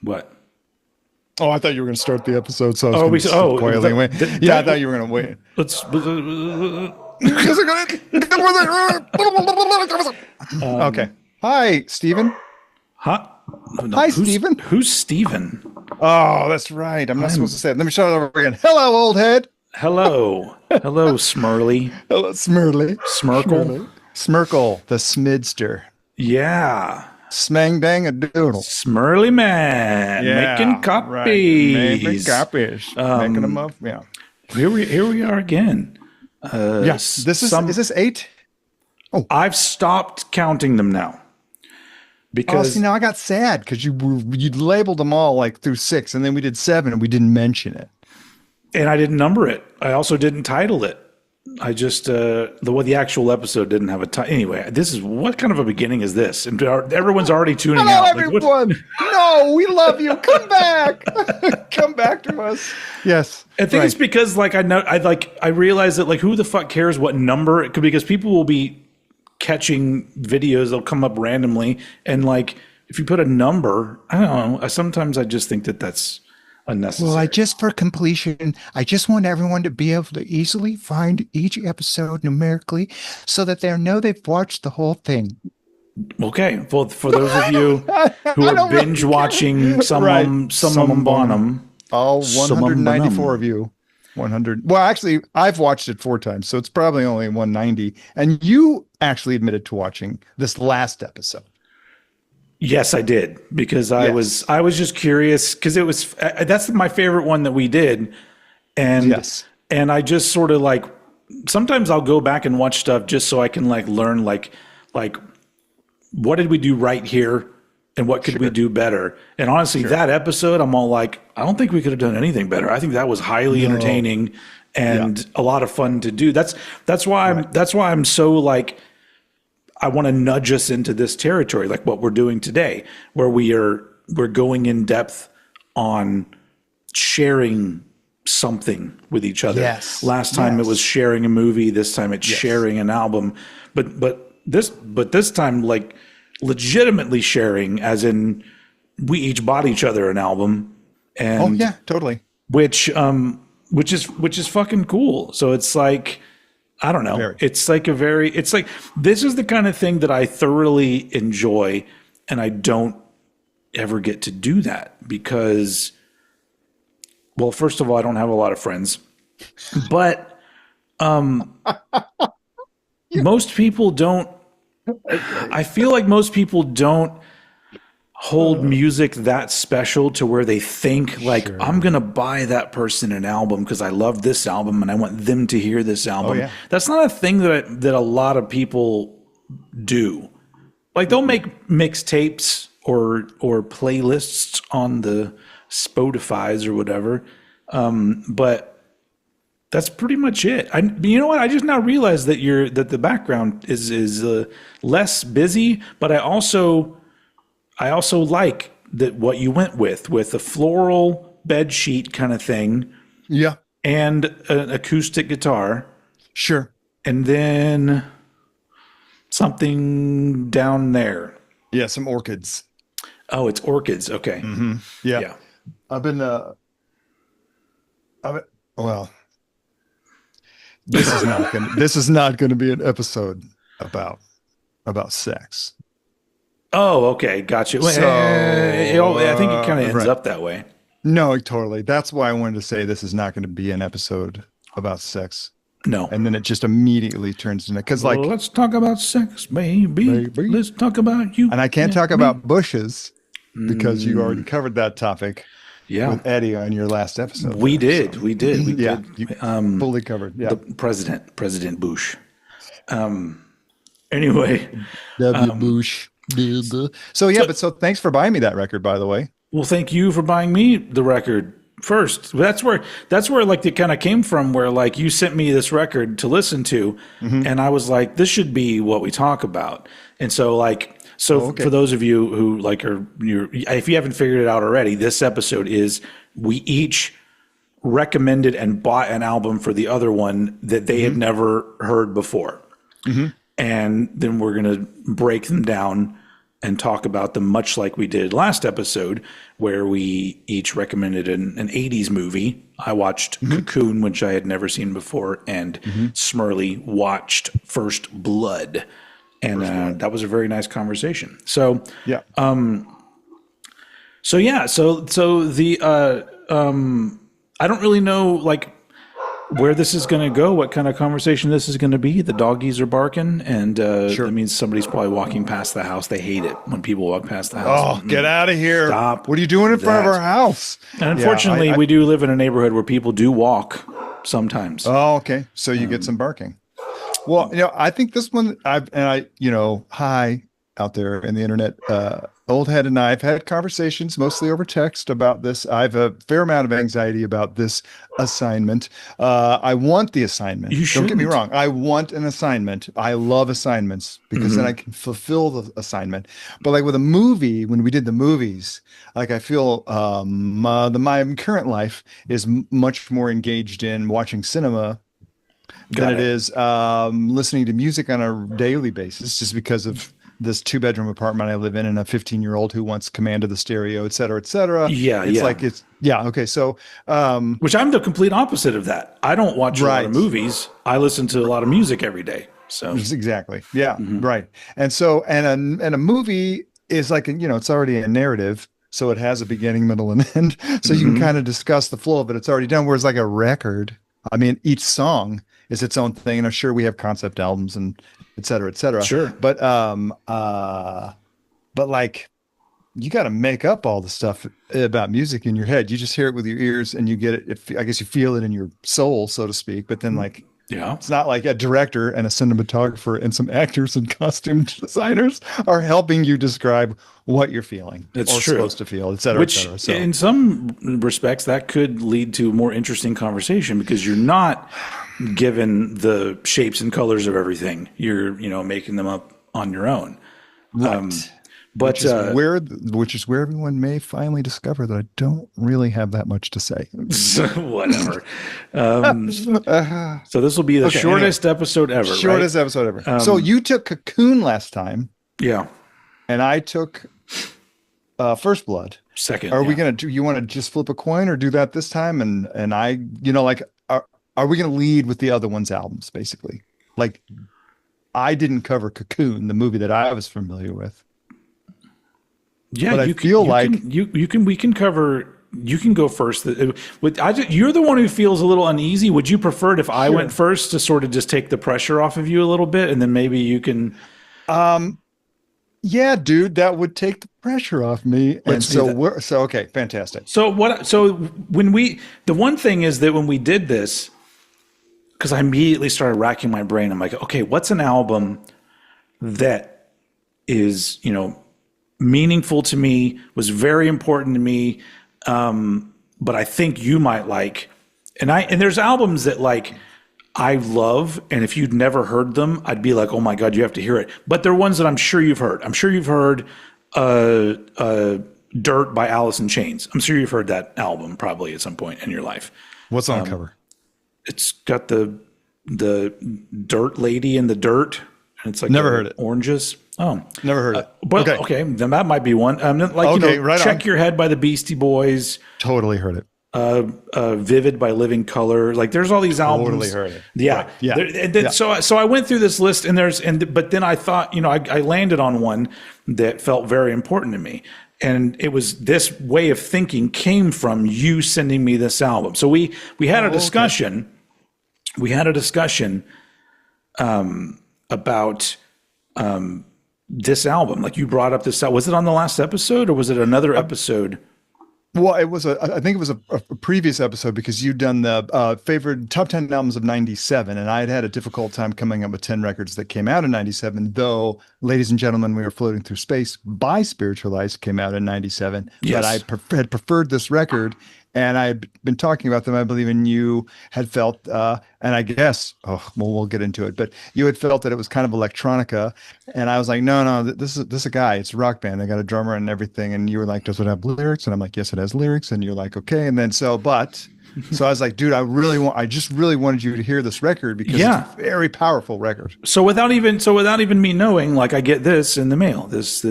What? Oh, I thought you were going to start the episode, so I was Oh, going we. to sit Oh, quietly away. Yeah, I thought you were going to wait. let's. Okay. Hi, Stephen. Huh? No, Hi, Stephen. who's Steven? Oh, that's right. I'm not supposed to I'm. say it. Let me start over again. Hello, old head. Hello, hello, Smurly, Hello, Smirly. Smirkle. Smirly. Smirkle, the Smidster. Yeah, Smang dang a doodle. Smurly man making right. Making copies. copies. Making them up. Yeah. Here we are again. Yes. Is this 8? I've stopped counting them now Oh, because see, now I got sad because you labeled them all like through 6, and then we did 7 and we didn't mention it. and I didn't number it. I also didn't title it. I just the actual episode didn't have a title. Anyway, this is what kind of a beginning is this? And everyone's already tuning Hello, out. Like, what? everyone. No, we love you. Come back. Come back to us. Yes. I think it's because like I realize that like who the fuck cares what number it could, because people will be catching videos, they'll come up randomly, and like if you put a number, I don't know. Sometimes I just think that that's unnecessary. Well, for completion, I just want everyone to be able to easily find each episode numerically so that they know they've watched the whole thing. Okay, well, for those of you who are binge watching Summum, Summum Bonum, all Summum 194 Bonum. of you. 100. Well, actually, I've watched it 4 times, so it's probably only 190. And you actually admitted to watching this last episode. Yes, I did, because I was just curious, because it was that's my favorite one that we did, and and I just sort of like sometimes I'll go back and watch stuff just so I can like learn like what did we do right here and what could we do better. And honestly, that episode, I'm all like, I don't think we could have done anything better. I think that was highly entertaining and a lot of fun to do. That's why I'm so like, I want to nudge us into this territory, like what we're doing today, where we're going in depth on sharing something with each other. Yes. Last time it was sharing a movie. This time it's sharing an album. But this time, like legitimately sharing, as in we each bought each other an album. And totally. Which is fucking cool. So it's like, I don't know. It's like this is the kind of thing that I thoroughly enjoy, and I don't ever get to do that because, well, first of all, I don't have a lot of friends, but most people don't. I feel like most people don't hold music that special to where they think like, I'm going to buy that person an album because I love this album and I want them to hear this album. That's not a thing that a lot of people do. Like they'll make mixtapes or playlists on the Spotify's or whatever. But that's pretty much it. You know what? I just now realized that the background is less busy, but I also like that what you went with a floral bed sheet kind of thing. Yeah. And an acoustic guitar. Sure. And then something down there. Yeah, some orchids. Oh, it's orchids. Okay. Mm-hmm. Yeah. I've been well, this is not gonna be an episode about sex. Oh, okay, gotcha. So, I think it kind of ends up that way. No, totally. That's why I wanted to say this is not going to be an episode about sex. No. And then it just immediately turns into, because like, let's talk about sex, baby. Let's talk about you. And I can't talk about bushes because you already covered that topic. Yeah. With Eddie on your last episode. We did. Yeah. You fully covered. Yeah. The President Bush. Anyway. W. Bush. So thanks for buying me that record, by the way. Well, thank you for buying me the record first. That's where like it kind of came from, where like you sent me this record to listen to, and I was like, this should be what we talk about. And so like, for those of you who like if you haven't figured it out already, this episode is we each recommended and bought an album for the other one that they had never heard before. And then we're going to break them down and talk about them, much like we did last episode, where we each recommended an 80s movie. I watched Cocoon, which I had never seen before, and Smurley watched First Blood. And that was a very nice conversation. So, Yeah. so the I don't really know like where this is going to go, what kind of conversation this is going to be. The doggies are barking, and that means somebody's probably walking past the house. They hate it when people walk past the house. Oh, get out of here. Stop What are you doing in front of our house? And unfortunately, we do live in a neighborhood where people do walk sometimes. Oh, okay. So you get some barking. Well, I think this one, hi out there in the internet, Old Head and I've had conversations mostly over text about this. I have a fair amount of anxiety about this assignment. I want the assignment. Don't get me wrong. I want an assignment. I love assignments because then I can fulfill the assignment. But like with a movie, when we did the movies, like I feel my current life is much more engaged in watching cinema than it is listening to music on a daily basis, just because of this 2-bedroom apartment I live in and a 15-year-old who wants command of the stereo, et cetera, et cetera. Okay. So, which I'm the complete opposite of that. I don't watch a lot of movies. I listen to a lot of music every day. So exactly. Yeah. Right. And so, and a movie is like, it's already a narrative. So it has a beginning, middle, and end. So you can kind of discuss the flow of it. It's already done. Whereas like a record, I mean, each song is its own thing. And I'm sure we have concept albums and et cetera, et cetera. Sure. But like you got to make up all the stuff about music in your head. You just hear it with your ears and you get it. I guess you feel it in your soul, so to speak. But then like, it's not like a director and a cinematographer and some actors and costume designers are helping you describe what you're feeling. It's true. Supposed to feel, et cetera, Which, et cetera. So, in some respects, that could lead to a more interesting conversation because you're not given the shapes and colors of everything. You're, making them up on your own. Right. But which is where everyone may finally discover that I don't really have that much to say. Whatever. So this will be the shortest episode ever. Shortest episode ever. So you took Cocoon last time. Yeah. And I took First Blood. Second. Are we gonna do? You want to just flip a coin or do that this time? And I, are we gonna lead with the other one's albums basically? Like, I didn't cover Cocoon, the movie that I was familiar with. Yeah, but we can cover. You can go first. You're the one who feels a little uneasy. Would you prefer it if I went first to sort of just take the pressure off of you a little bit, and then maybe you can? Yeah, dude, that would take the pressure off me. Okay, fantastic. So the one thing is that when we did this, because I immediately started racking my brain, I'm like, okay, what's an album that is, meaningful to me, was very important to me, but I think you might like. And there's albums that like I love, and if you'd never heard them, I'd be like, oh my God, you have to hear it. But they're ones that I'm sure you've heard. I'm sure you've heard Dirt by Alice in Chains. I'm sure you've heard that album probably at some point in your life. What's on the cover? It's got the dirt lady in the dirt, and it's like never heard it. Oranges. Oh, never heard it. But okay, then that might be one. Check Your Head by the Beastie Boys. Totally heard it. Vivid by Living Color. Like there's all these albums. Totally heard it. Yeah. Right. Yeah. So I went through this list but then I thought, I landed on one that felt very important to me. And it was this way of thinking came from you sending me this album. So we had a discussion. Okay. We had a discussion about this album. Like you brought up this. Was it on the last episode or was it another episode? Well, I think it was a previous episode because you'd done the favorite top 10 albums of 97. And I had a difficult time coming up with 10 records that came out in 97, though, ladies and gentlemen, We Were Floating Through Space by Spiritualized came out in 97. Yes. But I had preferred this record. And I had been talking about them, I believe, and you had felt, and I guess, we'll get into it, but you had felt that it was kind of electronica. And I was like, no, this is a guy. It's a rock band. They got a drummer and everything. And you were like, does it have lyrics? And I'm like, yes, it has lyrics. And you're like, okay. And then but So I was like, dude, I just really wanted you to hear this record because it's a very powerful record. So without even me knowing, like I get this in the mail, this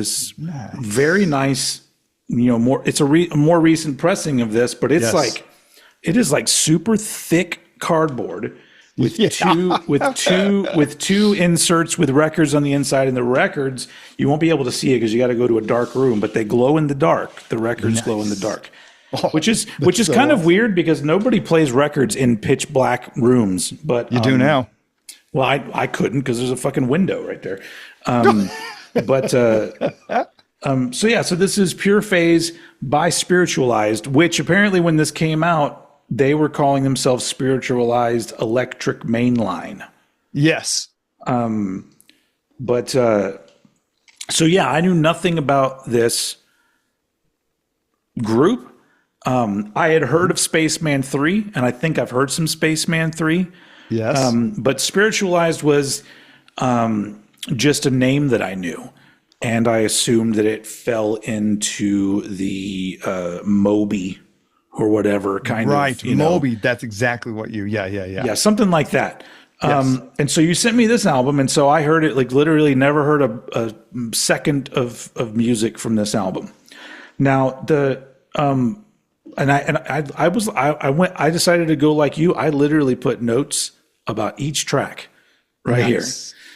very nice, it's a more recent pressing of this, but it's it is like super thick cardboard with two inserts with records on the inside, and the records you won't be able to see it because you got to go to a dark room, but they glow in the dark. The records glow in the dark. Which is kind of weird because nobody plays records in pitch black rooms, but you do now. Well, I couldn't because there's a fucking window right there. So this is Pure Phase by Spiritualized, which apparently when this came out, they were calling themselves Spiritualized Electric Mainline. Yes. I knew nothing about this group. I had heard of Spaceman 3, and I think I've heard some Spaceman 3. Yes. But Spiritualized was just a name that I knew. And I assumed that it fell into the Moby or whatever kind of. Right. Moby. That's exactly what you. Yeah. Yeah, something like that. Yes. And so you sent me this album, and so I heard it, like literally never heard a second of music from this album. Now I decided to go like you. I literally put notes about each track here.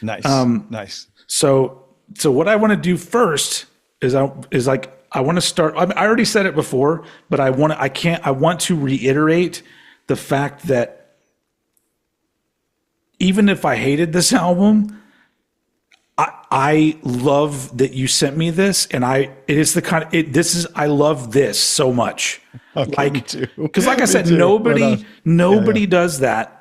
Nice. Nice. So what I want to do first is I want to start. I already said it before, but I want to reiterate the fact that even if I hated this album, I love that you sent me this, and I love this so much. Okay, me too. Because like I said, nobody does that.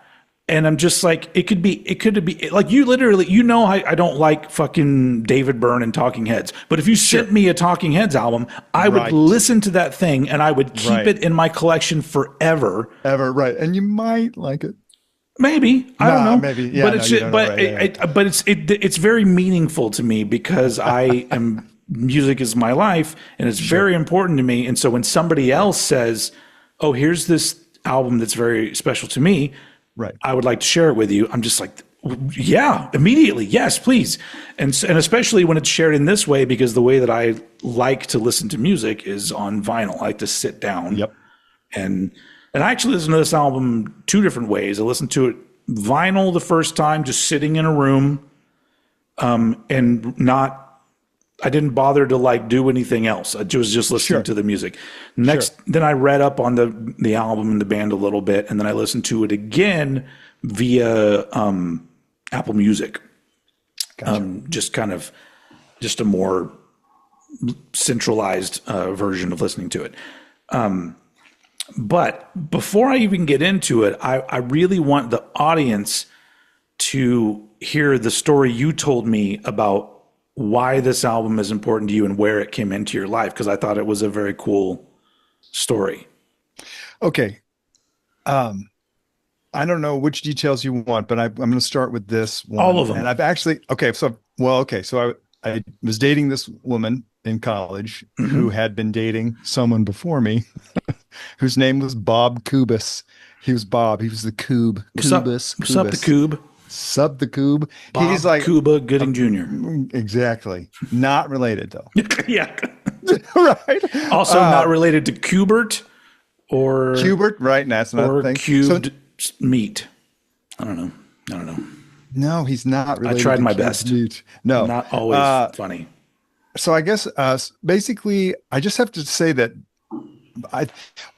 And I'm just like, it could be like you literally, I don't like fucking David Byrne and Talking Heads, but if you sent me a Talking Heads album, I would listen to that thing and I would keep it in my collection forever. Right. And you might like it. Maybe. I don't know. Maybe. Yeah, but it's very meaningful to me because music is my life and it's very important to me. And so when somebody else says, "Oh, here's this album that's very special to me," right, I would like to share it with you. I'm just like, yeah, immediately. Yes, please. And especially when it's shared in this way, because the way that I like to listen to music is on vinyl. I like to sit down. Yep. And I actually listened to this album two different ways. I listened to it vinyl the first time, just sitting in a room, I didn't bother to like do anything else. I was just listening to the music. Then I read up on the album and the band a little bit, and then I listened to it again via Apple Music. Gotcha. Just a more centralized version of listening to it. But before I even get into it, I really want the audience to hear the story you told me about why this album is important to you and where it came into your life, because I thought it was a very cool story. Okay. I don't know which details you want, but I'm going to start with this one. All of them. And I've actually, So I was dating this woman in college who had been dating someone before me whose name was Bob Kubis. He was Bob. He was the Coob. What's up, the Coob? Sub the Coob. Bob He's like Cuba Gooding Jr. Exactly. Not related though. Yeah. Right. Also not related to Kubert or Kubert, right? And that's another thing. Cubed meat. I don't know. No, he's not related. I tried my best. Meat. No. Not always funny. So I guess basically I just have to say that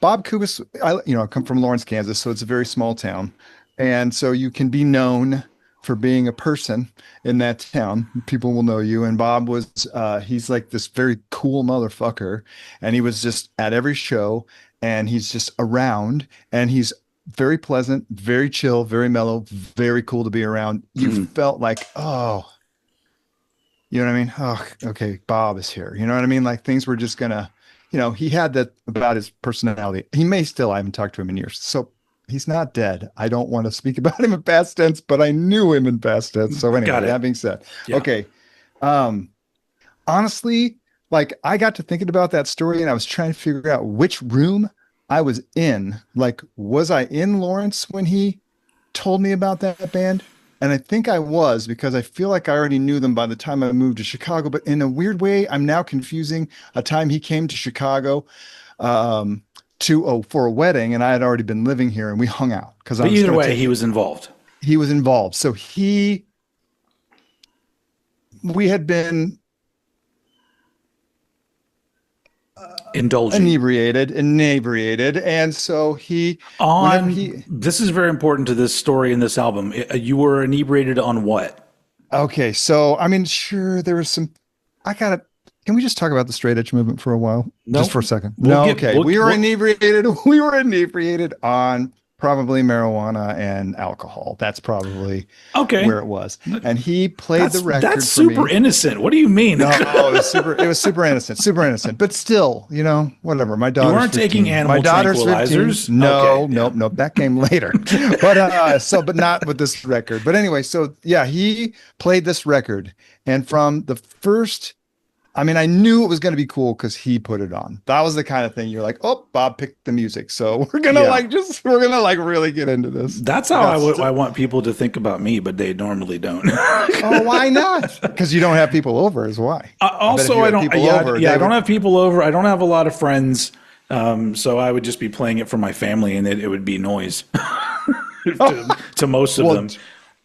Bob Kubis, I come from Lawrence, Kansas, so it's a very small town. And so you can be known for being a person in that town. People will know you. And Bob was, he's like this very cool motherfucker. And he was just at every show and he's just around and he's very pleasant, very chill, very mellow, very cool to be around. You felt like, oh, you know what I mean? Oh, okay. Bob is here. You know what I mean? Like things were just gonna, he had that about his personality. He may still, I haven't talked to him in years. So he's not dead. I don't want to speak about him in past tense, but I knew him in past tense. So anyway, that being said, okay. Honestly, like I got to thinking about that story and I was trying to figure out which room I was in. Like, was I in Lawrence when he told me about that band? And I think I was, because I feel like I already knew them by the time I moved to Chicago. But in a weird way, I'm now confusing a time he came to Chicago um, for a wedding, and I had already been living here, and we hung out because I But was either going to way, take. he was involved. He was involved, so we had been Indulging. inebriated, and so whenever he. This is very important to this story in this album. You were inebriated on what? Okay, so I mean, sure, there was some. I gotta. Can we just talk about the straight edge movement for a while? No. Just for a second. We'll No, get- okay. we'll- We were we'll- inebriated. We were inebriated on probably marijuana and alcohol. That's probably Okay. where it was. And he played the record. That's for super me. innocent. What do you mean? No, it was super innocent, super innocent. But still, whatever. My daughter. weren't taking animal tranquilizers? No, Okay, nope. That came later. But not with this record. But anyway, so yeah, he played this record, and from the first. I mean, I knew it was going to be cool because he put it on. That was the kind of thing you're like, oh, Bob picked the music, so we're gonna really get into this. That's how I want people to think about me, but they normally don't. Oh, why not? Because you don't have people over, is why. Also, I don't. I don't have people over. I don't have a lot of friends, so I would just be playing it for my family, and it would be noise to most of them.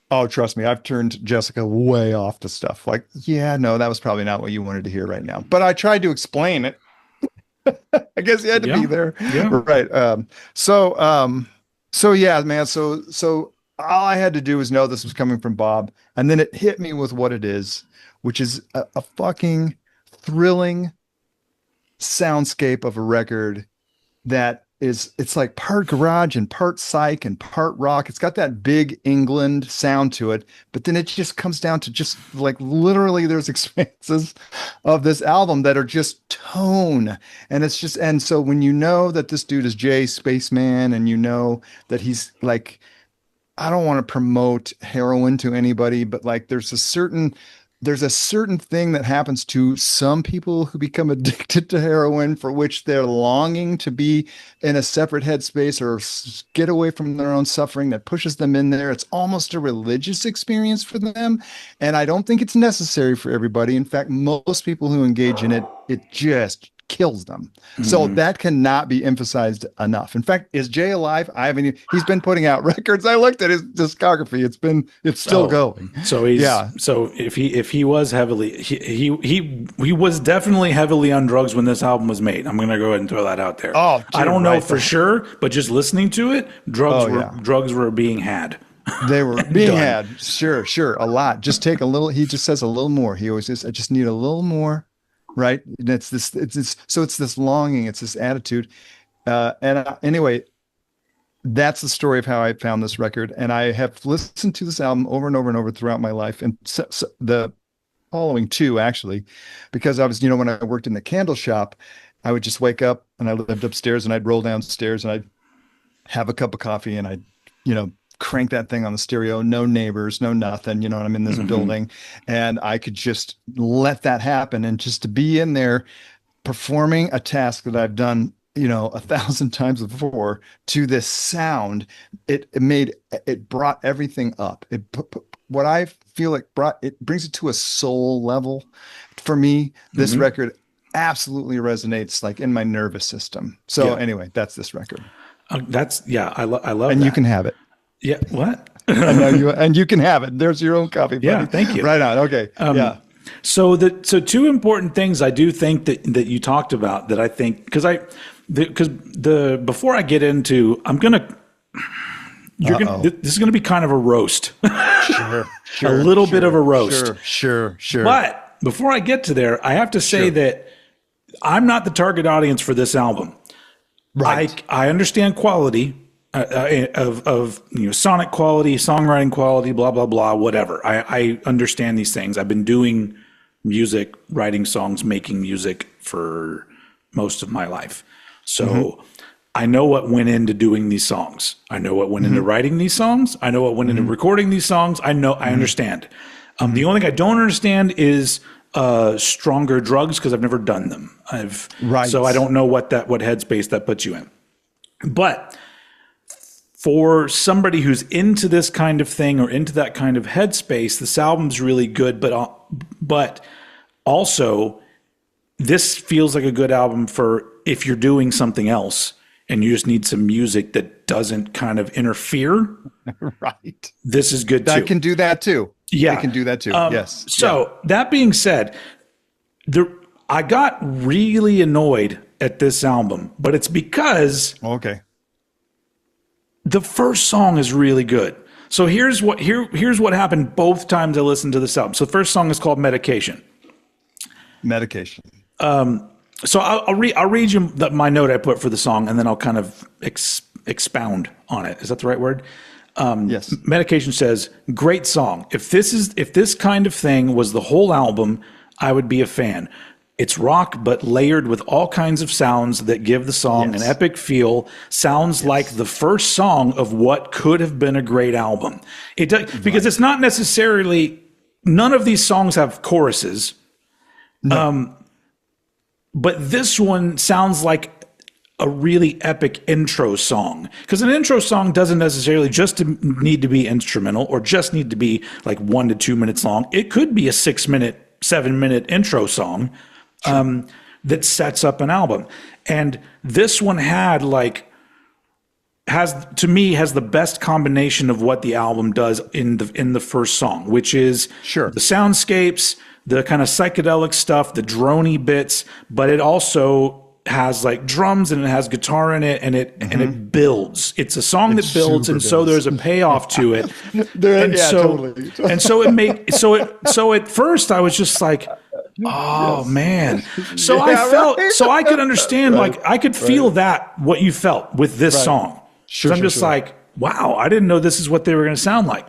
Oh, trust me, I've turned Jessica way off to stuff like, yeah, no, that was probably not what you wanted to hear right now. But I tried to explain it. I guess you had to be there. Yeah. Right. So yeah, man. So all I had to do was know this was coming from Bob. And then it hit me with what it is, which is a fucking thrilling soundscape of a record that it's like part garage and part psych and part rock. It's got that big England sound to it, but then it just comes down to just like literally there's expanses of this album that are just tone. And so when you know that this dude is Jay Spaceman, and you know that he's like, I don't want to promote heroin to anybody, but like there's a certain thing that happens to some people who become addicted to heroin, for which they're longing to be in a separate headspace or get away from their own suffering, that pushes them in there. It's almost a religious experience for them. And I don't think it's necessary for everybody. In fact, most people who engage in it, it just kills them. So that cannot be emphasized enough. In fact, is Jay alive? He's been putting out records. I looked at his discography. It's still going. So so if he was heavily, he was definitely heavily on drugs when this album was made. I'm going to go ahead and throw that out there. Oh, I don't know for sure, but just listening to it, drugs were being had. They were being had. Sure. A lot. Just take a little. He just says a little more. He always says, I just need a little more. Right. And it's this longing. It's this attitude. Anyway, that's the story of how I found this record. And I have listened to this album over and over and over throughout my life. And so the following two, actually, because I was, when I worked in the candle shop, I would just wake up, and I lived upstairs, and I'd roll downstairs, and I'd have a cup of coffee, and I'd, crank that thing on the stereo, no neighbors, no nothing, and I'm in this building, and I could just let that happen. And just to be in there performing a task that I've done, 1,000 times before, to this sound, it brought everything up. What I feel like it brings it to a soul level for me. This record absolutely resonates like in my nervous system. So anyway, that's this record. I love and that. You can have it. Yeah. What? and you can have it. There's your own copy. Buddy. Yeah. Thank you. Right on. Okay. Yeah. So two important things I do think that you talked about that I think, before I get into, this is gonna be kind of a roast. Sure. A little bit of a roast. Sure. But before I get to there, I have to say that I'm not the target audience for this album. Right. I understand quality. Of sonic quality, songwriting quality, blah blah blah, whatever. I understand these things. I've been doing music, writing songs, making music for most of my life, so I know what went into doing these songs. I know what went into writing these songs. I know what went into recording these songs. I understand. The only thing I don't understand is stronger drugs, because I've never done them. So I don't know what headspace that puts you in. But for somebody who's into this kind of thing or into that kind of headspace, this album's really good. But also, this feels like a good album for if you're doing something else and you just need some music that doesn't kind of interfere. Right. This is good too. That can do that too. Yeah. It can do that too. Yes. So that being said, I got really annoyed at this album, but it's because Okay. the first song is really good. So here's what happened both times I listened to this album. So the first song is called Medication. Medication. So I'll read you my note I put for the song, and then I'll kind of expound on it. Is that the right word? Yes. Medication says, "Great song. If this kind of thing was the whole album, I would be a fan. It's rock, but layered with all kinds of sounds that give the song an epic feel. Sounds like the first song of what could have been a great album. It does, because it's not necessarily. None of these songs have choruses." No. But this one sounds like a really epic intro song, because an intro song doesn't necessarily just need to be instrumental or just need to be like 1 to 2 minutes long. It could be a 6-minute, 7-minute intro song that sets up an album. And this one has the best combination of what the album does in the first song, which is the soundscapes, the kind of psychedelic stuff, the droney bits, but it also has like drums and it has guitar in it, and it builds. It's a song that builds, and so there's a payoff to it. Totally. And so at first I was just like, oh man. So I could understand, like I could feel that what you felt with this song. I'm just like, wow, I didn't know this is what they were going to sound like.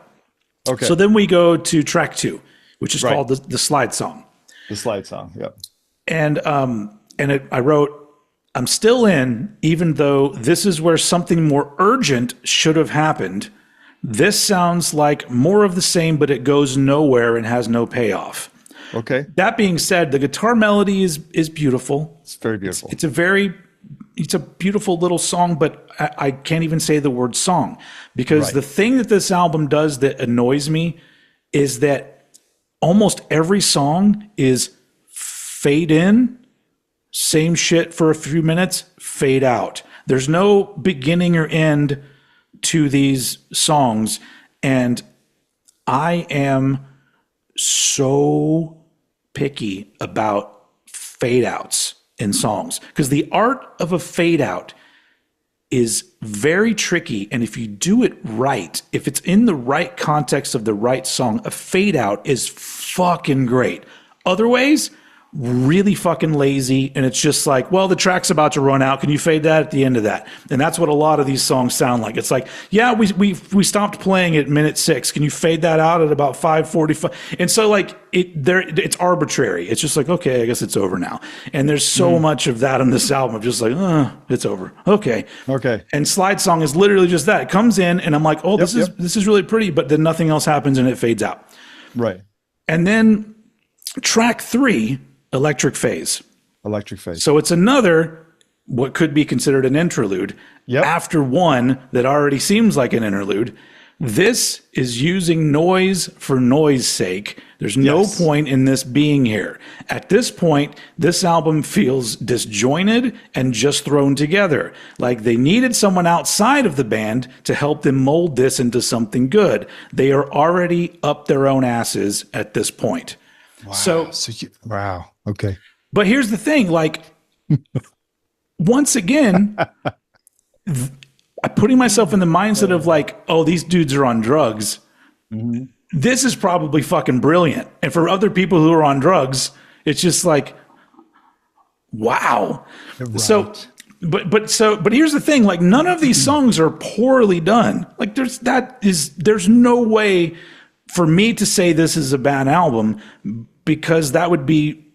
Okay. So then we go to track 2, which is called the slide song. The slide song. Yep. And I wrote, "I'm still in, even though this is where something more urgent should have happened. This sounds like more of the same, but it goes nowhere and has no payoff." Okay. That being said, the guitar melody is beautiful. It's very beautiful. It's a beautiful little song, but I can't even say the word song, because the thing that this album does that annoys me is that almost every song is fade in, same shit for a few minutes, fade out. There's no beginning or end to these songs, and I am so picky about fade outs in songs, because the art of a fade out is very tricky. And if you do it right, if it's in the right context of the right song, a fade out is fucking great. Other ways, really fucking lazy, and it's just like, well, the track's about to run out. Can you fade that at the end of that? And that's what a lot of these songs sound like. It's like, yeah, we stopped playing at minute 6. Can you fade that out at about 5:45? And so like it's arbitrary. It's just like, okay, I guess it's over now. And there's so much of that on this album. I'm just like, it's over. Okay. And slide song is literally just that. It comes in, and I'm like, oh, this is really pretty, but then nothing else happens and it fades out. Right. And then track 3. Electric Phase. So it's another, what could be considered an interlude, after one that already seems like an interlude. This is using noise for noise sake. There's no point in this being here. At this point, this album feels disjointed and just thrown together. Like they needed someone outside of the band to help them mold this into something good. They are already up their own asses at this point. Wow. Wow. Okay. But here's the thing, like, once again, I'm putting myself in the mindset of like, oh, these dudes are on drugs. This is probably fucking brilliant. And for other people who are on drugs, it's just like, wow. Right. But here's the thing, like none of these songs are poorly done. Like there's no way for me to say this is a bad album, because that would be,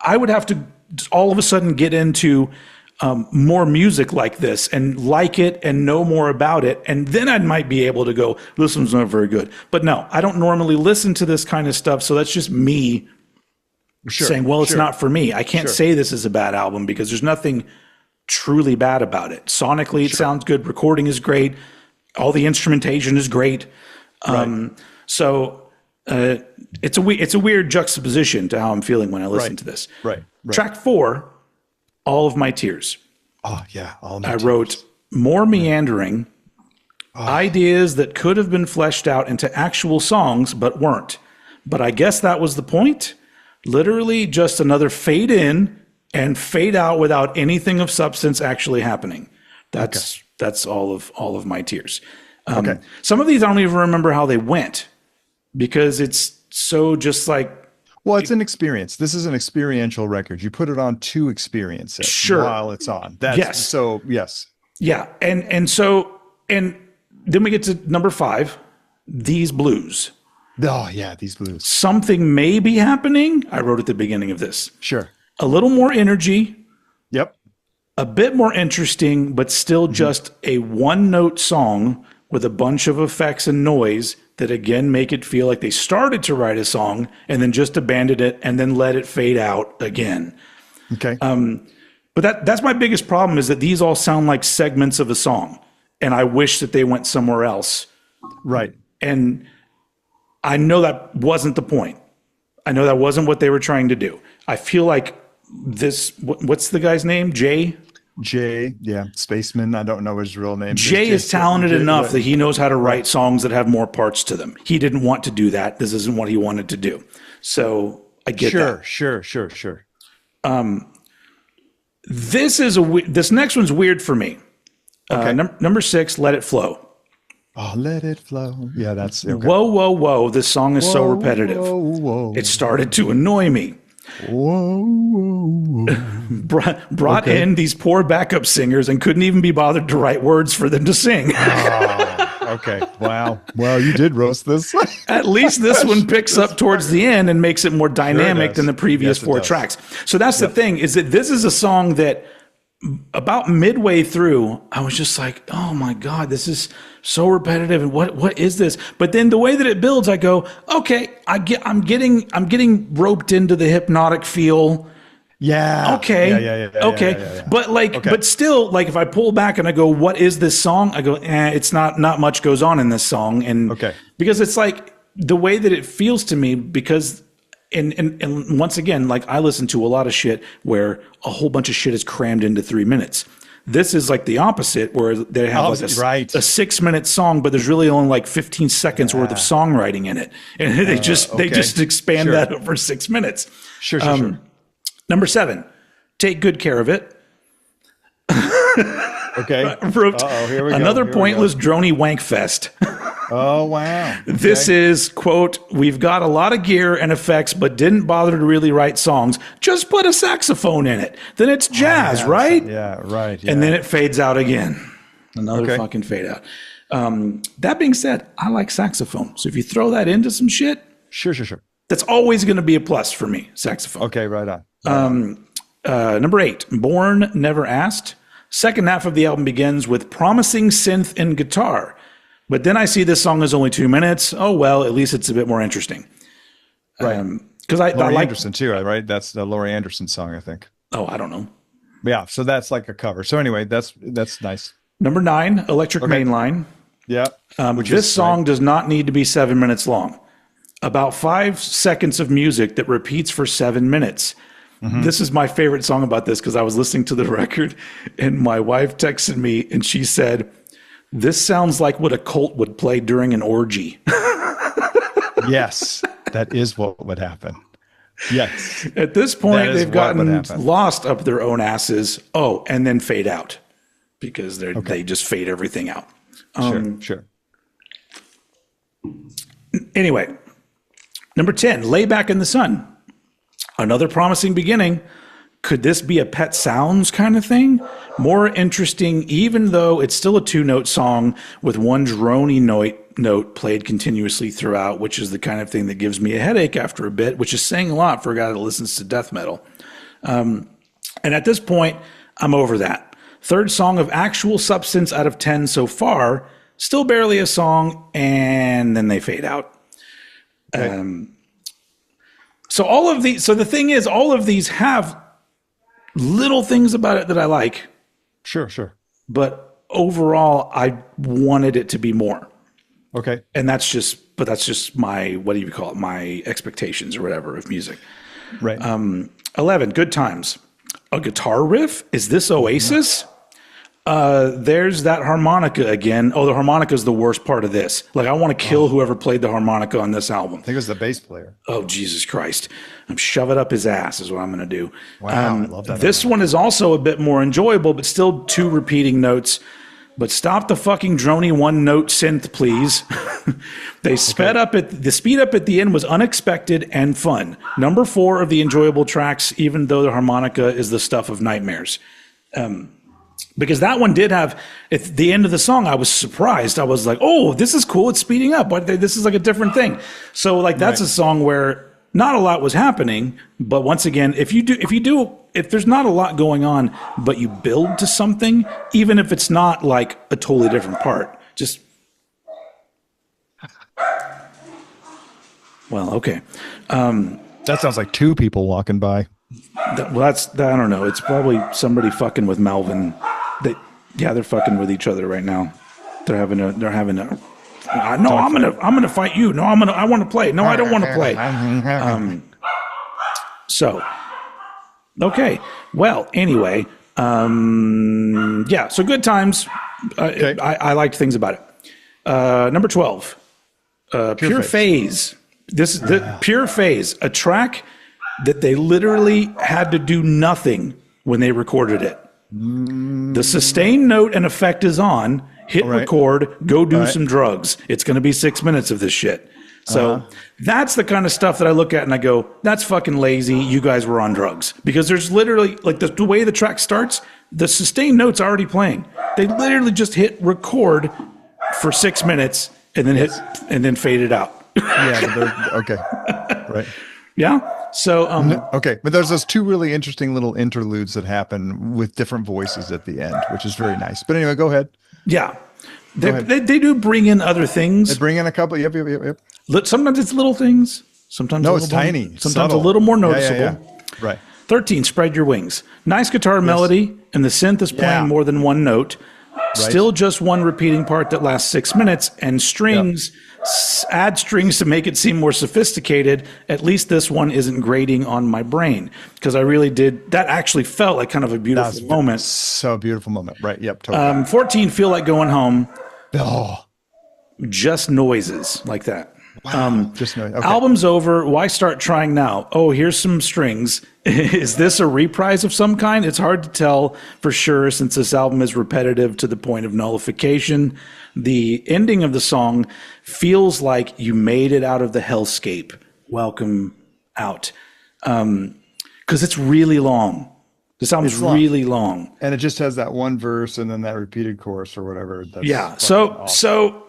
I would have to all of a sudden get into more music like this and like it and know more about it. And then I might be able to go, this one's not very good. But no, I don't normally listen to this kind of stuff. So that's just me saying, well, it's not for me. I can't say this is a bad album because there's nothing truly bad about it. Sonically, it sounds good. Recording is great. All the instrumentation is great. So it's a weird juxtaposition to how I'm feeling when I listen to this. Right. Track 4, All of My Tears. Oh yeah. All my I tears. wrote more meandering, ideas that could have been fleshed out into actual songs but weren't. But I guess that was the point. Literally just another fade in and fade out without anything of substance actually happening. That's all of my tears. Some of these I don't even remember how they went because it's so just like. Well, it's an experience. This is an experiential record. You put it on to experience it while it's on. That's so yes. Yeah. And then we get to number 5, These Blues. Oh yeah, these blues. Something may be happening. I wrote at the beginning of this. Sure. A little more energy, Yep. a bit more interesting, but still just a one-note song with a bunch of effects and noise that again make it feel like they started to write a song and then just abandoned it and then let it fade out again. Okay. But that's my biggest problem is that these all sound like segments of a song, and I wish that they went somewhere else. Right. And I know that wasn't the point. I know that wasn't what they were trying to do. I feel like this, what's the guy's name? Jay, yeah, Spaceman. I don't know his real name. Jay is talented enough that he knows how to write songs that have more parts to them. He didn't want to do that. This isn't what he wanted to do. So I get that. Sure. This next one's weird for me. Number 6, Let It Flow. Oh, let it flow. Yeah, that's okay. Whoa. This song is so repetitive. Whoa. It started to annoy me. Whoa. Brought in these poor backup singers and couldn't even be bothered to write words for them to sing. Okay. Wow. Well, you did roast this. At least this one picks up towards the end and makes it more dynamic than the previous 4 tracks. So that's the thing, is that this is a song that about midway through, I was just like, oh my God, this is so repetitive. And what is this? But then the way that it builds, I go, okay, I'm getting roped into the hypnotic feel. Yeah. Okay. Yeah. Okay. But but still, like if I pull back and I go, what is this song? I go, it's not much goes on in this song. And because it's like the way that it feels to me, because and once again, like I listen to a lot of shit where a whole bunch of shit is crammed into 3 minutes. This is like the opposite, where they have a 6-minute song, but there's really only like 15 seconds worth of songwriting in it, and they just expand that over 6 minutes. Sure. Number 7, Take Good Care of It. Okay. Here we go. Another pointless droney wank fest. Oh, wow. Okay. This is, quote, we've got a lot of gear and effects, but didn't bother to really write songs. Just put a saxophone in it. Then it's jazz, right? Yeah, right. Yeah. And then it fades out again. Another fucking fade out. That being said, I like saxophone. So if you throw that into some shit. Sure. That's always going to be a plus for me, saxophone. Okay, right on. Number 8, Born Never Asked. Second half of the album begins with promising synth and guitar. But then I see this song is only 2 minutes. Oh, well, at least it's a bit more interesting. Right. Because I like Anderson too, right? That's the Laurie Anderson song, I think. Oh, I don't know. Yeah, so that's like a cover. So anyway, that's nice. Number 9, Electric Mainline. Yeah. This song does not need to be 7 minutes long. About 5 seconds of music that repeats for 7 minutes. Mm-hmm. This is my favorite song about this because I was listening to the record and my wife texted me and she said, this sounds like what a cult would play during an orgy. Yes, that is what would happen. Yes. At this point, they've gotten lost up their own asses. Oh, and then fade out because they just fade everything out. Sure. Anyway, number 10, Layback in the Sun. Another promising beginning. Could this be a Pet Sounds kind of thing? More interesting, even though it's still a 2-note song with one droney note played continuously throughout, which is the kind of thing that gives me a headache after a bit, which is saying a lot for a guy that listens to death metal. And at this point, I'm over that. Third song of actual substance out of 10 so far, still barely a song, and then they fade out. Okay. So the thing is, all of these have little things about it that I like, Sure. but overall, I wanted it to be more. Okay. And that's just my, what do you call it? My expectations or whatever of music. Right. 11, good times. A guitar riff? Is this Oasis? There's that harmonica again. Oh, the harmonica is the worst part of this. Like, I want to kill whoever played the harmonica on this album. I think it was the bass player. Oh, Jesus Christ. Shove it up his ass is what I'm going to do. Wow, I love that. This one is also a bit more enjoyable, but still 2 repeating notes. But stop the fucking drony 1-note synth, please. They the speed up at the end was unexpected and fun. Number 4 of the enjoyable tracks, even though the harmonica is the stuff of nightmares. Because that one did have, at the end of the song, I was surprised. I was like, oh, this is cool. It's speeding up. This is like a different thing. So like, that's a song where not a lot was happening. But once again, if there's not a lot going on, but you build to something, even if it's not like a totally different part, just, well, okay. That sounds like 2 people walking by. I don't know. It's probably somebody fucking with Melvin. They're fucking with each other right now. They're having a. No, I'm gonna fight you. No, I want to play. No, I don't want to play. So, okay. Well, anyway, yeah. So good times. Okay. I liked things about it. Number 12, Pure Phase. This is the Pure Phase, a track that they literally had to do nothing when they recorded it. The sustain note and effect is on. Hit record, go do some drugs. It's going to be 6 minutes of this shit. So that's the kind of stuff that I look at and I go, that's fucking lazy. You guys were on drugs. Because there's literally, like the way the track starts, the sustain note's already playing. They literally just hit record for 6 minutes and then fade it out. Yeah. Okay. Right. Yeah. So, okay. But there's those 2 really interesting little interludes that happen with different voices at the end, which is very nice. But anyway, go ahead. Yeah. They do bring in other things. They bring in a couple. Yep. Sometimes it's little things. Sometimes it's tiny. Sometimes subtle. a little more noticeable. Yeah. Right. 13, Spread Your Wings. Nice guitar melody, and the synth is playing more than 1 note. Still just 1 repeating part that lasts 6 minutes, and strings, add strings to make it seem more sophisticated. At least this one isn't grating on my brain, because I really did. That actually felt like kind of a beautiful moment. So beautiful moment. Right. Yep. Totally. 14, Feel Like Going Home. Oh. Just noises like that. Wow. Just noise. Okay. Album's over. Why start trying now? Oh, here's some strings. Is this a reprise of some kind? It's hard to tell for sure since this album is repetitive to the point of nullification. The ending of the song feels like you made it out of the hellscape. Welcome out. Because it's really long. This album's really long. And it just has that 1 verse and then that repeated chorus or whatever. That's So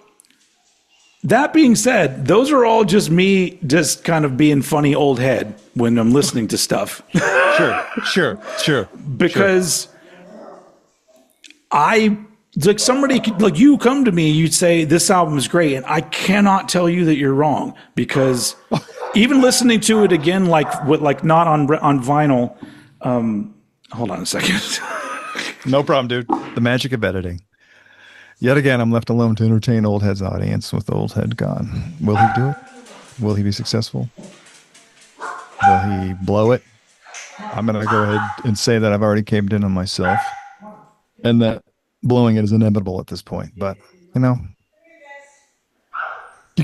that being said, those are all just me just kind of being funny old head when I'm listening to stuff. Sure. Because somebody like you come to me, you'd say this album is great, and I cannot tell you that you're wrong, because even listening to it again, like not on vinyl. Hold on a second. No problem, dude. The magic of editing. Yet again, I'm left alone to entertain Old Head's audience with Old Head gone. Will he do it? Will he be successful? Will he blow it? I'm going to go ahead and say that I've already caved in on myself and that blowing it is inevitable at this point. But, you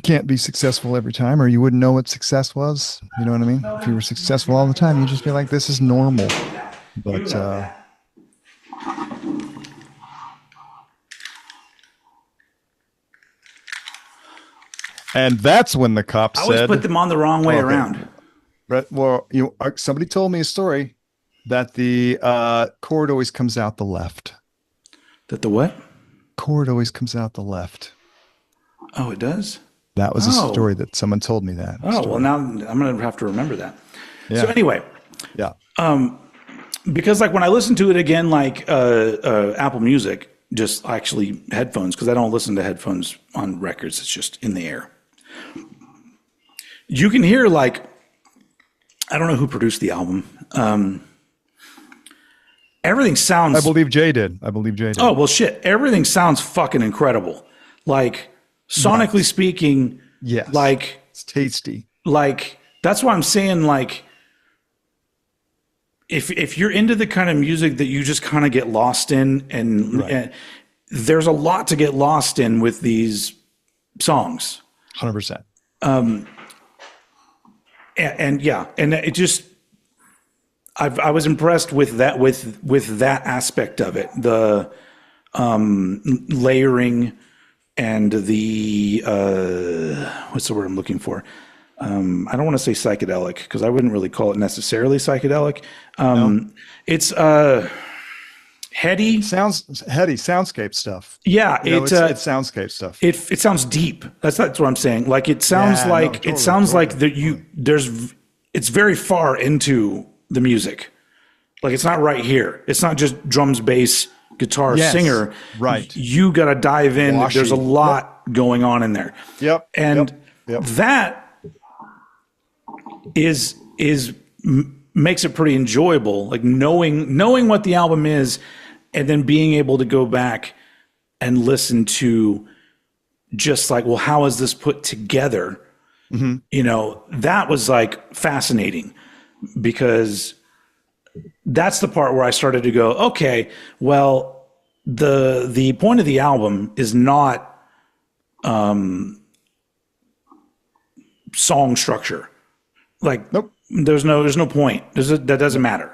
can't be successful every time, or you wouldn't know what success was. You know what I mean? If you were successful all the time, you'd just be like, this is normal. But, and that's when the cop said, I always put them on the wrong way around. Right. Well, somebody told me a story that the chord always comes out the left. That the what? Chord always comes out the left. Oh, it does? That was a story that someone told me that. Well, now I'm going to have to remember that. Yeah. So anyway. Yeah. Because like when I listen to it again, like Apple Music, just actually headphones, because I don't listen to headphones on records. It's just in the air. You can hear like, I don't know who produced the album, everything sounds. I believe Jay did. Oh, well, shit. Everything sounds fucking incredible. Like, sonically speaking, Yes. like, It's tasty. like, that's why I'm saying, like, if you're into the kind of music that you just kind of get lost in, and there's a lot to get lost in with these songs. 100%. And yeah, and it just, I was impressed with that, with that aspect of it, the layering and the what's the word I'm looking for? I don't want to say psychedelic because I wouldn't really call it necessarily psychedelic. It's heady, soundscape stuff. Yeah, it's soundscape stuff. It sounds deep. That's what I'm saying. Like it sounds it's very far into the music. Like it's not right here. It's not just drums, bass, guitar, singer. Right. You got to dive in. Washy. There's a lot going on in there. Yep. And Yep. that makes it pretty enjoyable. Like knowing what the album is, and then being able to go back and listen to just like, well, how is this put together? Mm-hmm. You know, that was like fascinating because that's the part where I started to go, okay, well, the point of the album is not song structure. Like, nope. There's no point. That doesn't matter.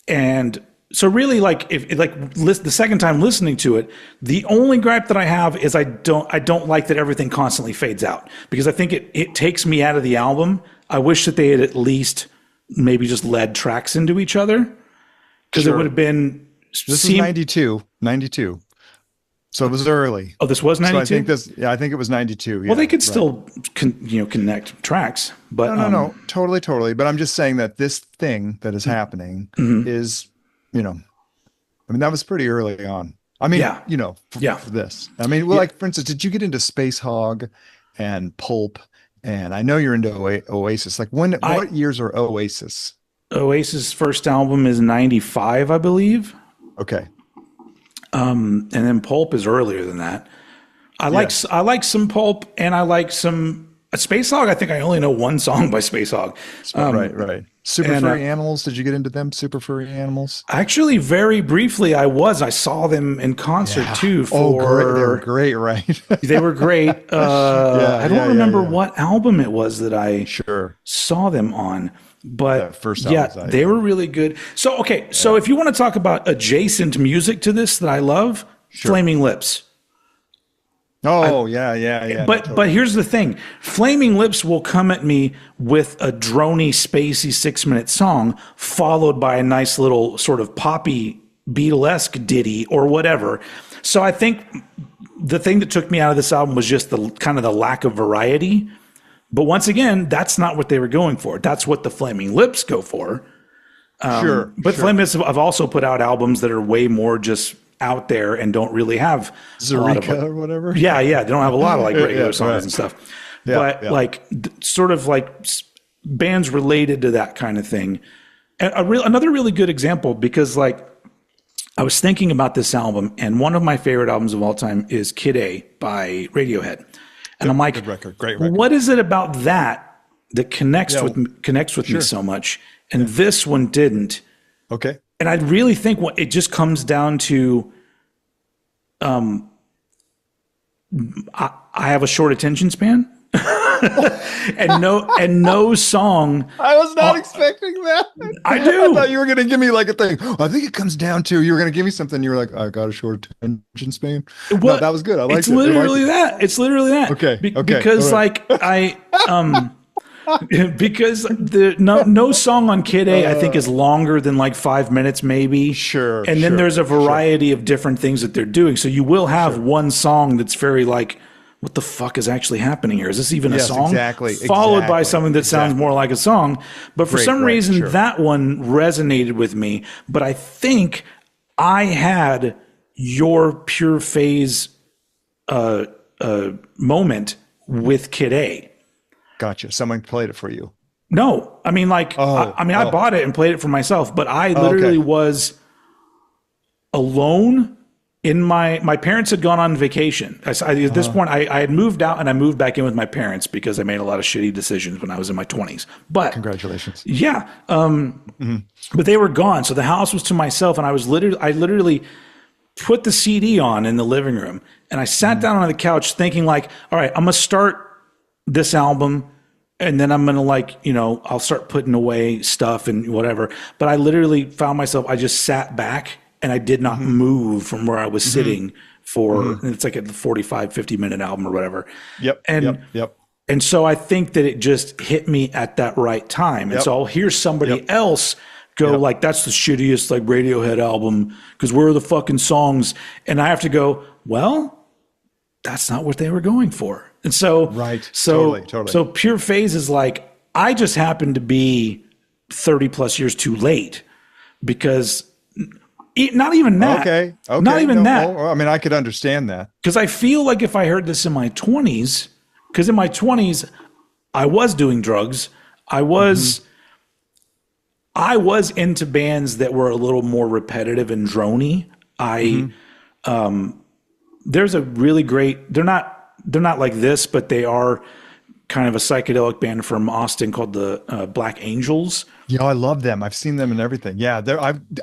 And so really, like, the second time listening to it, the only gripe that I have is I don't like that everything constantly fades out, because I think it takes me out of the album. I wish that they had at least maybe just led tracks into each other, because it would have been. This is 92. So it was early. Oh, this was 92? So I think it was 92. Well, they could still connect tracks, but no, totally. But I'm just saying that this thing that is happening is, I mean, that was pretty early on. I mean, for this. I mean, well, like, for instance, did you get into Space Hog and Pulp? And I know you're into Oasis. Like, what years are Oasis? Oasis' first album is 95, I believe. Okay. And then Pulp is earlier than that. I like some Pulp, and I like some Space Hog. I think I only know one song by Space Hog. Right. Super Furry Animals. Did you get into them? Super Furry Animals? Actually, very briefly, I saw them in concert too. Great. They were great, right? They were great. I don't remember what album it was that I saw them on. But first they were really good. So, okay. So if you want to talk about adjacent music to this that I love, Flaming Lips. Oh, yeah. But here's the thing. Flaming Lips will come at me with a drony, spacey 6-minute song, followed by a nice little sort of poppy Beatlesque ditty or whatever. So I think the thing that took me out of this album was just the kind of the lack of variety. But once again, that's not what they were going for. That's what the Flaming Lips go for. But Flaming Lips have also put out albums that are way more just out there and don't really have Zerika or whatever. Yeah. They don't have a lot of like regular songs and stuff. But like sort of like bands related to that kind of thing. And another really good example, because like I was thinking about this album, and one of my favorite albums of all time is Kid A by Radiohead. And I'm like, great record. What is it about that connects with me so much? And this one didn't. Okay. And I really think it just comes down to, I have a short attention span, and no song. I was not expecting that. I do. I thought you were going to give me like a thing. I think it comes down to, you were going to give me something. You were like, I got a short attention span. Well, no, that was good. I liked it. It's literally that. Okay. Because like because no song on Kid A I think is longer than like 5 minutes maybe. Sure. And then there's a variety of different things that they're doing. So you will have one song that's very like, what the fuck is actually happening here? Is this even a song? Exactly. Followed by something that sounds more like a song. But for some reason, that one resonated with me. But I think I had your Pure Phase moment with Kid A. Gotcha. Someone played it for you. No, I mean, like, I bought it and played it for myself, but I literally was alone in my parents had gone on vacation. At this point, I had moved out and I moved back in with my parents because I made a lot of shitty decisions when I was in my 20s. But congratulations. Yeah. But they were gone. So the house was to myself, and I literally put the CD on in the living room, and I sat down on the couch thinking like, all right, I'm going to start this album, and then I'm going to, like, you know, I'll start putting away stuff and whatever. But I literally found myself, I just sat back and I did not move from where I was sitting for, it's like a 45, 50-minute album or whatever. Yep. And so I think that it just hit me at that right time. And so I'll hear somebody else go like, that's the shittiest, like, Radiohead album because where are the fucking songs? And I have to go, well, that's not what they were going for. And so, totally. So Pure Phase is like, I just happened to be 30 plus years too late because not even that. Okay. Not even that. I mean, I could understand that. Because I feel like if I heard this in my 20s, because in my 20s, I was doing drugs. I was into bands that were a little more repetitive and drony. There's a really great, they're not like this, but they are kind of a psychedelic band from Austin called the Black Angels. Yeah, I love them. I've seen them and everything. Yeah,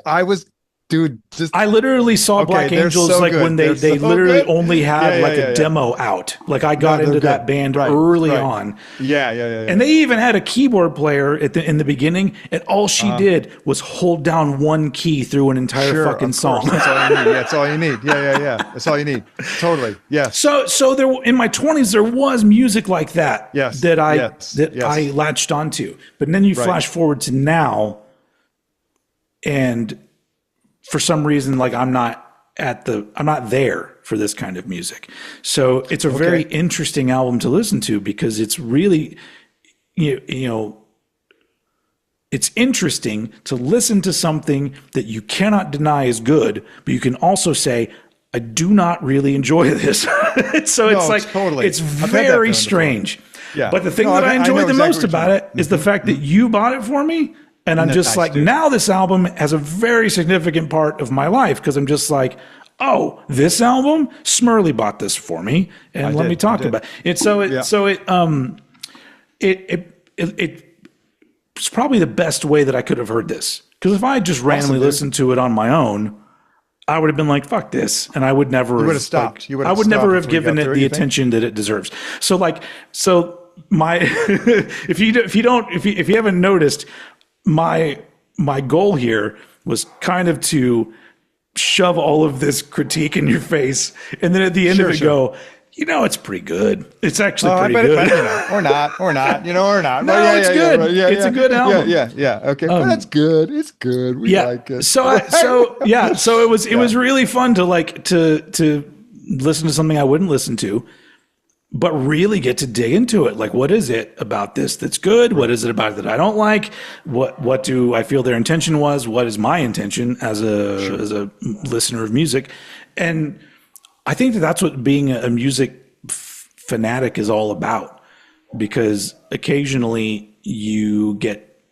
I was, dude. I literally saw Black Angels like when they literally only had a demo out. Like I got into that band early on. Yeah. And they even had a keyboard player in the beginning, and all she did was hold down one key through an entire fucking song. That's all you need. That's all you need. Yeah. That's all you need. Totally. Yeah. So there in my 20s there was music like that. That I latched onto. But then you flash forward to now, and for some reason, like I'm not there for this kind of music. So it's a very interesting album to listen to because it's really, you know, it's interesting to listen to something that you cannot deny is good, but you can also say, I do not really enjoy this. So it's very strange. Yeah. But the thing that I enjoy the most about it is the fact that you bought it for me. And I'm just like, now this album has a very significant part of my life because I'm just like, oh, this album, Smirly bought this for me, and let me talk about it. So it's probably the best way that I could have heard this. Because if I had just randomly listened to it on my own, I would have been like, fuck this, and I would never have stopped. I would never have given it the attention that it deserves. So my if you haven't noticed, my goal here was kind of to shove all of this critique in your face, and then at the end of it go, you know, it's pretty good. It's actually pretty good. But, you know, or not. No, it's good. It's a good album. Yeah. Okay, but that's good. It's good. We like it. So it was really fun to listen to something I wouldn't listen to, but really get to dig into it. Like, what is it about this that's good? What is it about it that I don't like? What do I feel their intention was? What is my intention as a listener of music? And I think that's what being a music fanatic is all about, because occasionally you get,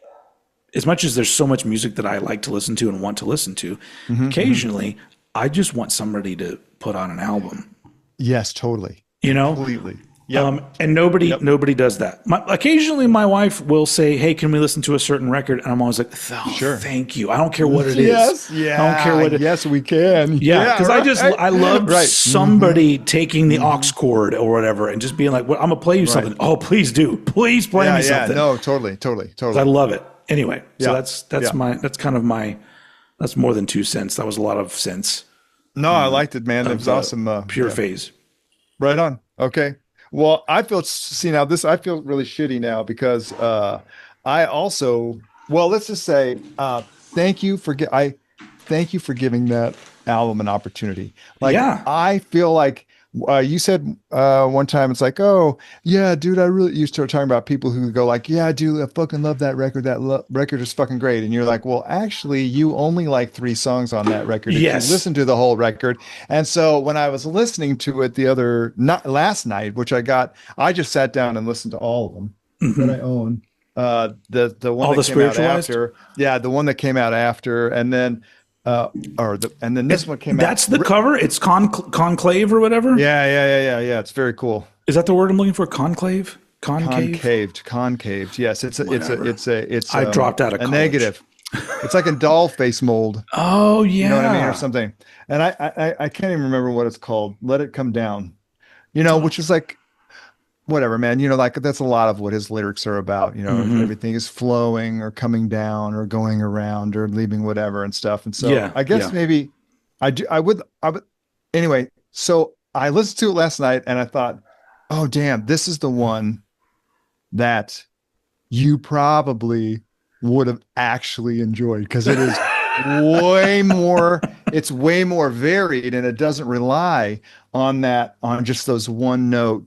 as much as there's so much music that I like to listen to and want to listen to, occasionally I just want somebody to put on an album. Yes, totally. You know, completely. Yeah. And nobody does that. Occasionally my wife will say, hey, can we listen to a certain record? And I'm always like, sure, thank you. I don't care what it is. Yeah. I don't care what it is. Yes, we can. Yeah. Because I love somebody taking the aux cord or whatever and just being like, well, I'm going to play you something. Oh, please do. Please play me something. No, totally. I love it. Anyway, so that's more than 2 cents. That was a lot of cents. No, I liked it, man. It was awesome. Pure Phase. Right on. Okay. Well, I feel really shitty now because I also, well, let's just say thank you for giving that album an opportunity. I feel like you said one time, it's like, oh yeah, dude, you start talking about people who go like, yeah, dude, I fucking love that record. That record is fucking great. And you're like, well, actually you only like 3 songs on that record. Yes. If you listen to the whole record. And so when I was listening to it last night, which I just sat down and listened to all of them that I own. The one All that the came out Spiritualized? after. Yeah, the one that came out after, and then this one came out. That's the cover. It's conclave or whatever. Yeah. It's very cool. Is that the word I'm looking for? Conclave? Concave? Concaved. Yes, it's I dropped out of a college. negative. It's like a doll face mold. Oh yeah. You know what I mean, or something. And I can't even remember what it's called. Let It Come Down. You know, which is like whatever, man. You know, like that's a lot of what his lyrics are about. You know, everything is flowing or coming down or going around or leaving whatever and stuff. And so I guess maybe I would anyway. So I listened to it last night and I thought, oh damn, this is the one that you probably would have actually enjoyed because it is it's way more varied and it doesn't rely on just those one note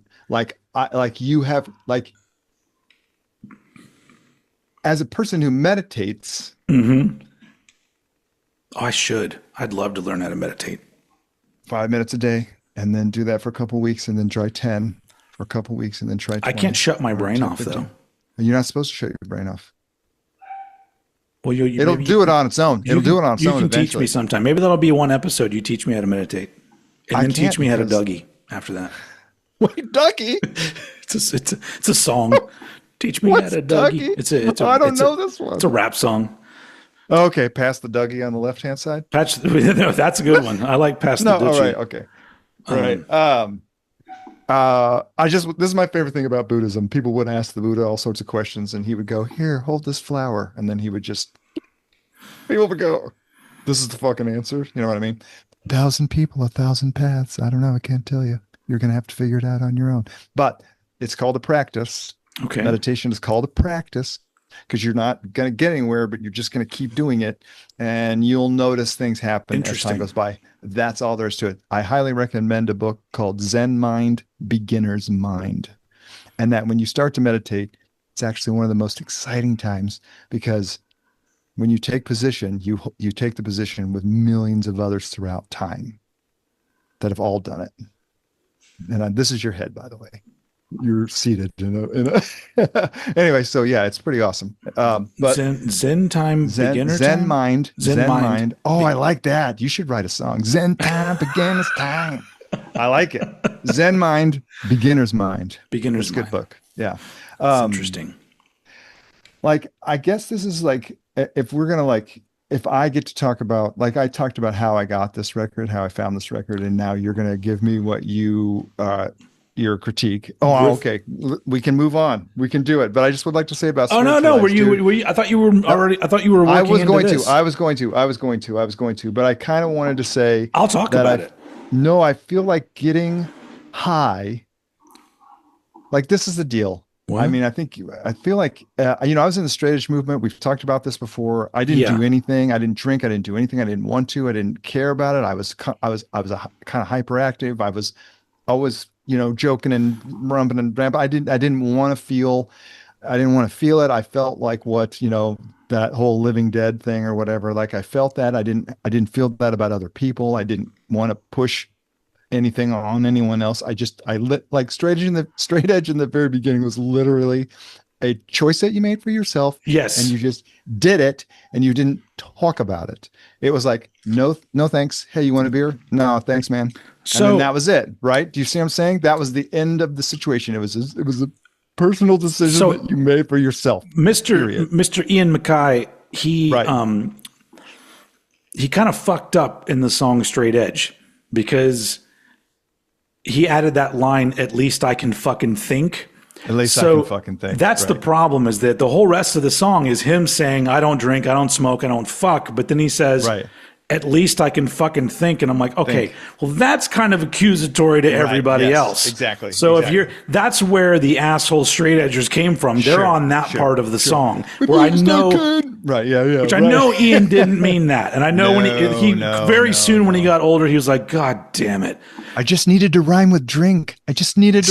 as a person who meditates. Oh, I'd love to learn how to meditate. 5 minutes a day and then do that for a couple of weeks and then try 10 for a couple of weeks and then try 20. I can't shut my brain off though. You're not supposed to shut your brain off. Well, it'll do it on its own. It'll do it on its own. You can teach me sometime. Maybe that'll be one episode. You teach me how to meditate, and then teach me how to Dougie after that. Wait, Dougie? It's a song. Teach me how to Dougie. I don't know this one. It's a rap song. Okay, pass the Dougie on the left hand side. No, that's a good one. I like pass the Dougie. All right, okay, all right. This is my favorite thing about Buddhism. People would ask the Buddha all sorts of questions and he would go, here, hold this flower. And then people would go, this is the fucking answer. You know what I mean? 1,000 people, 1,000 paths. I don't know. I can't tell you. You're going to have to figure it out on your own. But it's called a practice. Okay. Meditation is called a practice because you're not going to get anywhere, but you're just going to keep doing it. And you'll notice things happen as time goes by. That's all there is to it. I highly recommend a book called Zen Mind, Beginner's Mind. And that when you start to meditate, it's actually one of the most exciting times because when you take position, you take the position with millions of others throughout time that have all done it. And this is your head, by the way. You're seated anyway. So yeah, it's pretty awesome. But Zen time, beginner Zen time? mind. Oh, I like that. You should write a song. Zen time, beginner's time. I like it. Zen mind, beginner's mind. Beginner's It's a good book. Yeah. Interesting. Like, I guess this is like, if we're going to if I get to talk about, like I talked about how I got this record, how I found this record, and now you're going to give me what your critique. Oh, okay. We can move on. We can do it. But I just would like to say about. Oh no! Were you? I thought you were already. I thought you were. I was going to. But I kind of wanted to say. I'll talk about it. No, I feel like getting high. Like this is the deal. What? I mean, I feel like I was in the straight edge movement. We've talked about this before. I didn't do anything. I didn't drink. I didn't do anything. I didn't want to. I didn't care about it. I was kind of hyperactive. I was always joking and rumping and ramping. I didn't want to feel it. I felt like what, that whole living dead thing or whatever. Like I felt that. I didn't feel that about other people. I didn't want to push anything on anyone else. I lit like straight edge in the very beginning was literally a choice that you made for yourself. Yes. And you just did it and you didn't talk about it. It was like, no, thanks. Hey, you want a beer? No, thanks, man. So and then that was it, right? Do you see what I'm saying? That was the end of the situation. It was a personal decision that you made for yourself. Mr. Ian MacKaye, he kind of fucked up in the song Straight Edge because he added that line, at least I can fucking think. At least I can fucking think. That's the problem, is that the whole rest of the song is him saying, I don't drink, I don't smoke, I don't fuck. But then he says, at least I can fucking think. And I'm like, okay, well, that's kind of accusatory to everybody else. Exactly. So if that's where the asshole straight edgers came from. They're on that part of the song where I know, which I know Ian didn't mean that. And I know when soon when he got older, he was like, God damn it. I just needed to rhyme with drink. And there's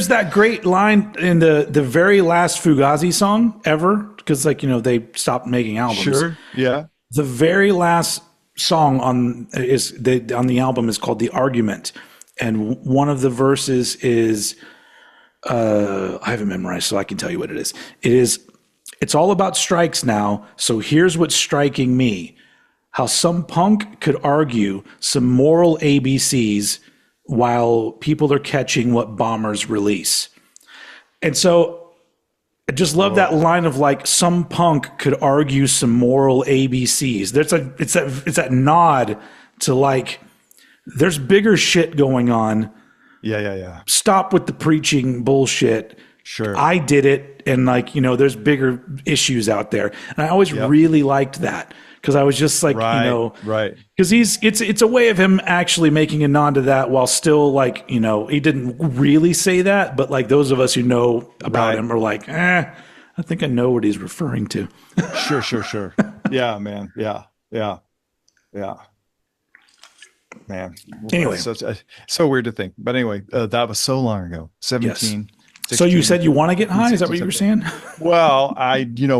that great line in the very last Fugazi song ever. Because they stopped making albums. Sure. Yeah. The very last song on the album is called "The Argument," and one of the verses is, I haven't memorized, so I can tell you what it is. It's all about strikes now. So here's what's striking me: how some punk could argue some moral ABCs while people are catching what bombers release. And so I just love that line of like some punk could argue some moral ABCs. It's that nod to like there's bigger shit going on. Yeah. Stop with the preaching bullshit. Sure. I did it, and like, there's bigger issues out there. And I always really liked that because I was just like, right. because it's a way of him actually making a nod to that while still like, he didn't really say that, but like those of us who know about him are like, I think I know what he's referring to. Sure. Yeah, man. Yeah. Man. Anyway. So weird to think. But anyway, that was so long ago. 17. Yes. 16, so you said you want to get high? Is that what you were saying? Well, I didn't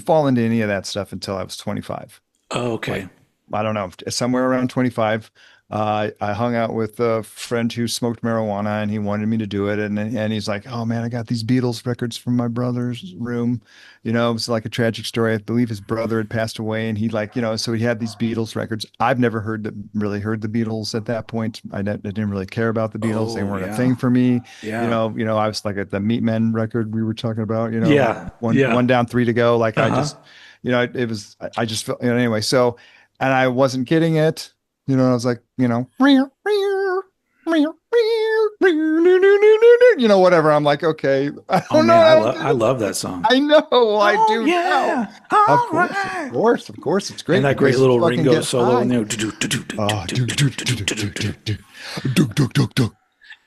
fall into any of that stuff until I was 25. Oh, okay. Like, I don't know, somewhere around 25. I hung out with a friend who smoked marijuana, and he wanted me to do it. And he's like, "Oh man, I got these Beatles records from my brother's room." It's like a tragic story. I believe his brother had passed away, and he so he had these Beatles records. I've never really heard the Beatles at that point. I didn't really care about the Beatles. They weren't a thing for me. Yeah. I was like at the Meatmen record we were talking about. One down, three to go. Like I just, it was. I just felt anyway. So, and I wasn't getting it. I was like, whatever. I'm like, okay, I don't know. I love that song. I know, I do. Yeah, of course, it's great. And that great little Ringo solo in there. And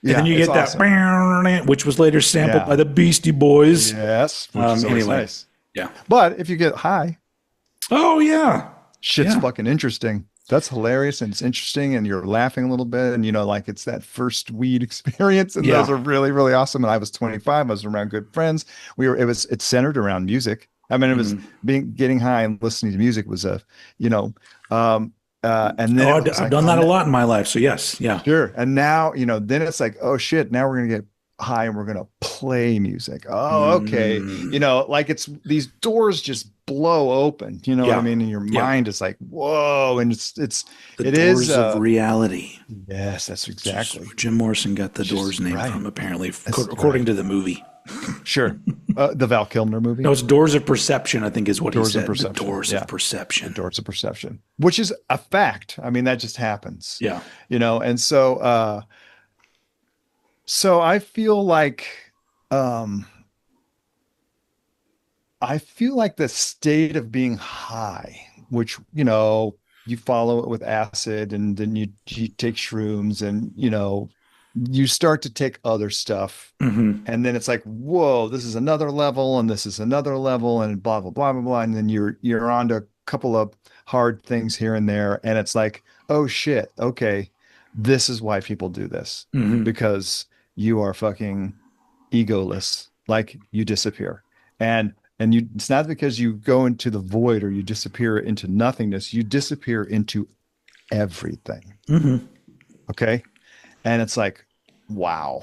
then you get that, which was later sampled by the Beastie Boys. Yes. Which is always nice. Yeah. But if you get high, shit's fucking interesting. That's hilarious, and it's interesting, and you're laughing a little bit, and like it's that first weed experience, and those are really, really awesome. And I was 25, I was around good friends. It's centered around music. I mean, it was getting high and listening to music was and then I've done that a lot in my life. So yes, yeah, sure. And now then it's like, oh shit, now we're gonna get high and we're gonna play music. Oh, okay. Like it's these doors just blow open. You know what I mean? And your mind is like, whoa, and it doors of reality. Yes, that's exactly. Jim Morrison got the Doors name from, apparently, according to the movie. Sure. The Val Kilmer movie. No, it's Doors of Perception, I think is what he said. The Doors of Perception. The Doors of Perception, which is a fact. I mean, that just happens. Yeah. And so I feel like the state of being high, which, you follow it with acid, and then you take shrooms, and, you start to take other stuff. Mm-hmm. And then it's like, whoa, this is another level, and this is another level, and blah, blah, blah, blah, blah. And then you're on to a couple of hard things here and there. And it's like, oh shit. Okay. This is why people do this, because you are fucking egoless. Like you disappear, and it's not because you go into the void or you disappear into nothingness. You disappear into everything. Mm-hmm. Okay. And it's like, wow.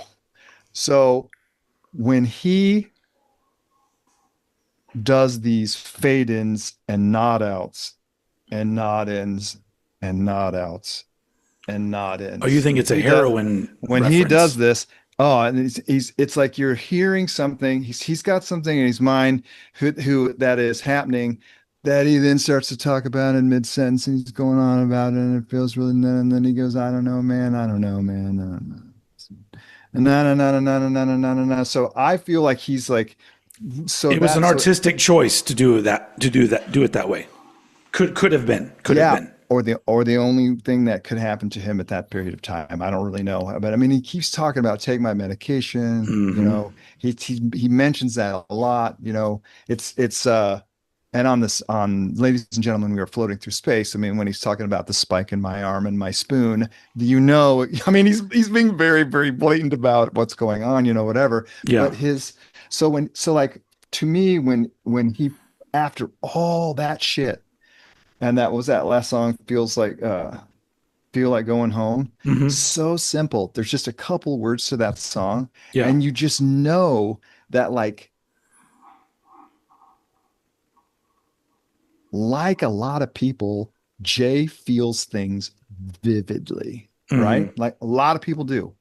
So when he does these fade ins and nod outs and nod ins and nod outs and nod ins. Oh, you think it's a heroin when reference? He does this? Oh, and it's like you're hearing something. He's got something in his mind who that is happening, that he then starts to talk about in mid-sentence, and he's going on about it, and it feels really, and then he goes, I don't know, man. No. So I feel like he's like, so it was an artistic choice to do it that way. Could have been. Or the only thing that could happen to him at that period of time. I don't really know. But I mean, he keeps talking about take my medication. Mm-hmm. He mentions that a lot. It's and on Ladies and Gentlemen, We Are Floating Through Space. I mean, when he's talking about the spike in my arm and my spoon, I mean, he's being very, very blatant about what's going on, whatever. Yeah. But to me, when he, after all that shit, and that last song feels like feel like going home. Hmm. So simple. There's just a couple words to that song, Yeah. and you just know that like a lot of people, Jay feels things vividly, Hmm. right? Like a lot of people do.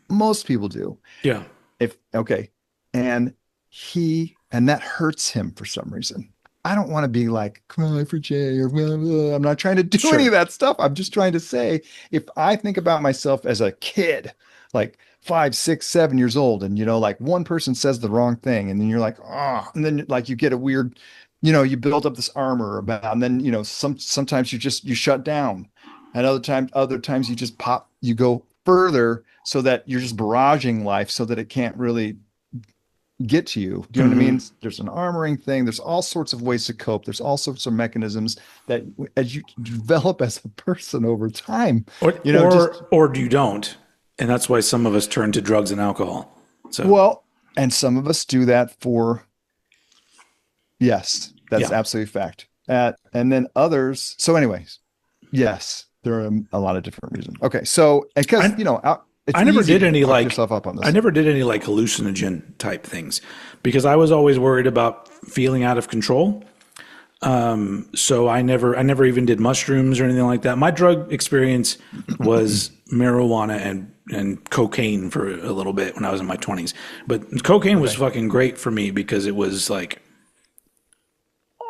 Most people do. Yeah. If okay, and and that hurts him for some reason. I don't want to be like cry for Jay or blah, blah. I'm not trying to do any Sure. of that stuff. I'm just trying to say if I think about myself as a kid, like 5, 6, 7 years old, and like one person says the wrong thing, and then you're like, oh, and then like you get a weird, you build up this armor about, and then sometimes you shut down, and other times you just pop, you go further so that you're just barraging life so that it can't really get to you. Do you know what I Hmm. mean? There's an armoring thing. There's all sorts of ways to cope. There's all sorts of mechanisms that as you develop as a person over time, Or just or you don't, and that's why some of us turn to drugs and alcohol. So well, and some of us do that for, yes, that's yeah, absolutely fact. And then others. So anyways, yes, there are a lot of different reasons. Okay. So, because, I it's I never easy did to any talk like yourself up on I this. never did any like hallucinogen type things because I was always worried about feeling out of control. So I never even did mushrooms or anything like that. My drug experience was marijuana and cocaine for a little bit when I was in my 20s. But cocaine was Okay. fucking great for me because it was like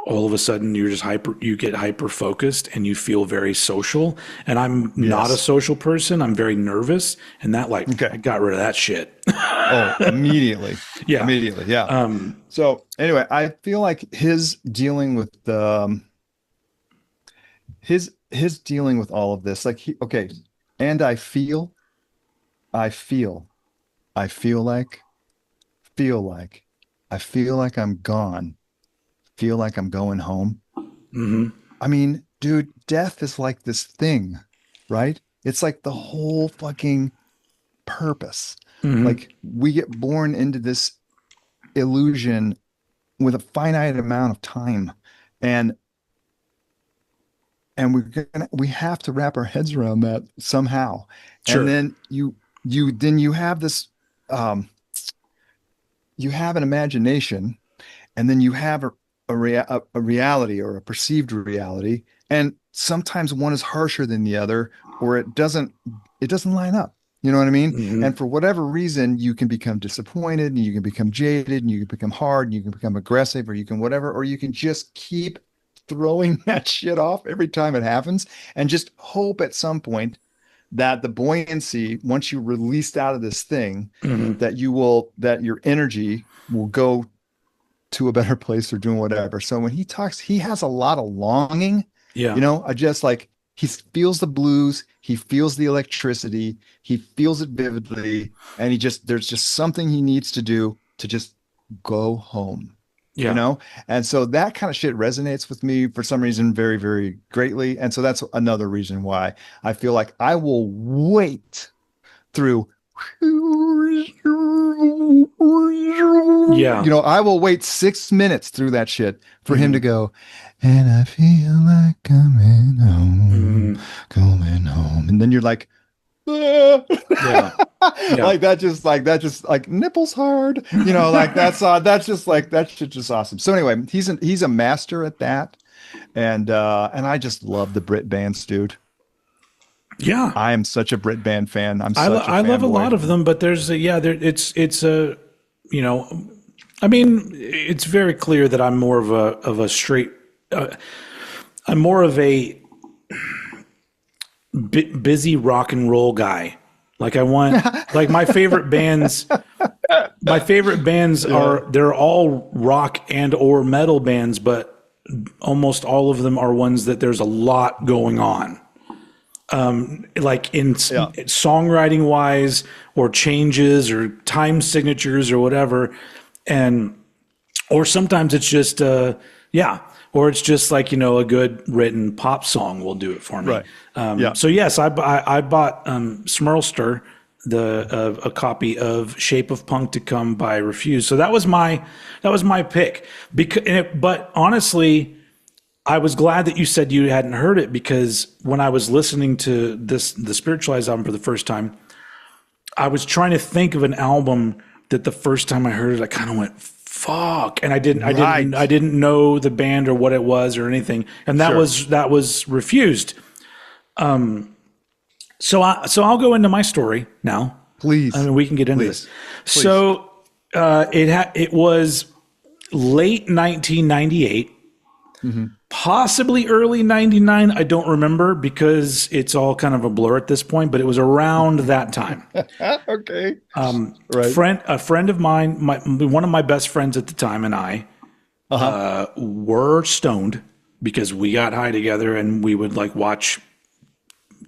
all of a sudden you get hyper focused and you feel very social. And I'm not a Yes. social person. I'm very nervous, and that like Okay. I got rid of that shit. Oh, immediately. Yeah. Immediately. Yeah. So anyway, I feel like his dealing with all of this, like okay, and I feel, I feel like, feel like, I feel like I'm gone, feel like I'm going home. Hmm. I mean, dude, death is like this thing, right? It's like the whole fucking purpose. Hmm. Like we get born into this illusion with a finite amount of time, and we have to wrap our heads around that somehow. And Sure. then you have this, um you have an imagination, and then you have a reality, or a perceived reality, and sometimes one is harsher than the other, or it doesn't line up. You know what I mean? Hmm. And for whatever reason, you can become disappointed, and you can become jaded, and you can become hard, and you can become aggressive, or you can whatever, or you can just keep throwing that shit off every time it happens, and just hope at some point that the buoyancy, once you released out of this thing, Hmm. that your energy will go to a better place, or doing whatever. So when he talks, he has a lot of longing, Yeah. I just like, he feels the blues, he feels the electricity, he feels it vividly, and there's just something he needs to do to just go home, you Yeah. know? And so that kind of shit resonates with me for some reason very, very greatly. And so that's another reason why I feel like I will wait through. Yeah. I will wait 6 minutes through that shit for him to Hmm. go, and I feel like coming home, Hmm. going home. And then you're like, "Ah." Yeah. Yeah. like nipples hard, like that shit just awesome. So anyway, he's a master at that. And I just love the Brit bands, dude. Yeah. I am such a Brit band fan. I'm such a I love a lot fanboy. of them, but there's a, yeah, there it's a, you know, I mean, it's very clear that I'm more of a straight, I'm more of a busy rock and roll guy. Like I want, like my favorite bands Yeah. are, they're all rock and or metal bands, but almost all of them are ones that there's a lot going on. Like in Yeah. songwriting wise, or changes or time signatures or whatever. And, or sometimes it's just, yeah, or it's just like, a good written pop song will do it for me. Right. Yeah. So yes, I bought, Smirlster, a copy of Shape of Punk to Come by Refused. So that was my pick, but honestly, I was glad that you said you hadn't heard it, because when I was listening to the Spiritualized album for the first time, I was trying to think of an album that the first time I heard it, I kind of went, fuck. And I didn't know the band or what it was or anything. And that was Refused. So I'll go into my story now. Please. I mean, we can get into this. Please. So it was late 1998, possibly early 99. I don't remember, because it's all kind of a blur at this point, but it was around that time. Okay. Right. A friend of mine, one of my best friends at the time, and I were stoned because we got high together, and we would like watch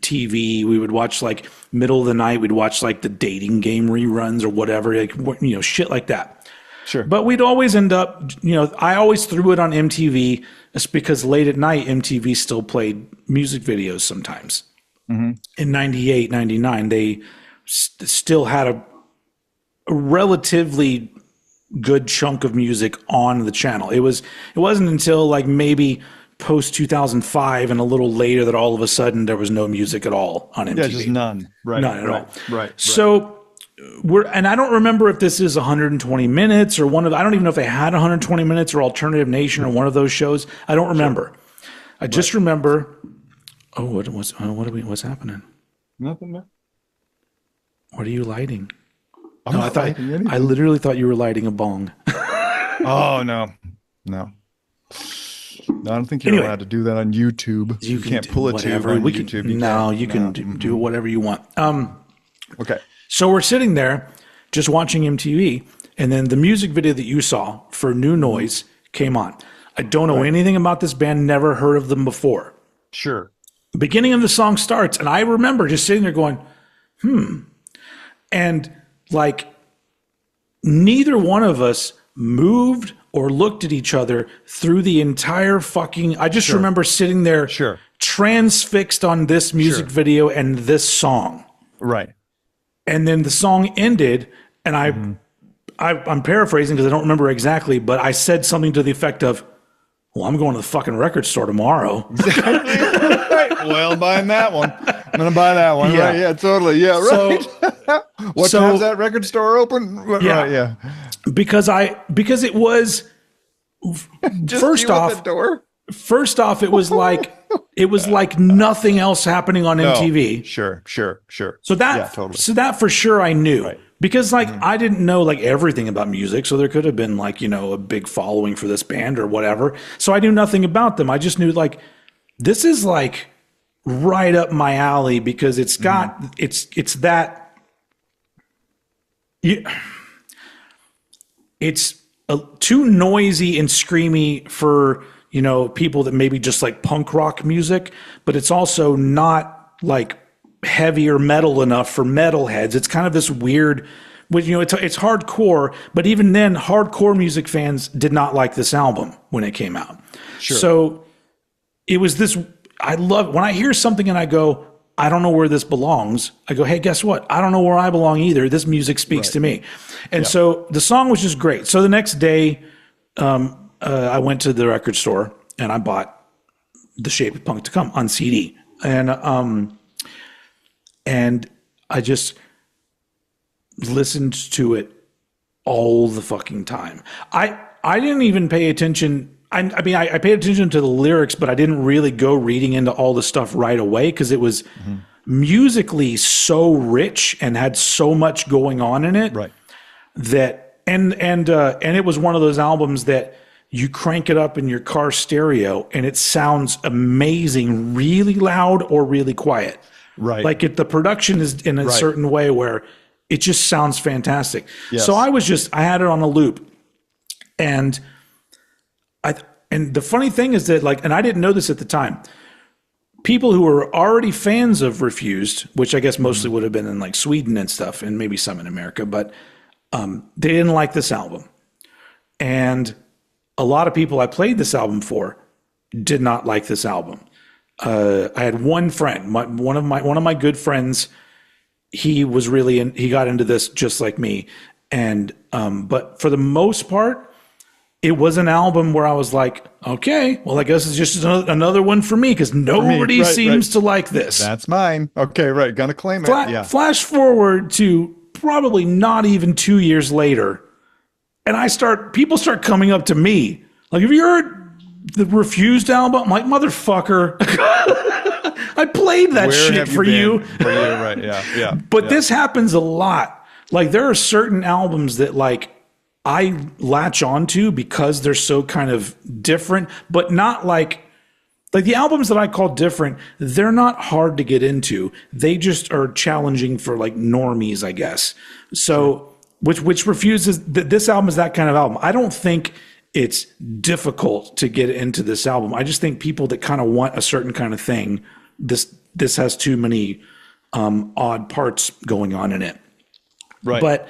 TV. We would watch like middle of the night. We'd watch like the dating game reruns or whatever, like, you know, shit like that. Sure. But we'd always end up, you know, I always threw it on MTV. It's because late at night, MTV still played music videos sometimes. In 98, 99, they still had a relatively good chunk of music on the channel. It wasn't until like maybe post 2005 and a little later that all of a sudden there was no music at all on MTV. Yeah, just none. Right. None at all. Right. So and I don't remember if this is 120 minutes or I don't even know if they had 120 minutes or Alternative Nation or one of those shows. I don't remember. I just remember, what's happening? Nothing, man. What are you lighting? I'm not lighting anything. I literally thought you were lighting a bong. Oh, no. No, I don't think you're allowed to do that on YouTube. You can't pull it to on YouTube. You can do whatever you want. Okay. So we're sitting there just watching MTV, and then the music video that you saw for New Noise came on. I don't know anything about this band, never heard of them before. Sure. The beginning of the song starts, and I remember just sitting there going, and like neither one of us moved or looked at each other through the entire fucking. I just remember sitting there, transfixed on this music video and this song. Right. And then the song ended, and I'm paraphrasing because I don't remember exactly, but I said something to the effect of, "Well, I'm going to the fucking record store tomorrow." Right. Well, I'm buying that one. I'm going to buy that one. Yeah. Right. Yeah, totally. Yeah, right. What time's that record store open? Yeah. Right, yeah. Because it was Just first you at off, the door? First off, it was like nothing else happening on MTV. Sure. So that, totally. So that for sure I knew, Right. because like I didn't know like everything about music. So there could have been like, you know, a big following for this band or whatever. So I knew nothing about them. I just knew like, this is like right up my alley, because it's got, it's too noisy and screamy for, you know, people that maybe just like punk rock music, but it's also not like heavy or metal enough for metalheads. It's kind of this weird, you know, it's hardcore, but even then hardcore music fans did not like this album when it came out. Sure. So it was this, I love when I hear something and I go, I don't know where this belongs. I go, hey, guess what? I don't know where I belong either. This music speaks to me. And so the song was just great. So the next day, I went to the record store and I bought The Shape of Punk to Come on CD. And I just listened to it all the fucking time. I didn't even pay attention. I mean, I paid attention to the lyrics, but I didn't really go reading into all the stuff right away, because it was musically so rich and had so much going on in it. Right. That and it was one of those albums that you crank it up in your car stereo and it sounds amazing, really loud or really quiet. Right. Like the production is in a certain way where it just sounds fantastic. Yes. So I had it on a loop, and the funny thing is that like, and I didn't know this at the time, people who were already fans of Refused, which I guess mostly would have been in like Sweden and stuff, and maybe some in America, but they didn't like this album. And a lot of people I played this album for did not like this album. I had one friend, one of my good friends. He was he got into this just like me. And, but for the most part, it was an album where I was like, okay, well, I guess it's just another one for me because nobody seems to like this. That's mine. Okay, right. Gonna claim it. Yeah. Flash forward to probably not even 2 years later, and people start coming up to me like, have you heard the Refused album? I'm like, motherfucker. I played that shit for you. Right. Yeah. But this happens a lot. Like, there are certain albums that like I latch onto because they're so kind of different, but not like the albums that I call different. They're not hard to get into. They just are challenging for like normies, I guess. So, which refuses that this album is that kind of album. I don't think it's difficult to get into this album. I just think people that kind of want a certain kind of thing, this has too many odd parts going on in it. Right. But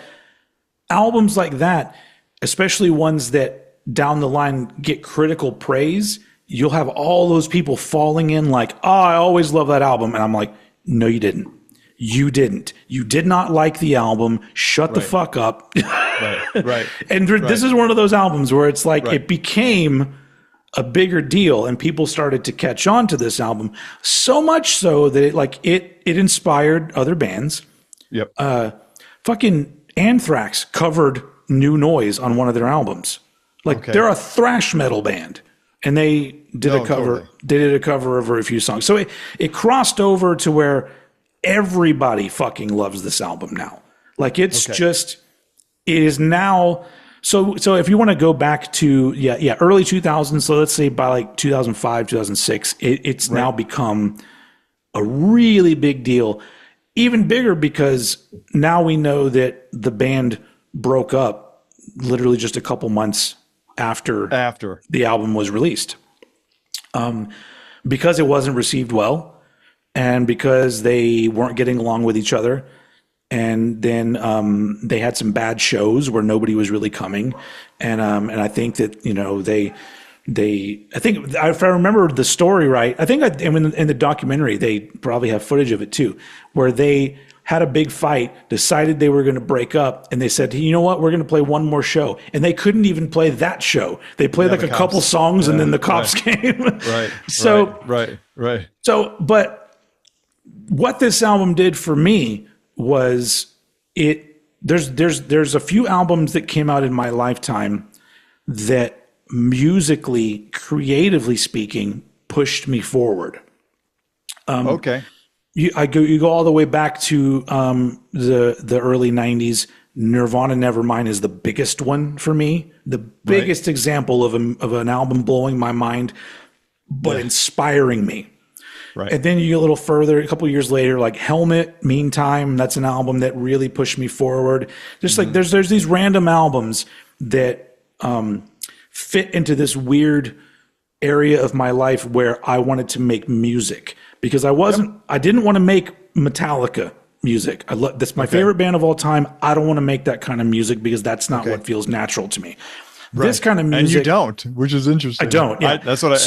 albums like that, especially ones that down the line get critical praise, you'll have all those people falling in like, oh, I always love that album. And I'm like, no, you didn't. You didn't. You did not like the album. Shut the fuck up. Right. And this is one of those albums where it's like it became a bigger deal and people started to catch on to this album so much so that it inspired other bands. Yep. Fucking Anthrax covered New Noise on one of their albums. Like they're a thrash metal band and they did a cover. Totally. They did a cover of a few songs. So it crossed over to where everybody fucking loves this album now. Like it is now. So if you want to go back to early 2000s, so let's say by like 2005, 2006, it's now become a really big deal. Even bigger because now we know that the band broke up literally just a couple months after the album was released. Because it wasn't received well and because they weren't getting along with each other. And then they had some bad shows where nobody was really coming. And I think that, I think if I remember the story right, I think in the documentary, they probably have footage of it too, where they had a big fight, decided they were going to break up, and they said, you know what, we're going to play one more show. And they couldn't even play that show. They played a couple songs and then the cops came. Right. So, but what this album did for me was there's a few albums that came out in my lifetime that musically, creatively speaking, pushed me forward. You go all the way back to the early 90s. Nirvana Nevermind is the biggest one for me. The biggest example of an album blowing my mind, but inspiring me. Right. And then you get a little further, a couple of years later, like Helmet, Meantime, that's an album that really pushed me forward. Just like there's these random albums that fit into this weird area of my life where I wanted to make music because I didn't want to make Metallica music. That's my favorite band of all time. I don't want to make that kind of music because that's not what feels natural to me. Right. This kind of music. And you don't, which is interesting. I don't. Yeah. That's what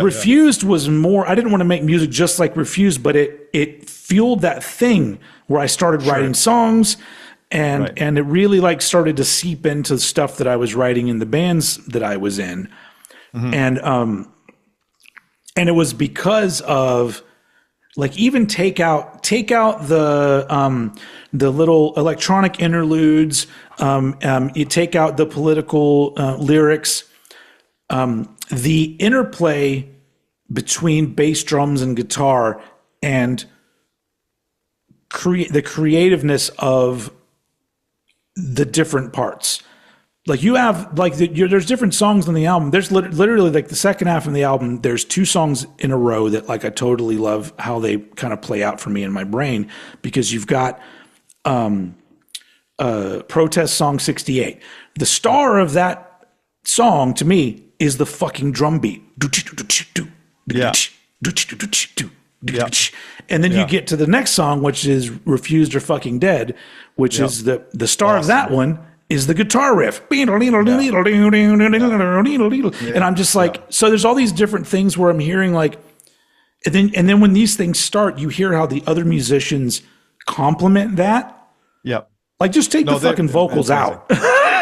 Refused was more, I didn't want to make music just like Refused, but it fueled that thing where I started writing songs and it really like started to seep into stuff that I was writing in the bands that I was in. And it was because of like even take out the little electronic interludes. You take out the political lyrics. The interplay between bass, drums, and guitar, and the creativeness of the different parts. Like you have there's different songs on the album. There's literally like the second half of the album. There's two songs in a row that like I totally love how they kind of play out for me in my brain because you've got Protest Song 68. The star of that song to me is the fucking drum beat. And then you get to the next song, which is Refused or Fucking Dead, which is the star of that one is the guitar riff. And I'm just like, so there's all these different things where I'm hearing like, and then when these things start, you hear how the other musicians complement that. Yep. Like just take the fucking vocals out.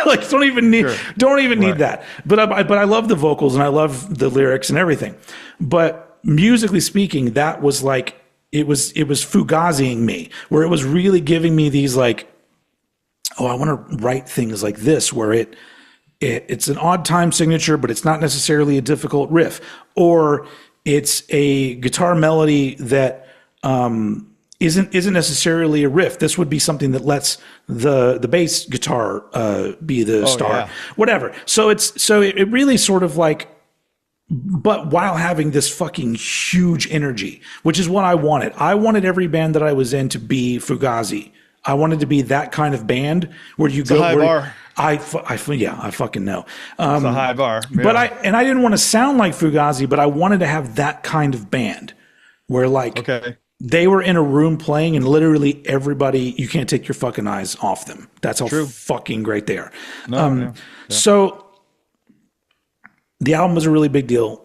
Like, don't even need Right. that. But I love the vocals and I love the lyrics and everything. But musically speaking, that was like, it was fugaziing me, where it was really giving me these like, oh, I want to write things like this, where it's an odd time signature, but it's not necessarily a difficult riff, or it's a guitar melody that isn't necessarily a riff. This would be something that lets the bass guitar be the star, yeah. whatever. So it really sort of like, but while having this fucking huge energy, which is what I wanted. I wanted every band that I was in to be Fugazi. I wanted to be that kind of band where you go. High bar. I fucking know. It's a high bar. Yeah. But I didn't want to sound like Fugazi, but I wanted to have that kind of band where like they were in a room playing and literally everybody, you can't take your fucking eyes off them. That's how fucking great they are. So the album was a really big deal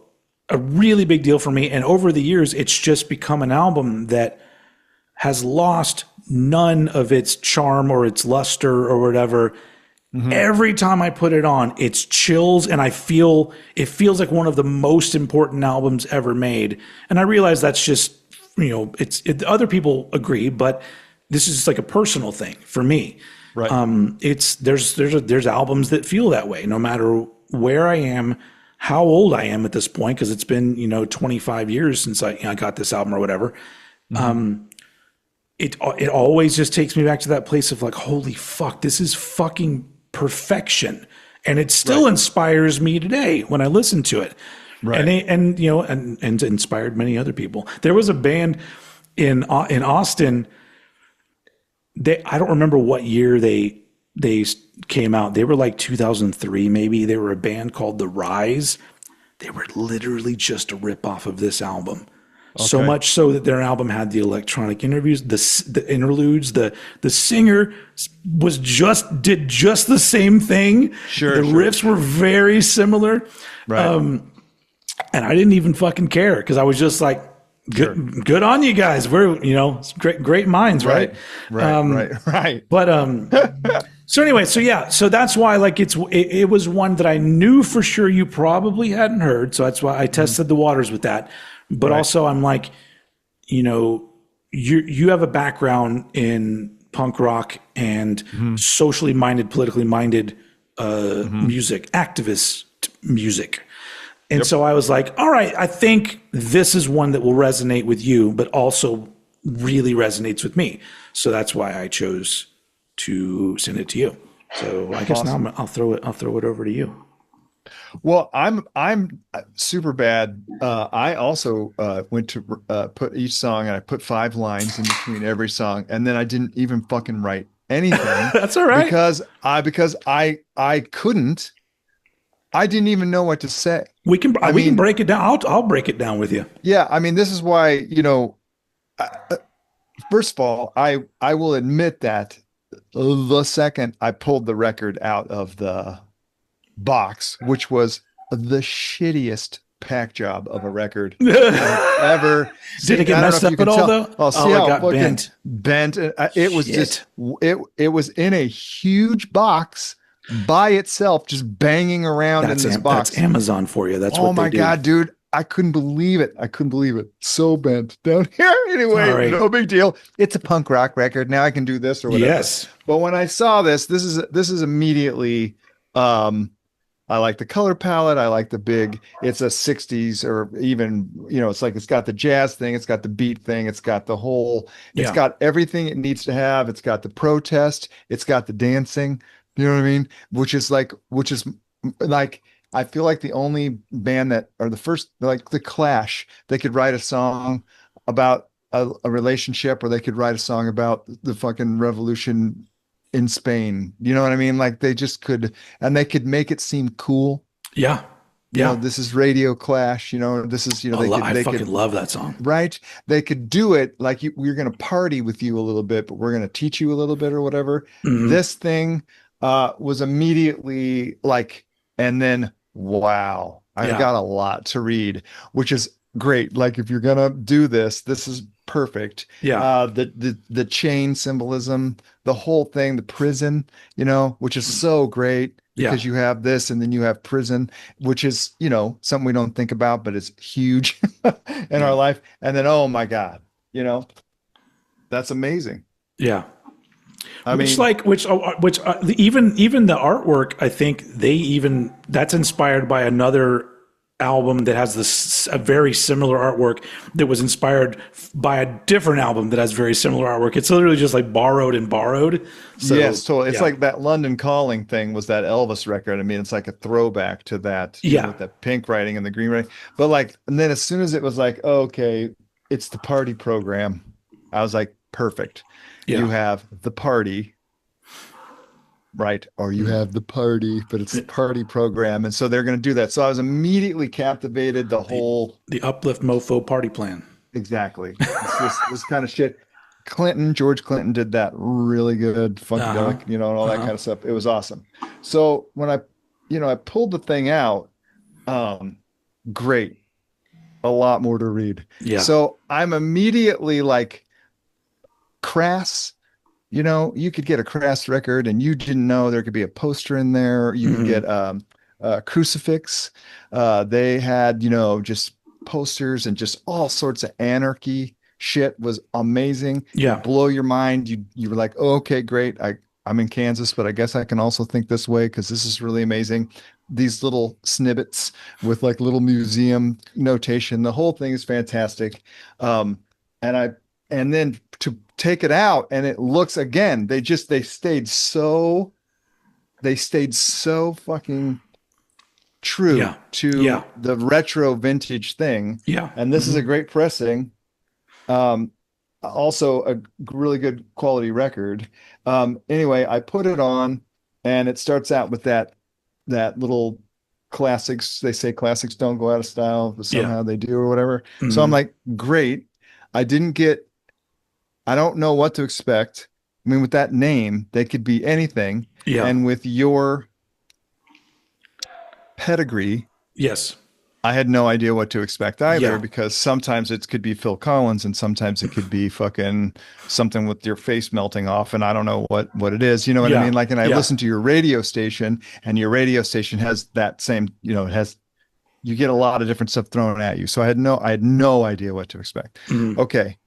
for me. And over the years, it's just become an album that has lost none of its charm or its luster or whatever. Every time I put it on, it's chills, and it feels like one of the most important albums ever made. And I realize that's just, other people agree, but this is just like a personal thing for me. Right. There's albums that feel that way, no matter where I am, how old I am at this point, because it's been 25 years since I got this album or whatever. It always just takes me back to that place of like, holy fuck, this is fucking perfection, and it still inspires me today when I listen to it. Right. And inspired many other people. There was a band in Austin. I don't remember what year they came out. They were like 2003, maybe. They were a band called The Rise. They were literally just a ripoff of this album. Okay. So much so that their album had the electronic interviews, the interludes, the singer did just the same thing. The riffs were very similar. Right. And I didn't even fucking care, because I was just like, good on you guys. We're, great minds, right? Right. But so anyway, so that's why like it was one that I knew for sure you probably hadn't heard. So that's why I tested the waters with that. But also I'm like, you have a background in punk rock and socially minded, politically minded music, activist music. And so I was like, all right, I think this is one that will resonate with you, but also really resonates with me. So that's why I chose to send it to you. So I guess now I'll throw it over to you. Well, I'm super bad. I also went to put each song, and I put 5 lines in between every song, and then I didn't even fucking write anything. That's all right. Because I couldn't. I didn't even know what to say. We can break it down. I'll break it down with you. Yeah, I mean, this is why, first of all, I will admit that the second I pulled the record out of the box, which was the shittiest pack job of a record I've ever seen. Did it get messed up at all, though? Oh, see how it got bent. It was just, it was in a huge box by itself, just banging around in this box. That's Amazon for you. That's what they do. Oh my God, dude. I couldn't believe it. So bent down here. Anyway, no big deal. It's a punk rock record. Now I can do this or whatever. Yes. But when I saw this is immediately, I like the color palette. I like it's a 60s, or even, it's like, it's got the jazz thing. It's got the beat thing. It's got the whole, it's got everything it needs to have. It's got the protest. It's got the dancing. You know what I mean? Which is like, I feel like the only band the first, like the Clash, they could write a song about a relationship, or they could write a song about the fucking revolution in Spain. You know what I mean? Like, they just could, and they could make it seem cool. Yeah. This is Radio Clash. This is, I fucking love that song. Right. They could do it like we're going to party with you a little bit, but we're going to teach you a little bit or whatever. Mm-hmm. This thing was immediately like, and then, wow, I got a lot to read, which is great. Like, if you're going to do this is perfect. Yeah. The chain symbolism, the whole thing, the prison, you know, which is so great because Yeah. you have this and then you have prison, which is, you know, something we don't think about, but it's huge in our life. And then, oh my God, you know, that's amazing. Yeah. I mean, Even the artwork, I think that's inspired by another album that has a very similar artwork that was inspired by a different album that has very similar artwork. It's literally just like borrowed and borrowed. So, yes, totally. It's yeah. like that London Calling thing was that Elvis record. I mean, it's like a throwback to that, you know, Yeah. with the pink writing and the green writing. But like, and then as soon as it was like, oh, okay, it's the party program, I was like, perfect. Yeah. You have the party, right? Or you have the party, but it's the party program. And so they're going to do that. So I was immediately captivated. The Uplift Mofo party plan. Exactly. This kind of shit. George Clinton did that really good, funkadelic, you know, and all that kind of stuff. It was awesome. So when I pulled the thing out, great. A lot more to read. Yeah. So I'm immediately like, Crass, you know, you could get a Crass record and you didn't know there could be a poster in there. You could get a crucifix. They had, you know, just posters and just all sorts of anarchy shit. Was amazing. Yeah. Blow your mind. You were like, oh, okay, great. I'm in Kansas, but I guess I can also think this way because this is really amazing. These little snippets with like little museum notation. The whole thing is fantastic. And then to take it out and it looks again, they stayed so fucking true to the retro vintage thing. Yeah. And this is a great pressing. Also a really good quality record. Anyway, I put it on and it starts out with that little classics. They say classics don't go out of style, but somehow they do or whatever. So I'm like, great. I don't know what to expect. I mean, with that name, they could be anything. Yeah. And with your pedigree, yes, I had no idea what to expect either, because sometimes it could be Phil Collins and sometimes it could be fucking something with your face melting off. And I don't know what it is. You know what I mean? Like, and I listened to your radio station and your radio station has that same, you know, you get a lot of different stuff thrown at you. So I had no idea what to expect. Okay.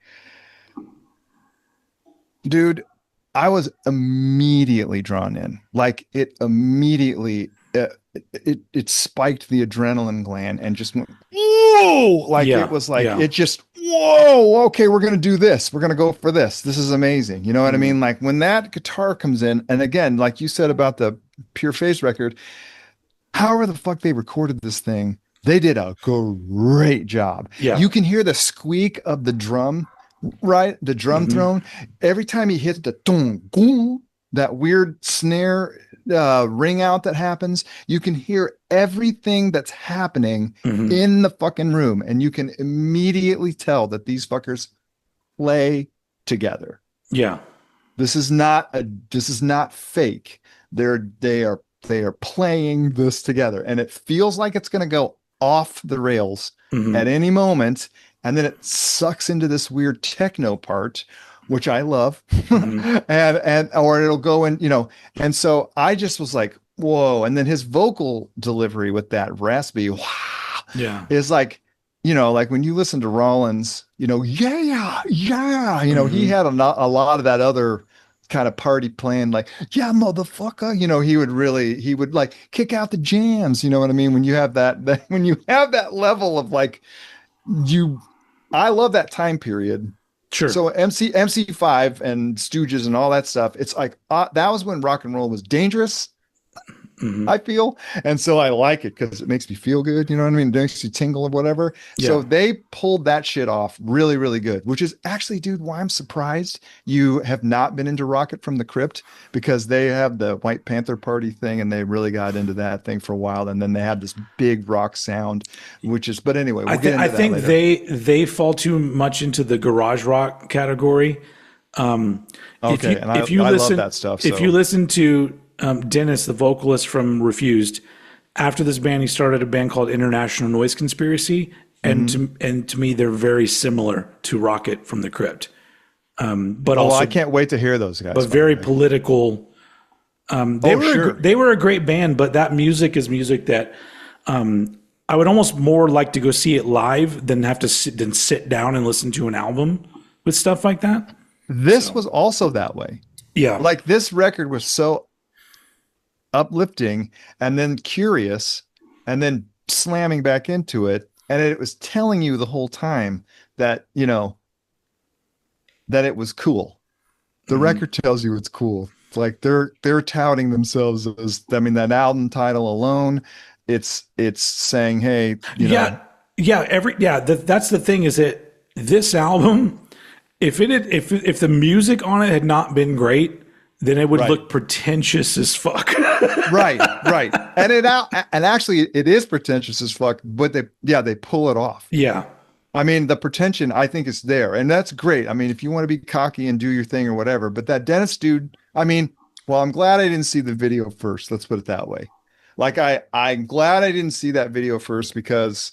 Dude, I was immediately drawn in. Like it immediately, it spiked the adrenaline gland and just went, whoa! Like it was like, it just, whoa, okay, we're going to do this. We're going to go for this. This is amazing. You know what I mean? Like when that guitar comes in, and again, like you said about the Pure Phase record, however the fuck they recorded this thing, they did a great job. Yeah. You can hear the squeak of the drum. Right, the drum throne. Every time he hits the dong, gong, that weird snare ring out that happens, you can hear everything that's happening in the fucking room, and you can immediately tell that these fuckers play together. Yeah, this is not fake. They are playing this together, and it feels like it's going to go off the rails at any moment. And then it sucks into this weird techno part, which I love. Or it'll go in, you know. And so I just was like, whoa. And then his vocal delivery with that raspy, wow, is like, you know, like when you listen to Rollins, you know, you know, he had a lot of that other kind of party playing, like, yeah, motherfucker, you know, he would like kick out the jams, you know what I mean? When you have that when you have that level of like, I love that time period. Sure. So MC5 and Stooges and all that stuff, it's like that was when rock and roll was dangerous, I feel. And so I like it because it makes me feel good. You know what I mean? It makes you tingle or whatever. Yeah. So they pulled that shit off really, really good, which is actually, dude, why I'm surprised you have not been into Rocket from the Crypt, because they have the White Panther Party thing and they really got into that thing for a while. And then they had this big rock sound, which is, but anyway, we'll get into that later. they fall too much into the garage rock category. Okay. I love that stuff. If you listen to Dennis, the vocalist from Refused, after this band, he started a band called International Noise Conspiracy. and to me they're very similar to Rocket from the Crypt. But Oh, also I can't wait to hear those guys. but very political. They were a great band, but that music is music that I would almost more like to go see it live than have to sit down and listen to an album with stuff like that. This was also that way. Yeah. Like this record was so uplifting and then curious and then slamming back into it. And it was telling you the whole time that, you know, that it was cool. The record tells you it's cool. It's like they're touting themselves as, I mean, that album title alone, it's saying, hey, you know. That's the thing is that this album, if the music on it had not been great, then it would look pretentious as fuck. right. And actually it is pretentious as fuck, but they pull it off. Yeah. I mean, the pretension I think is there, and that's great. I mean, if you want to be cocky and do your thing or whatever, but that Dennis dude, I mean, well, I'm glad I didn't see the video first. Let's put it that way. Like I'm glad I didn't see that video first because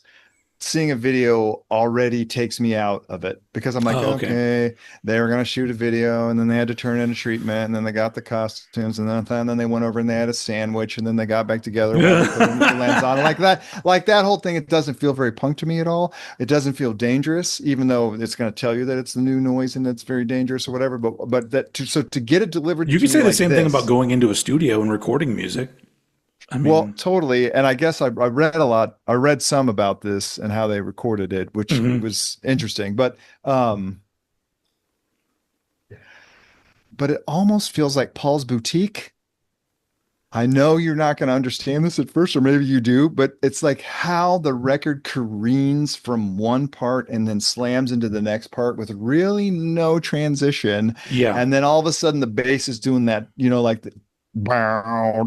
seeing a video already takes me out of it because I'm like, okay, they were going to shoot a video and then they had to turn in a treatment and then they got the costumes and then they went over and they had a sandwich and then they got back together while they put the lens on. Like that whole thing, it doesn't feel very punk to me at all. It doesn't feel dangerous, even though it's going to tell you that it's the new noise and it's very dangerous or whatever. But to get it delivered, you could say the same thing about this, going into a studio and recording music. I mean, well, totally. And I guess I read a lot. I read some about this and how they recorded it, which was interesting. But it almost feels like Paul's Boutique. I know you're not going to understand this at first, or maybe you do, but it's like how the record careens from one part and then slams into the next part with really no transition. Yeah. And then all of a sudden the bass is doing that, you know, like the, you know,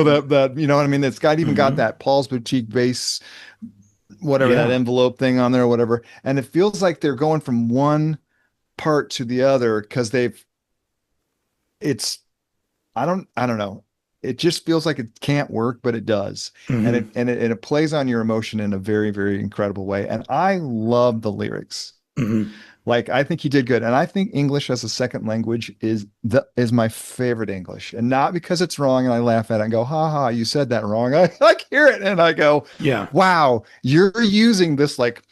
that you know what I mean? It's got even got that Paul's Boutique bass, whatever that envelope thing on there or whatever. And it feels like they're going from one part to the other because I don't know. It just feels like it can't work, but it does. And it plays on your emotion in a very, very incredible way. And I love the lyrics. Like, I think he did good. And I think English as a second language is my favorite English. And not because it's wrong and I laugh at it and go, ha ha, you said that wrong. I hear it and I go, yeah, wow, you're using this like,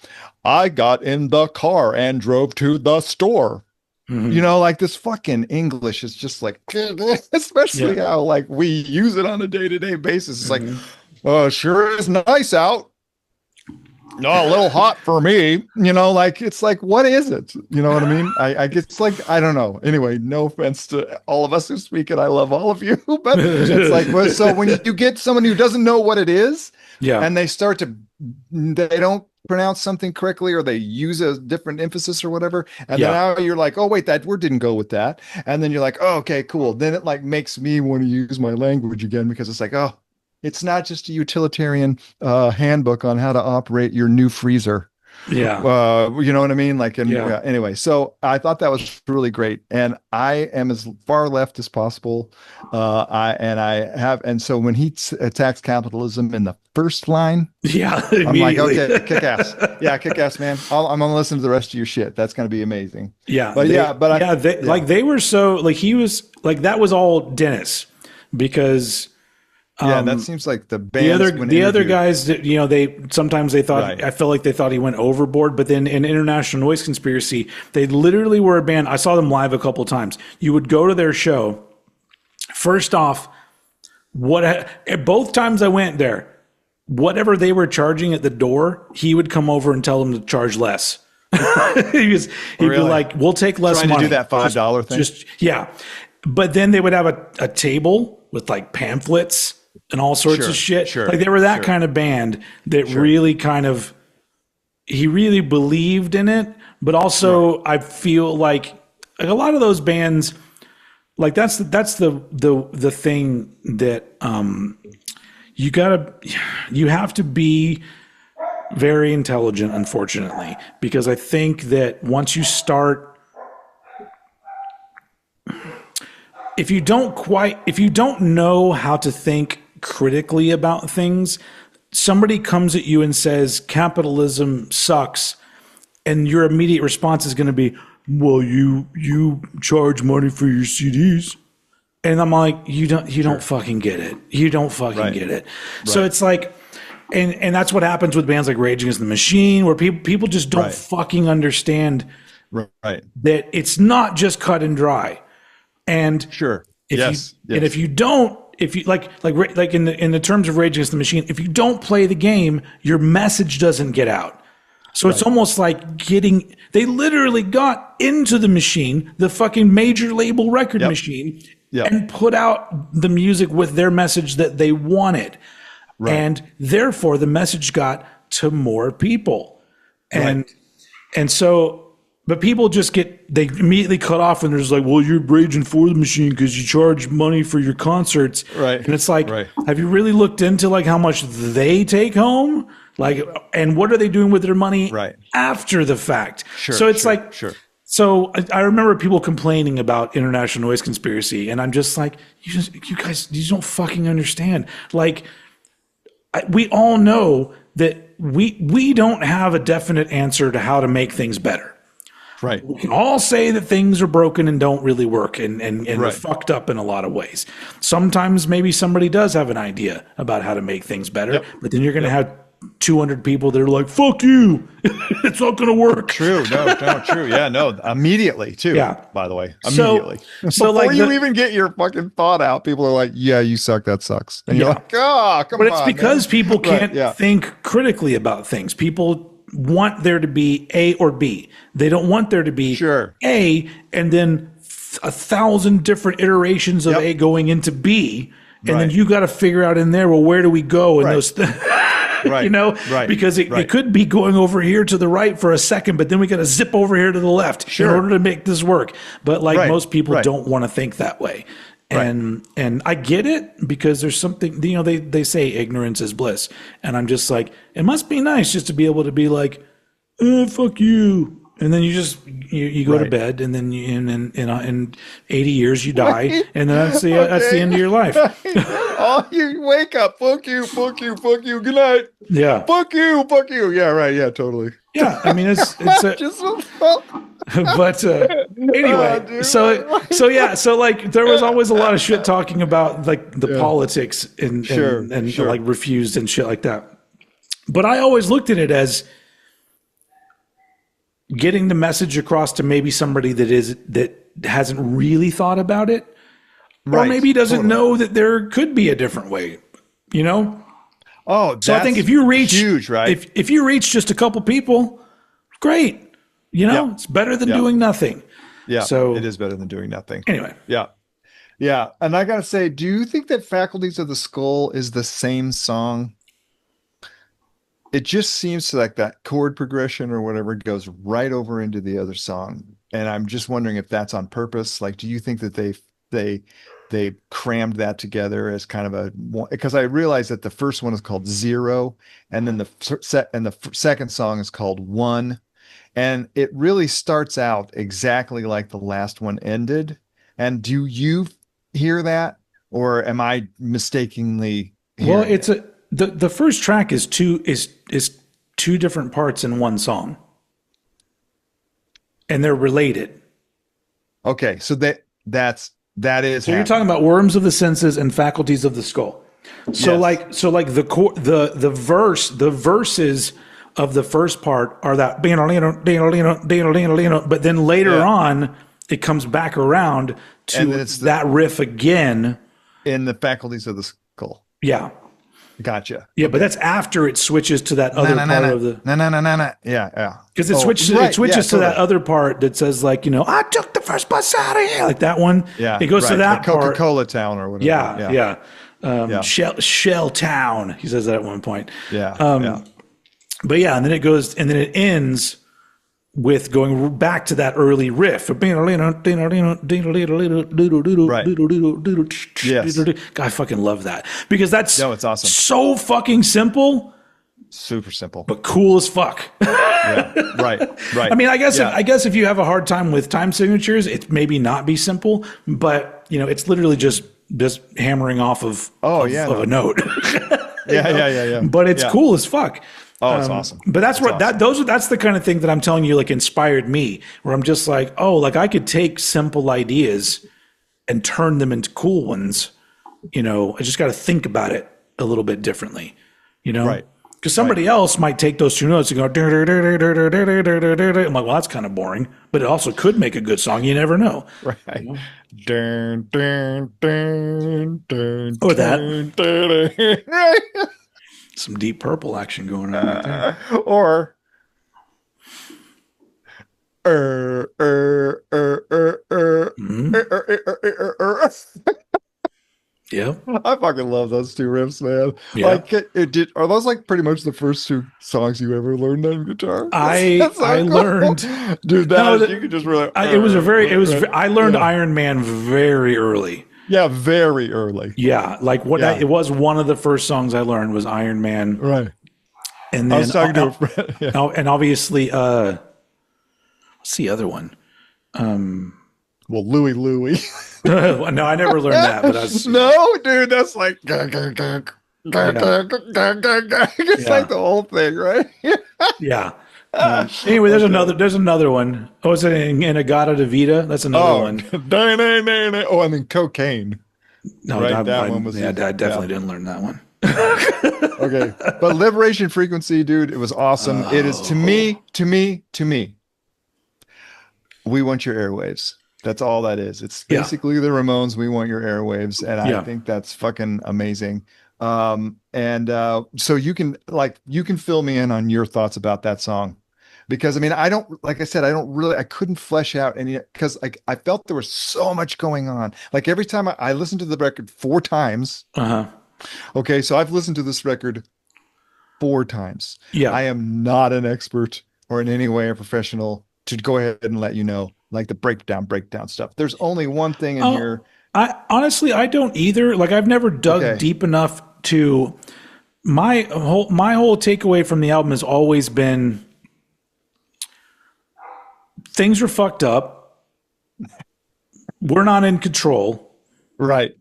I got in the car and drove to the store. You know, like this fucking English is just like, especially how like we use it on a day-to-day basis. It's like, sure is nice out. No, a little hot for me, you know, like, it's like, what is it? You know what I mean? I it's like, I don't know. Anyway, no offense to all of us who speak it. I love all of you, but it's like, so when you get someone who doesn't know what it is, and they don't pronounce something correctly, or they use a different emphasis or whatever. And then now you're like, oh wait, that word didn't go with that. And then you're like, oh, okay, cool. Then it like makes me want to use my language again, because it's like, oh, it's not just a utilitarian handbook on how to operate your new freezer. Yeah. You know what I mean? Like, anyway, so I thought that was really great. And I am as far left as possible. And so when he attacks capitalism in the first line, I'm like, okay, kick ass. Yeah, kick ass, man. I'm going to listen to the rest of your shit. That's going to be amazing. Yeah. But they were so like, he was like, that was all Dennis, because that seems like the band. The other guys, you know, they thought, I felt like they thought he went overboard. But then in International Noise Conspiracy, they literally were a band. I saw them live a couple times. You would go to their show. First off, both times I went there, whatever they were charging at the door, he would come over and tell them to charge less. He'd be like, "We'll take less money." Trying to do that $5 thing. But then they would have a table with like pamphlets and all sorts of shit. Like they were that kind of band that really kind of, he really believed in it. But also I feel like a lot of those bands, like that's the thing that you have to be very intelligent, unfortunately, because I think that once you start, if you don't know how to think critically about things, somebody comes at you and says capitalism sucks, and your immediate response is going to be, well, you charge money for your CDs. And I'm like, you don't fucking get it. You don't fucking get it. So it's like, and that's what happens with bands like Rage Against the Machine, where people just don't fucking understand that it's not just cut and dry. And if you don't, if you like in the terms of Rage Against the Machine, if you don't play the game, your message doesn't get out. So it's almost like they literally got into the machine, the fucking major label record machine, and put out the music with their message that they wanted. And therefore the message got to more people. And so, but people just they immediately cut off and they're just like, well, you're raging for the machine because you charge money for your concerts. And it's like, have you really looked into like how much they take home? Like, and what are they doing with their money after the fact? So it's so I remember people complaining about International Noise Conspiracy, and I'm just like, you guys, you don't fucking understand. Like, we all know that we don't have a definite answer to how to make things better. We can all say that things are broken and don't really work and are fucked up in a lot of ways. Sometimes maybe somebody does have an idea about how to make things better, but then you're going to have 200 people that are like, fuck you. It's not going to work. True. No, true. Yeah, no, immediately too. Yeah. By the way, immediately. So before you even get your fucking thought out, people are like, yeah, you suck. That sucks. And you're like, oh, come on. But it's because people can't think critically about things. People want there to be A or B. They don't want there to be A and then 1,000 different iterations of A going into B. And then you got to figure out in there, well, where do we go? And those because it could be going over here to the right for a second, but then we got to zip over here to the left in order to make this work. But like most people don't want to think that way. And I get it, because there's something, they say ignorance is bliss. And I'm just like, it must be nice just to be able to be like, fuck you. And then you go to bed, and then in 80 years you die, and then that's the end of your life. Oh, you wake up, fuck you, good night. Yeah. Fuck you. Yeah, right. Yeah, totally. Yeah, I mean it's but anyway, so like there was always a lot of shit talking about like the politics and like Refused and shit like that. But I always looked at it as getting the message across to maybe somebody that hasn't really thought about it, or maybe doesn't know that there could be a different way, Oh, so I think if you reach huge, right? If you reach just a couple people, great. It's better than doing nothing. Yeah. So it is better than doing nothing. Anyway. Yeah. Yeah. And I got to say, do you think that Faculties of the Skull is the same song? It just seems like that chord progression or whatever goes right over into the other song. And I'm just wondering if that's on purpose. Like, do you think that they crammed that together as kind of because I realized that the first one is called Zero, and then the second song is called One. And it really starts out exactly like the last one ended. And do you hear that, or am I mistakenly hearing it's the first track is two different parts in one song, and they're related. Okay, so that is. So you're talking about Worms of the Senses and Faculties of the Skull. So like the verses of the first part are that, but then later on it comes back around to that riff again in the Faculties of the Skull. Yeah. Gotcha. Yeah, but that's after it switches to that other part of the. Yeah. Because it switches to that other part that says like, I took the first bus out of here, like that one. Yeah. It goes to that part. Coca-Cola Town or whatever. Yeah. Shell Town. He says that at one point. Yeah. But yeah, and then it goes, and then it ends with going back to that early riff. Yes. I fucking love that, because it's awesome. So fucking simple. Super simple. But cool as fuck. Right. I mean, I guess if you have a hard time with time signatures, it maybe not be simple, but it's literally just hammering off of a note. Yeah. But it's Yeah. cool as fuck. Oh, it's awesome. But that's It's what that's the kind of thing that I'm telling you, like, inspired me, where I'm just like, oh, like I could take simple ideas and turn them into cool ones. I just got to think about it a little bit differently, Right. Because somebody else might take those two notes and go, I'm like, well, that's kind of boring, but it also could make a good song. You never know. Right. Dun, dun, dun, dun, Or that. dun, dun, dun. Right. Some Deep Purple action going on right there. Or Yep. I fucking love those two riffs, man. Yeah. Like, are those like pretty much the first two songs you ever learned on guitar? I learned, dude. You could just really. I learned Iron Man very early. Yeah, very early. Yeah, like it was one of the first songs I learned was Iron Man. Right. And then I was talking to a friend. Yeah. and obviously, what's the other one? Well, Louie. No, I never learned that, but no, dude, that's like it's like the whole thing, right? Yeah. Anyway, there's another one. Oh, is it Inagata de Vita? That's another one. Oh, and then Cocaine. No, right, that one was. Yeah, I definitely didn't learn that one. Okay, but Liberation Frequency, dude, it was awesome. It is to me. We want your airwaves. That's all that is. It's basically the Ramones. We want your airwaves, and I think that's fucking amazing. So you can fill me in on your thoughts about that song, because I mean, I couldn't flesh out any, because like I felt there was so much going on. Like every time I listened to the record 4 times. Okay, so I've listened to this record 4 times. Yeah, I am not an expert or in any way a professional to go ahead and let you know, like the breakdown stuff. There's only one thing in here. I honestly don't either. Like I've never dug deep enough to my whole takeaway from the album has always been things are fucked up. We're not in control. Right.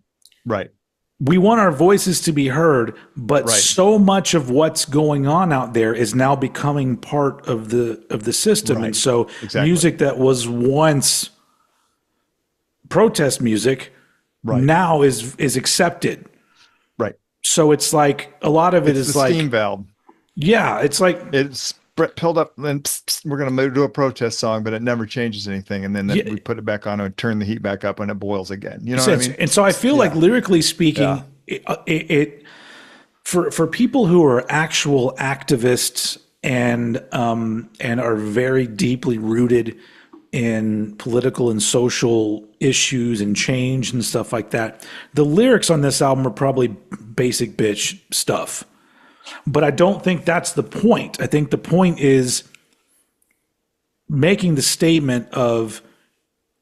We want our voices to be heard, but so much of what's going on out there is now becoming part of the system. Right. And so music that was once protest music now is accepted. Right. So it's like a lot of it is like steam valve. Yeah, it's like it's pilled up and we're going to move to a protest song, but it never changes anything. And then we put it back on and turn the heat back up and it boils again. You know what I mean? And so I feel like lyrically speaking, it for people who are actual activists and are very deeply rooted in political and social issues and change and stuff like that, the lyrics on this album are probably basic bitch stuff. But I don't think that's the point. I think the point is making the statement of,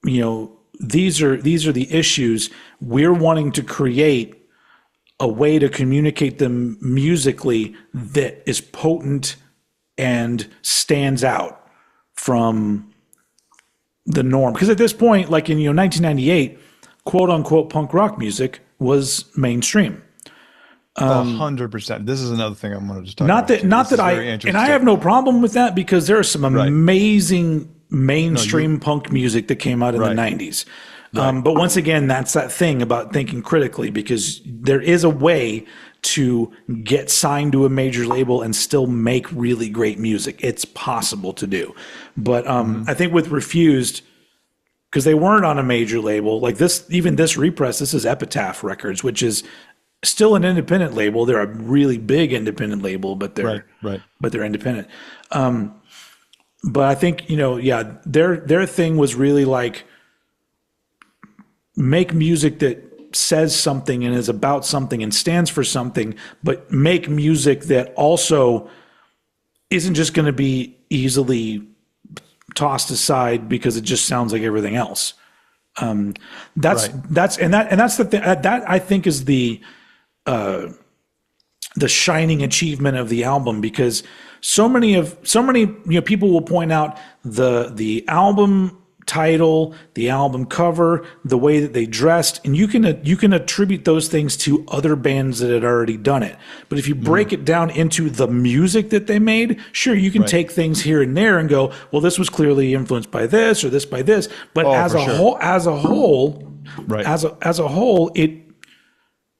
these are the issues. We're wanting to create a way to communicate them musically that is potent and stands out from the norm. Because at this point, like in 1998, quote unquote punk rock music was mainstream. 100%. This is another thing I'm going to just talk about. I have no problem with that, because there are some amazing mainstream punk music that came out in the 90s. But once again, that's that thing about thinking critically, because there is a way to get signed to a major label and still make really great music. It's possible to do. But I think with Refused, because they weren't on a major label, like this repress, this is Epitaph Records, which is still an independent label. They're a really big independent label, but they're independent. But I think, their thing was really like make music that says something and is about something and stands for something, but make music that also isn't just going to be easily tossed aside because it just sounds like everything else. That's the thing that I think is the shining achievement of the album, because so many people will point out the album title, the album cover, the way that they dressed, and you can attribute those things to other bands that had already done it. But if you break it down into the music that they made, sure, you can take things here and there and go, well, this was clearly influenced by this or this by this. But as a whole, it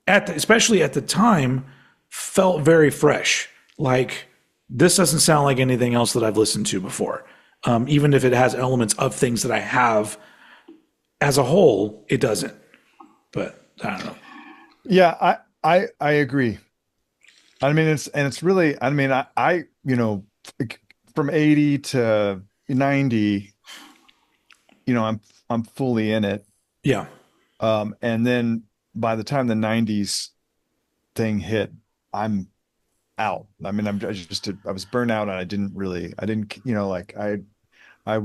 especially at the time felt very fresh. Like, this doesn't sound like anything else that I've listened to before. Even if it has elements of things that I have, as a whole, it doesn't. But I don't know. Yeah, I agree. I mean, it's really, I mean, I from 80 to 90, I'm fully in it. Yeah. And then by the time the 90s thing hit, I'm out. I mean, I was burnt out, and I didn't, I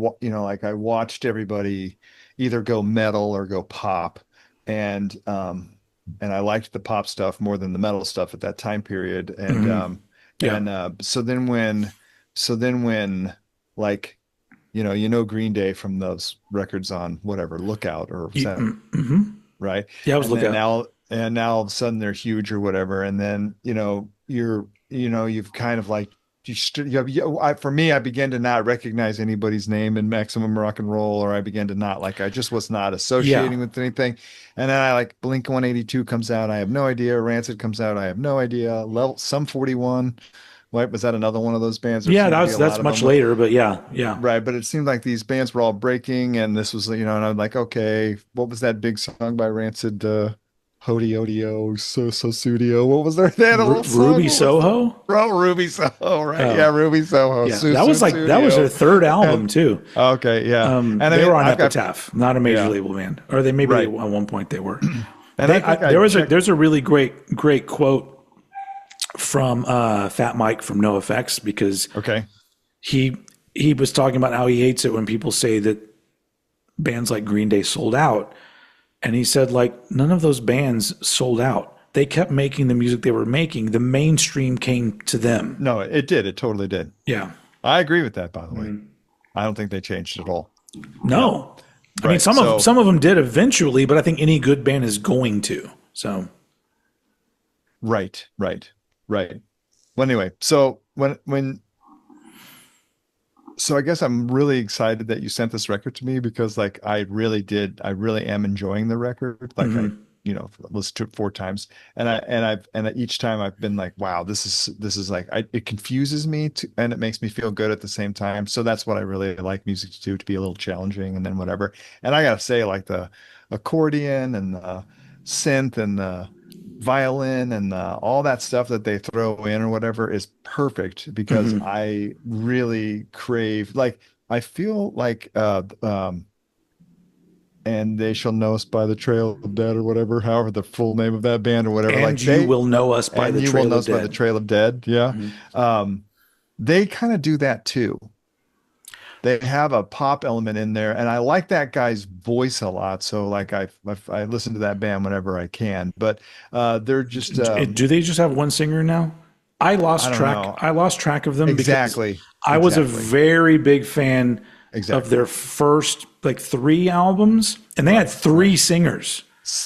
watched everybody either go metal or go pop, and I liked the pop stuff more than the metal stuff at that time period. And so then when like, Green Day from those records on whatever Lookout or was that, right? Yeah, I was Lookout. Now all of a sudden they're huge or whatever, and then you've kind of like for me, I began to not recognize anybody's name in Maximum Rock and Roll, or I began to not, like, I just was not associating with anything. And then I like Blink 182 comes out, I have no idea. Rancid comes out, I have no idea. Sum 41, what was that, another one of those bands? Yeah, that's much later, but yeah. Right, but it seemed like these bands were all breaking, and this was, and I'm like, okay, what was that big song by Rancid? Hody Odio, So Studio. What was there? They had a little Ruby Soho? Ruby Soho, right? Yeah, Ruby Soho. Yeah, that was their third album too. Okay, yeah. And they were on Epitaph, not a major label band, or they maybe at one point they were. And there's a really great quote from Fat Mike from NoFX, because he was talking about how he hates it when people say that bands like Green Day sold out. And he said, like, none of those bands sold out. They kept making the music they were making. The mainstream came to them. No, it did. It totally did. Yeah. I agree with that, by the way. I don't think they changed at all. No. I mean, some of them did eventually, but I think any good band is going to. So. Right. Well, anyway, so so I guess I'm really excited that you sent this record to me, because like I really am enjoying the record. Like I listened to it 4 times, and each time I've been like, wow, this is like, it confuses me and it makes me feel good at the same time. So that's what I really like music to be a little challenging, and then whatever. And I gotta say, like, the accordion and the synth and the violin and all that stuff that they throw in or whatever is perfect, because I really crave, like, I feel like and they shall know us by the trail of dead, or whatever, however the full name of that band or whatever. And like, you will know us by the trail of dead. By the trail of dead. Yeah. They kind of do that too. They have a pop element in there, and I like that guy's voice a lot. So like I listen to that band whenever I can, but they're just do they just have one singer now? I lost track of them because I was a very big fan of their first like 3 albums, and they had 3 singers.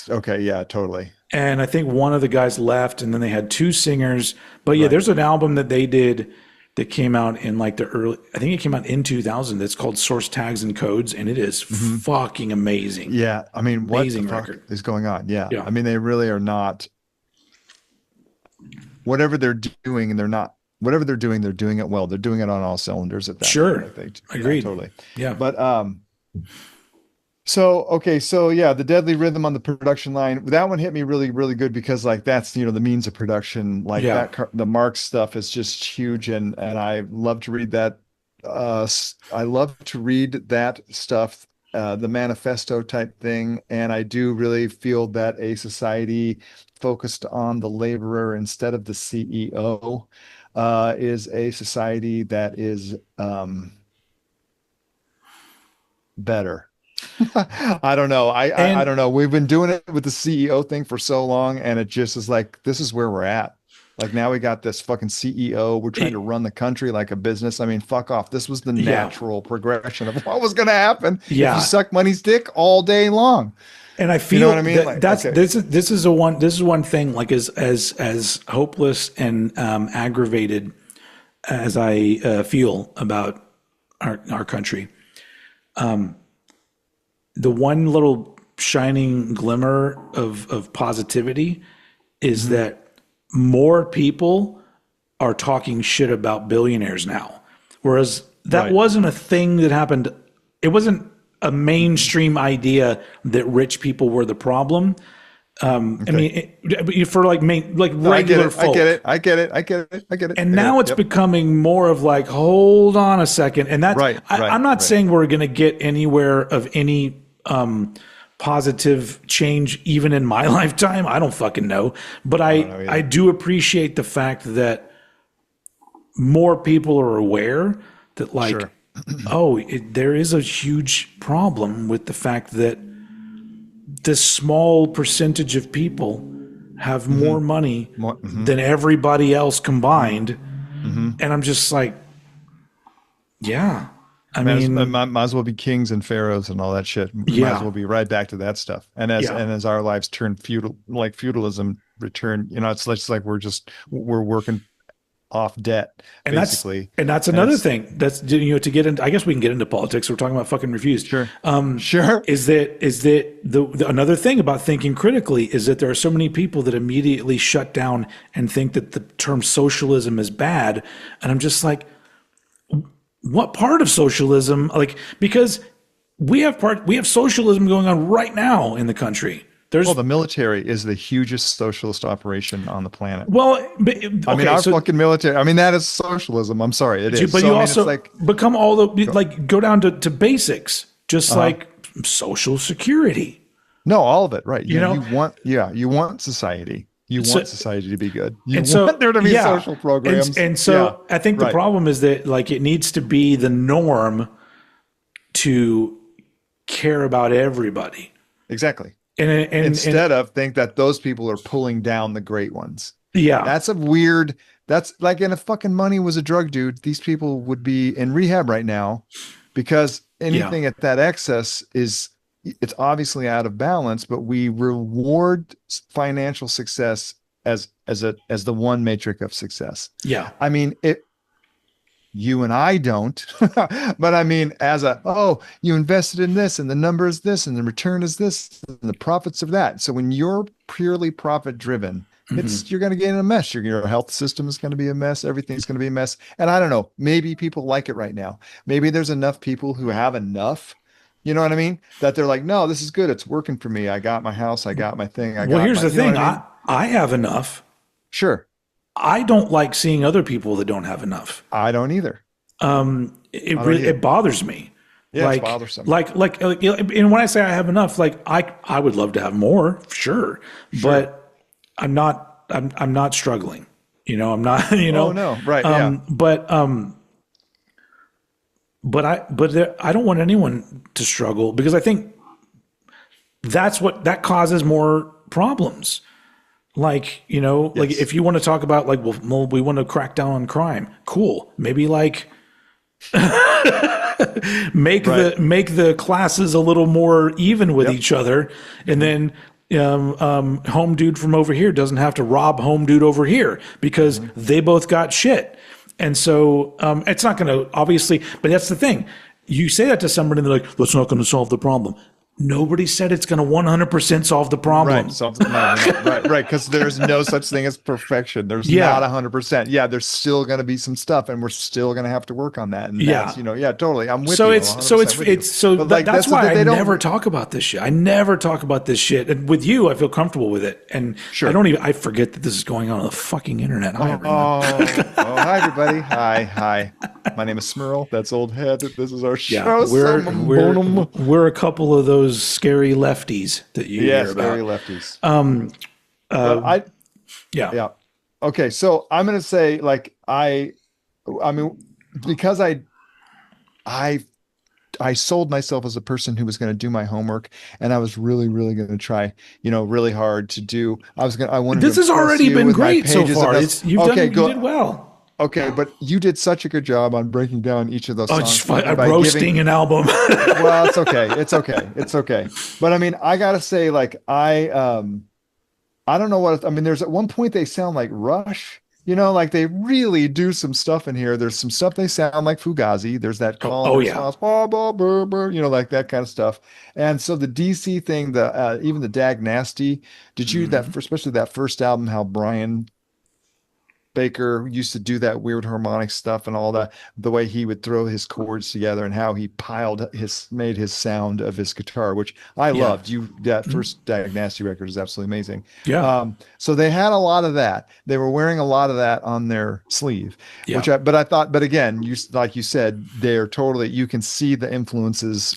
Okay, yeah, totally. And I think one of the guys left, and then they had 2 singers. But yeah, there's an album that they did that came out in like I think it came out in 2000. That's called Source Tags and Codes, and it is fucking amazing. Yeah, I mean, what amazing the fuck record is going on? Yeah, I mean, they really are not. Whatever they're doing, whatever they're doing it well. They're doing it on all cylinders at that. Sure, point, I think. Agreed. Yeah, totally. Yeah, but So yeah, the Deadly Rhythm on the production line, that one hit me really, really good, because like that's, the means of production, like that, the Marx stuff is just huge. And I love to read that. I love to read that stuff, the manifesto type thing. And I do really feel that a society focused on the laborer instead of the CEO is a society that is better. I don't know. I don't know. We've been doing it with the CEO thing for so long, and it just is like, this is where we're at. Like now we got this fucking CEO. We're trying to run the country like a business. I mean, fuck off. This was the natural progression of what was going to happen if you suck money's dick all day long. And I feel you know what I mean? This is one thing, like as hopeless and aggravated as I feel about our country. The one little shining glimmer of positivity is that more people are talking shit about billionaires now, whereas that wasn't a thing that happened. It wasn't a mainstream idea that rich people were the problem. I mean, for regular folk. I get it. And now it's becoming more of like, hold on a second. And that's, I'm not saying we're going to get anywhere of any positive change even in my lifetime. I don't fucking know. But I do appreciate the fact that more people are aware that there is a huge problem with the fact that this small percentage of people have more money than everybody else combined. And I'm just like, I mean, might as well be kings and pharaohs and all that shit. Might as well be right back to that stuff. And as our lives turn feudalism return, it's like we're working off debt, and basically. That's another thing. That's, to get into, I guess we can get into politics. We're talking about fucking Refused. Sure. Is that the another thing about thinking critically is that there are so many people that immediately shut down and think that the term socialism is bad. And I'm just like, what part of socialism? Like, because we have socialism going on right now in the country. The military is the hugest socialist operation on the planet. Well, our fucking military. I mean, that is socialism. I'm sorry, it is. But you also become all the go down to basics, just like Social Security. No, all of it, right? You want society. You want society to be good. You want there to be social programs. And so I think the problem is that it needs to be the norm to care about everybody. Exactly. Instead of think that those people are pulling down the great ones. Yeah. That's like, and if fucking money was a drug, dude, these people would be in rehab right now, because anything at that excess it's obviously out of balance, but we reward financial success as the one metric of success. Yeah. I mean, you and I don't, but I mean, you invested in this and the number is this and the return is this and the profits of that. So when you're purely profit driven, you're going to get in a mess. Your health system is going to be a mess. Everything's going to be a mess. And I don't know, maybe people like it right now. Maybe there's enough people who have enough, you know what I mean? That they're like, no, this is good. It's working for me. I got my house. I got my thing. Here's the thing. I have enough. Sure. I don't like seeing other people that don't have enough. I don't either. It bothers me. Yeah, it's bothersome. And when I say I have enough, I would love to have more, sure. But I'm not struggling. I'm not. Oh no, right? I don't want anyone to struggle, because I think that causes more problems. If you want to talk about we want to crack down on crime, cool. Maybe make the classes a little more even with each other, and then home dude from over here doesn't have to rob home dude over here because they both got shit. And so it's not going to, obviously, but that's the thing. You say that to somebody and they're like, that's not going to solve the problem. Nobody said it's going to 100% solve the problem. Right. Because there's no such thing as perfection. There's not 100%. Yeah, there's still going to be some stuff, and we're still going to have to work on that. And that's, totally. I'm with you. That's why I never talk about this shit. I never talk about this shit. And with you, I feel comfortable with it. And I forget that this is going on the fucking internet. Hi, everybody. Hi. My name is Smirl. That's Old Head. This is our show. Summum, Bonum. We're a couple of those scary lefties that you hear about. Scary lefties. Okay, so I'm gonna say, I mean, because I I sold myself as a person who was going to do my homework, and I was really, really going to try, really hard to do. I wanted This to has impress already you been with my great so pages of far. notes. You did well. Okay, but you did such a good job on breaking down each of those Oh, songs. just roasting an album. Well, it's okay. It's okay. It's okay. But I mean, I gotta say, like, I don't know what, I mean, there's at one point they sound like Rush, like they really do some stuff in here. There's some stuff they sound like Fugazi. There's that call and yeah. response, bah, bah, brr, brr, like that kind of stuff. And so the DC thing, even the Dag Nasty, did you, especially that first album, how Brian Baker used to do that weird harmonic stuff and all that, the way he would throw his chords together and how he made his sound of his guitar, which I loved. That first Dag Nasty record is absolutely amazing. Yeah. So they had a lot of that. They were wearing a lot of that on their sleeve, but I thought, but again, like you said, you can see the influences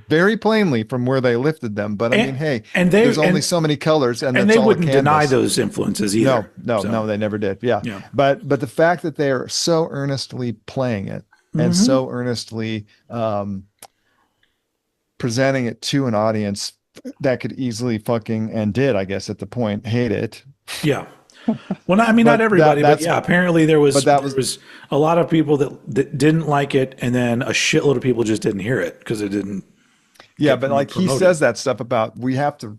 very plainly from where they lifted them. But I mean, hey, there's only so many colors, and they wouldn't deny those influences either. No, they never did. Yeah. But the fact that they are so earnestly playing it and so earnestly presenting it to an audience that could easily and did, I guess, at the point, hate it. Yeah. Well, I mean, not everybody, but apparently there was a lot of people that didn't like it, and then a shitload of people just didn't hear it because it didn't. Yeah, but like he says that stuff about we have to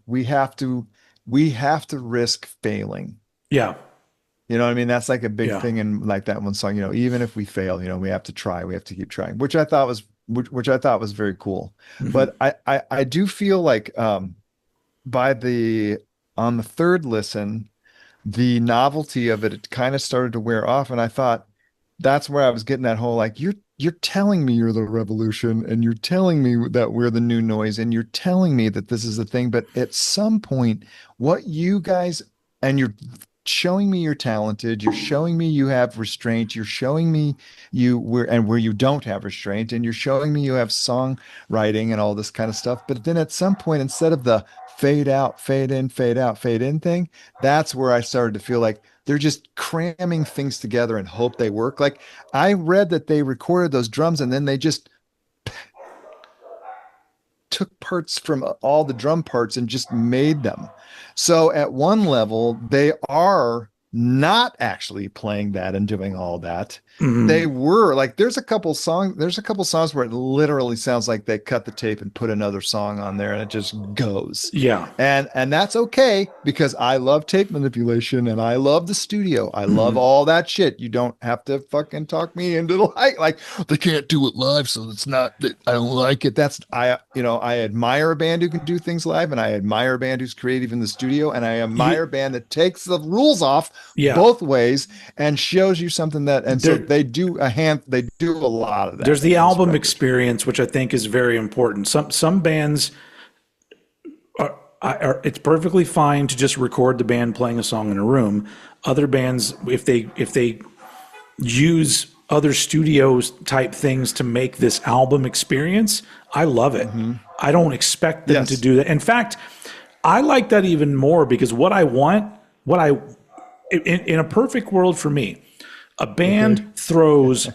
risk failing. Yeah. You know what I mean? That's like a big thing in like that one song, even if we fail, we have to try, we have to keep trying, which I thought was very cool. Mm-hmm. But I do feel like on the third listen, the novelty of it kind of started to wear off. And I thought that's where I was getting that whole, like, you're telling me you're the revolution, and you're telling me that we're the new noise, and you're telling me that this is the thing. But at some point, what you guys, and you're showing me you're talented, you're showing me you have restraint, you're showing me where you don't have restraint, and you're showing me you have songwriting and all this kind of stuff. But then at some point, instead of the fade out, fade in, fade out, fade in thing, that's where I started to feel like they're just cramming things together and hope they work. Like, I read that they recorded those drums and then they just took parts from all the drum parts and just made them. So at one level, they are not actually playing that and doing all that. Mm-hmm. They were like, there's a couple songs where it literally sounds like they cut the tape and put another song on there and it just goes. Yeah. And that's okay, because I love tape manipulation and I love the studio. I love all that shit. You don't have to fucking talk me into the like they can't do it live, so it's not that I don't like it. I admire a band who can do things live, and I admire a band who's creative in the studio, and I admire a band that takes the rules off both ways and shows you something that, and so they do a lot of that. There's the album experience, which I think is very important. Some bands are it's perfectly fine to just record the band playing a song in a room. Other bands, if they use other studios type things to make this album experience, I love it. Mm-hmm. I don't expect them to do that. In fact, I like that even more, because in a perfect world for me, a band throws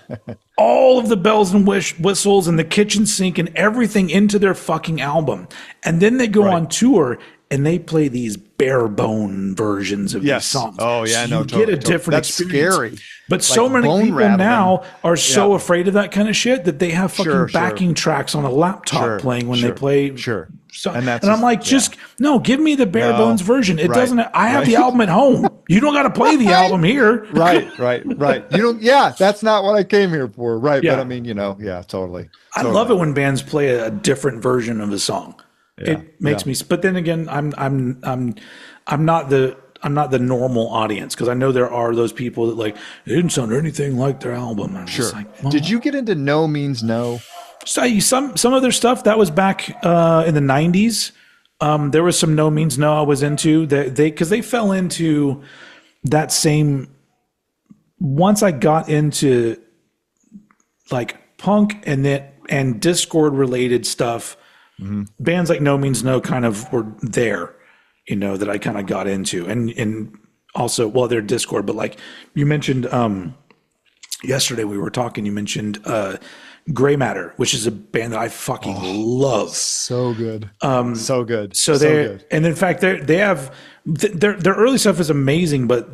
all of the bells and whistles and the kitchen sink and everything into their fucking album. And then they go on tour and they play these bare bone versions of these songs. Oh, yeah, so you get a different experience. Scary. But so many people now are so afraid of that kind of shit that they have fucking backing tracks on a laptop playing when they play. Sure. So, and I'm like, give me the bare bones version. It doesn't. I have the album at home. You don't got to play the album here. Right. You don't. Yeah, that's not what I came here for. Right. Yeah. But I mean, totally. I love it when bands play a different version of a song. Yeah. It makes me. But then again, I'm not the normal audience, because I know there are those people that like, it didn't sound anything like their album. I'm just like, well, did you get into No Means No? So some of their stuff that was back in the 90s. There was some No Means No I was into. Because they fell into that same. Once I got into like punk and Discord related stuff, bands like No Means No kind of were there, that I kind of got into, and also, well, they're Discord, but like you mentioned, yesterday we were talking, you mentioned Gray Matter, which is a band that I fucking love. So good. So good. So they, and in fact, they have their early stuff is amazing, but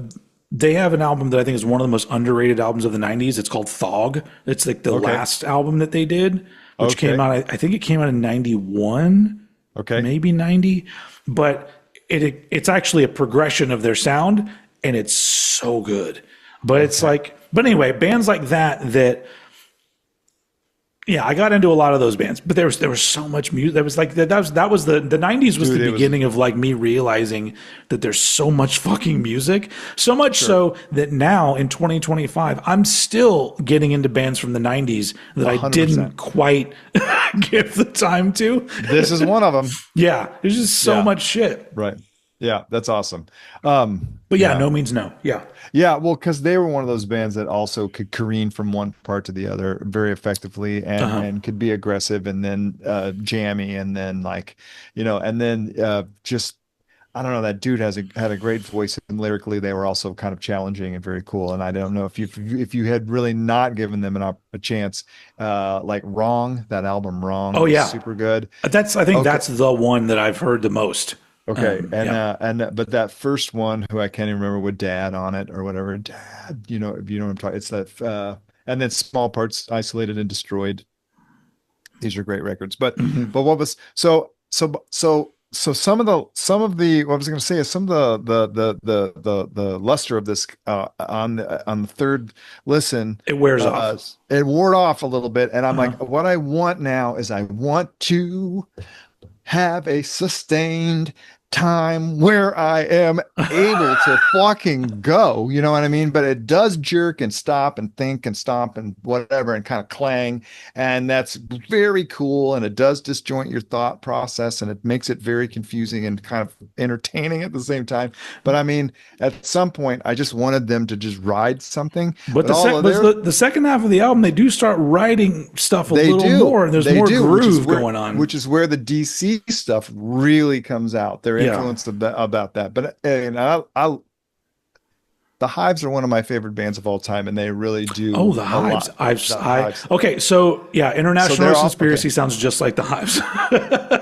they have an album that I think is one of the most underrated albums of the '90s. It's called Thog. It's like the last album that they did, which came out. I think it came out in '91. Okay, maybe '90. But it's actually a progression of their sound, and it's so good. But it's like, but anyway, bands like that. Yeah, I got into a lot of those bands, but there was so much music. That was like that was the '90s was the beginning of like me realizing that there's so much fucking music, so much so that now in 2025 I'm still getting into bands from the '90s that 100%. I didn't quite give the time to. This is one of them. Yeah, there's just so much shit. Right. Yeah, that's awesome. But yeah, no means no. Yeah. Yeah, well, because they were one of those bands that also could careen from one part to the other very effectively and could be aggressive and then jammy and then like, and then just, I don't know, that dude had a great voice and lyrically they were also kind of challenging and very cool. And I don't know if you had really not given them a chance, like Wrong, that album Wrong. Oh yeah, super good. I think that's the one that I've heard the most. Okay. But that first one, who I can't even remember, with Dad on it or whatever. Dad, you know what I'm talking. It's that, and then Small Parts, Isolated and Destroyed. These are great records. But what was so some of the what I was going to say is some of the luster of this on the third listen, it wears off. It wore off a little bit, and I'm like, what I want now is I want to have a sustained time where I am able to fucking go, you know what I mean? But it does jerk and stop and think and stomp and whatever and kind of clang. And that's very cool. And it does disjoint your thought process and it makes it very confusing and kind of entertaining at the same time. But I mean, at some point, I just wanted them to just ride something. But the second half of the album, they do start writing stuff a little more. And there's more groove going on. Which is where the DC stuff really comes out. They're influenced about that, but the Hives are one of my favorite bands of all time, and they really do. Oh, the Hives! Hives. Okay, so yeah, International Conspiracy sounds just like the Hives.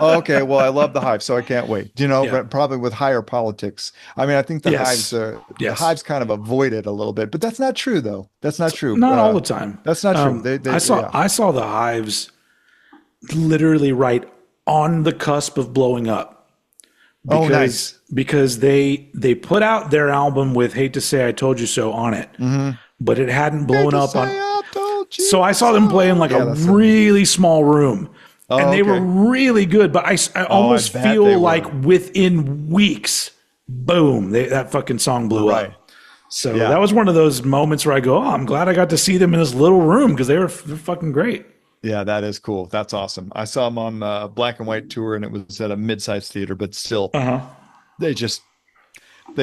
Okay, well, I love the Hives, so I can't wait. But probably with higher politics. I mean, I think the Hives are the Hives kind of avoid it a little bit, but that's not true, though. That's not true. Not all the time. That's not true. I saw the Hives literally right on the cusp of blowing up. Because they put out their album with "Hate to Say I Told You So" on it, but it hadn't blown up on. So I saw them play in like a really small room, and they were really good. But I almost feel like within weeks, boom, that fucking song blew up. So that was one of those moments where I go, "Oh, I'm glad I got to see them in this little room because they're fucking great." Yeah, that is cool. That's awesome. I saw them on a Black and White tour, and it was at a mid-sized theater, but still, they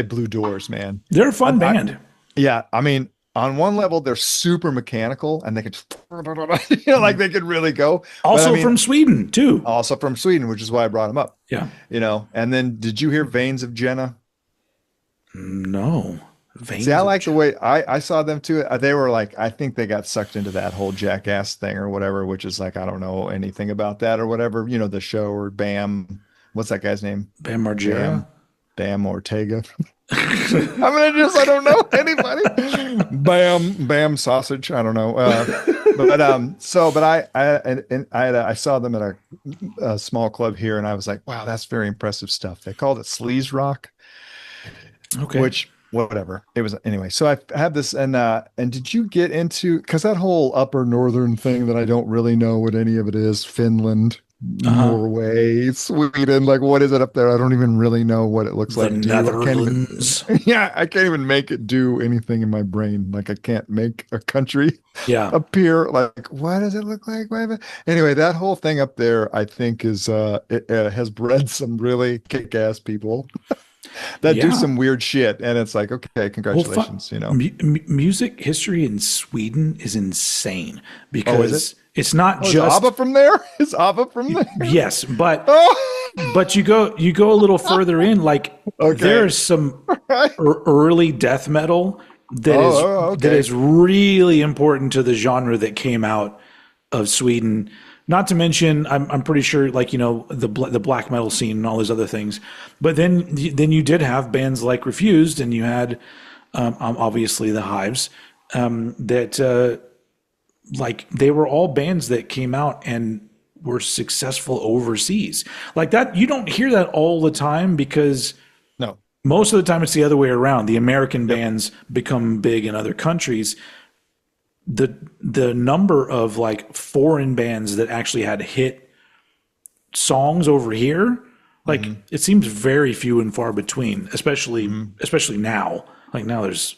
blew doors, man. They're a fun band. I mean, on one level, they're super mechanical, and they could just, like they could really go. Also from Sweden, too. Also from Sweden, which is why I brought them up. Yeah. And then did you hear Veins of Jenna? No. See, I like the way I saw them too. They were like, I think they got sucked into that whole Jackass thing or whatever, which is like, I don't know anything about that or whatever, the show or Bam. What's that guy's name? Bam Margera. Bam Ortega. I don't know anybody. Bam Sausage. I don't know. I saw them at a small club here and I was like, wow, that's very impressive stuff. They called it sleaze rock. Okay. Which, whatever it was anyway. So I have this and did you get into, because that whole upper northern thing that I don't really know what any of it is, Finland, Norway, Sweden, like what is it up there? I don't even really know what it looks like. Netherlands. I can't even make it do anything in my brain. Like I can't make a country appear. Like what does it look like? Anyway, that whole thing up there I think is it has bred some really kick-ass people that do some weird shit, and it's like, okay, congratulations. Music history in Sweden is insane because it's not just ABBA from there. Is ABBA from there? Yes, but but you go a little further in. Like there's some early death metal that is really important to the genre that came out of Sweden. Not to mention, I'm pretty sure, like, the black metal scene and all those other things. But then you did have bands like Refused, and you had obviously the Hives, that like they were all bands that came out and were successful overseas. Like that, you don't hear that all the time, because No. most of the time it's the other way around. The American bands become big in other countries. The number of like foreign bands that actually had hit songs over here, like it seems very few and far between, especially now. Like now there's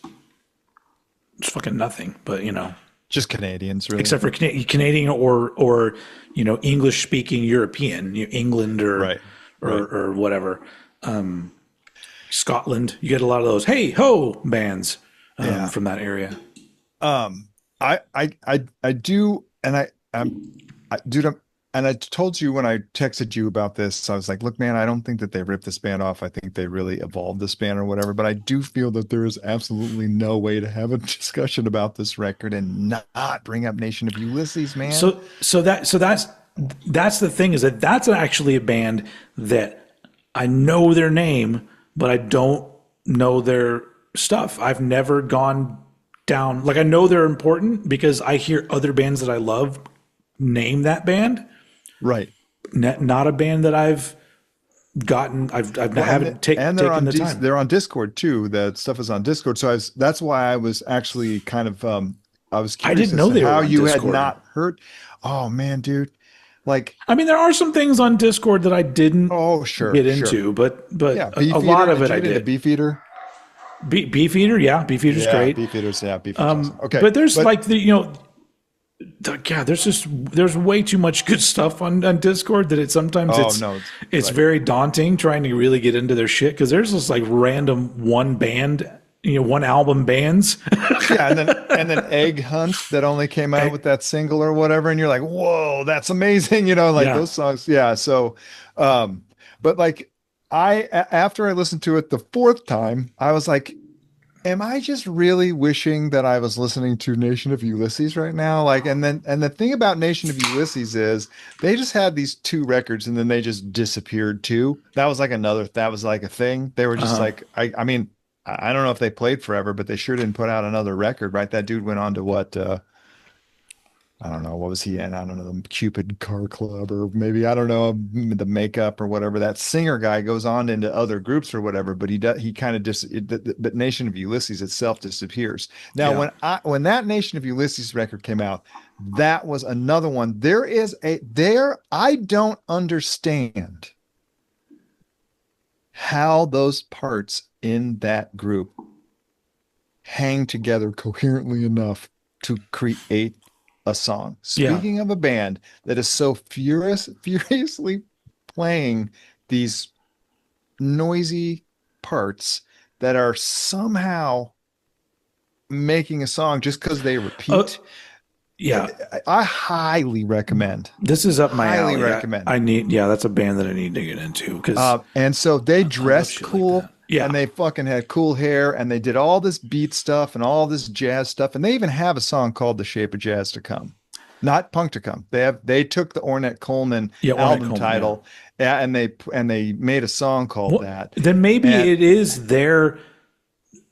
fucking nothing, but Just Canadians, really. except for Canadian or English speaking European, England or or whatever. Scotland, you get a lot of those hey ho bands from that area. I do, and dude, and I told you when I texted you about this, I was like, look, man, I don't think that they ripped this band off. I think they really evolved this band or whatever, but I do feel that there is absolutely no way to have a discussion about this record and not bring up Nation of Ulysses, man. So that's the thing, is that that's actually a band that I know their name, but I don't know their stuff. I've never gone down, like, I know they're important because I hear other bands that I love name that band. Right. Not a band that I've gotten. I haven't taken the time. They're on Discord too. That stuff is on Discord. So that's why I was actually kind of I was curious. I didn't know they were how on you Discord. had not heard. Oh man, dude. Like, I mean, there are some things on Discord that I didn't get into, but yeah, a lot of it I did. Beefeater. Beefeater, yeah, Beefeater's great. Beefeater's awesome. Okay, but there's like there's way too much good stuff on Discord that it's very daunting trying to really get into their shit, because there's this like random one album bands. Yeah, and then Egg Hunt that only came out with that single or whatever, and you're like, whoa, that's amazing, those songs. Yeah, so but like after I listened to it the fourth time, I was like, am I just really wishing that I was listening to Nation of Ulysses right now? Like, and the thing about Nation of Ulysses is they just had these two records and then they just disappeared too. That was like a thing. They were just like, I mean, I don't know if they played forever, but they sure didn't put out another record, right? That dude went on to what, I don't know, what was he in? I don't know, the Cupid Car Club, or maybe, I don't know, the Makeup or whatever. That singer guy goes on into other groups or whatever, but he kind of but Nation of Ulysses itself disappears. Now, when that Nation of Ulysses record came out, that was another one. I don't understand how those parts in that group hang together coherently enough to create a song. Speaking of a band that is so furiously playing these noisy parts that are somehow making a song just because they repeat. I highly recommend. This is up my alley. Recommend. That's a band that I need to get into, because and so they dressed cool. Like, yeah. And they fucking had cool hair, and they did all this beat stuff and all this jazz stuff. And they even have a song called The Shape of Jazz to Come, not Punk to Come. They took the Ornette Coleman album title, and they made a song called that. Then maybe it is their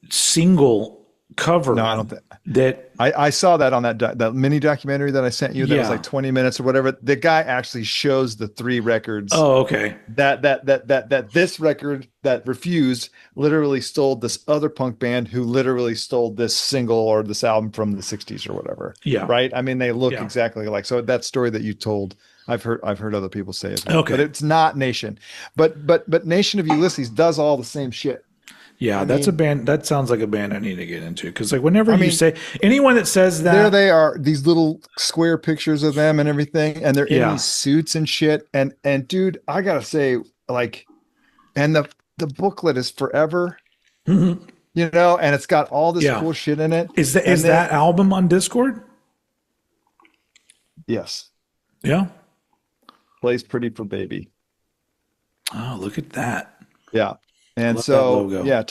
single cover. No, I don't think that. I saw that on that mini documentary that I sent you. That was like 20 minutes or whatever. The guy actually shows the three records. Oh, okay. That this record that Refused literally stole this other punk band who literally stole this single or this album from the 60s or whatever. Yeah. Right. I mean, they look exactly like. So that story that you told, I've heard other people say as well. Okay. But it's not Nation. But Nation of Ulysses does all the same shit. Yeah, that's a band. That sounds like a band I need to get into, because like whenever you say anyone that says that, there they are, these little square pictures of them and everything, and they're in these suits and shit. And dude, I gotta say, like, and the booklet is forever, and it's got all this cool shit in it. Is that album on Discord? Yes. Yeah. Plays Pretty for Baby. Oh, look at that. Yeah. And Love that so, logo. yeah,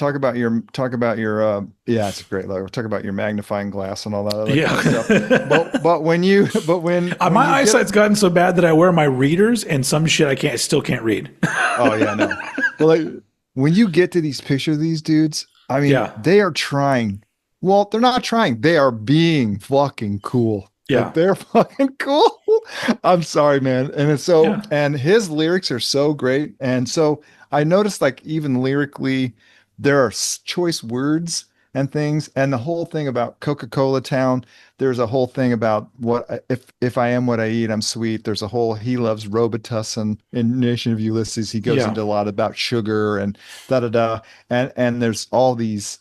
yeah, it's a great logo. Talk about your magnifying glass and all that other Yeah. kind of stuff. But when My you eyesight's gotten so bad that I wear my readers and some shit I still can't read. oh yeah, no. Well, like when you get to these pictures of these dudes, I mean, Yeah. they are trying. Well, they're not trying. They are being fucking cool. Yeah. Like they're fucking cool. I'm sorry, man. And it's so, Yeah. and his lyrics are so great. And so I noticed like even lyrically, there are choice words and things. And the whole thing about Coca-Cola Town, there's a whole thing about if I am what I eat, I'm sweet. There's a whole he loves Robitussin in Nation of Ulysses. He goes Yeah. into a lot about sugar and da da da. And there's all these.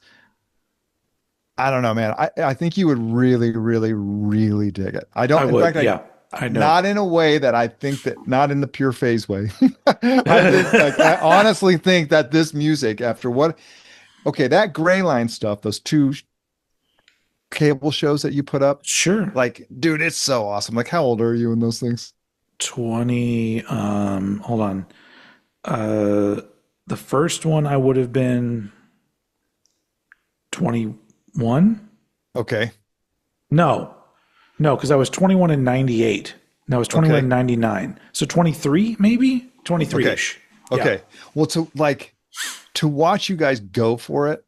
I don't know, man. I think you would really, really, really dig it. I don't. I In would. fact, Yeah. I know. not in a way that I think that, not in the pure phase way. I honestly think that this music, after what, okay, that gray line stuff, those two cable shows that you put up, Sure. like, dude, it's so awesome. Like, how old are you in those things? 20, hold on. The first one I would have been 21. Okay. No, because I was 21 in 98. No, I was 21 Okay. in 99. So 23, maybe 23-ish. Okay. Well, to watch you guys go for it,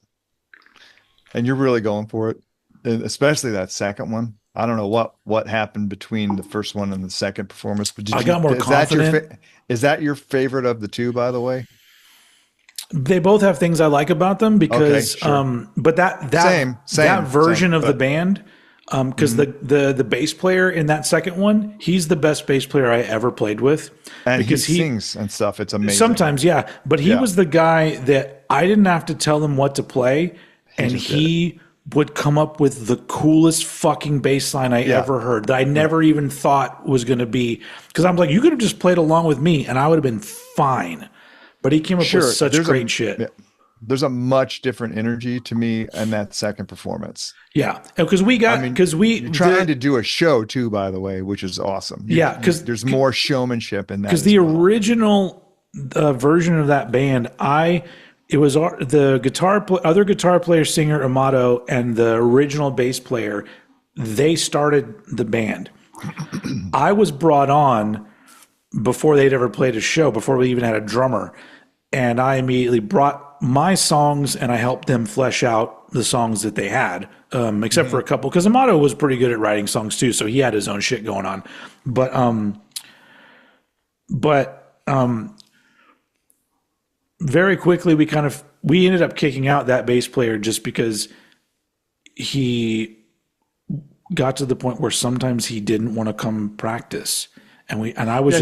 and you're really going for it, and especially that second one. I don't know what happened between the first one and the second performance, but I got more confident. Is that your favorite of the two, by the way? They both have things I like about them because, Okay, sure. but that Same, version of but- the band, because the bass player in that second one, he's the best bass player I ever played with. And because he sings and stuff. It's amazing. Sometimes, yeah, but he Yeah. was the guy that I didn't have to tell him what to play, and just did he would come up with the coolest fucking bass line I ever heard that I never even thought was going to be. Because I'm like, you could have just played along with me, and I would have been fine. But he came up with such great shit. Yeah. There's a much different energy to me in that second performance. Yeah, because You're trying to do a show too, by the way, which is awesome. Yeah, because there's more showmanship in that. Because the original version of that band, it was the other guitar player, singer Amato, and the original bass player. They started the band. I was brought on before they'd ever played a show, before we even had a drummer, and I immediately brought my songs and I helped them flesh out the songs that they had, except for a couple, because Amato was pretty good at writing songs too, so he had his own shit going on. But very quickly we ended up kicking out that bass player just because he got to the point where sometimes he didn't want to come practice. And I was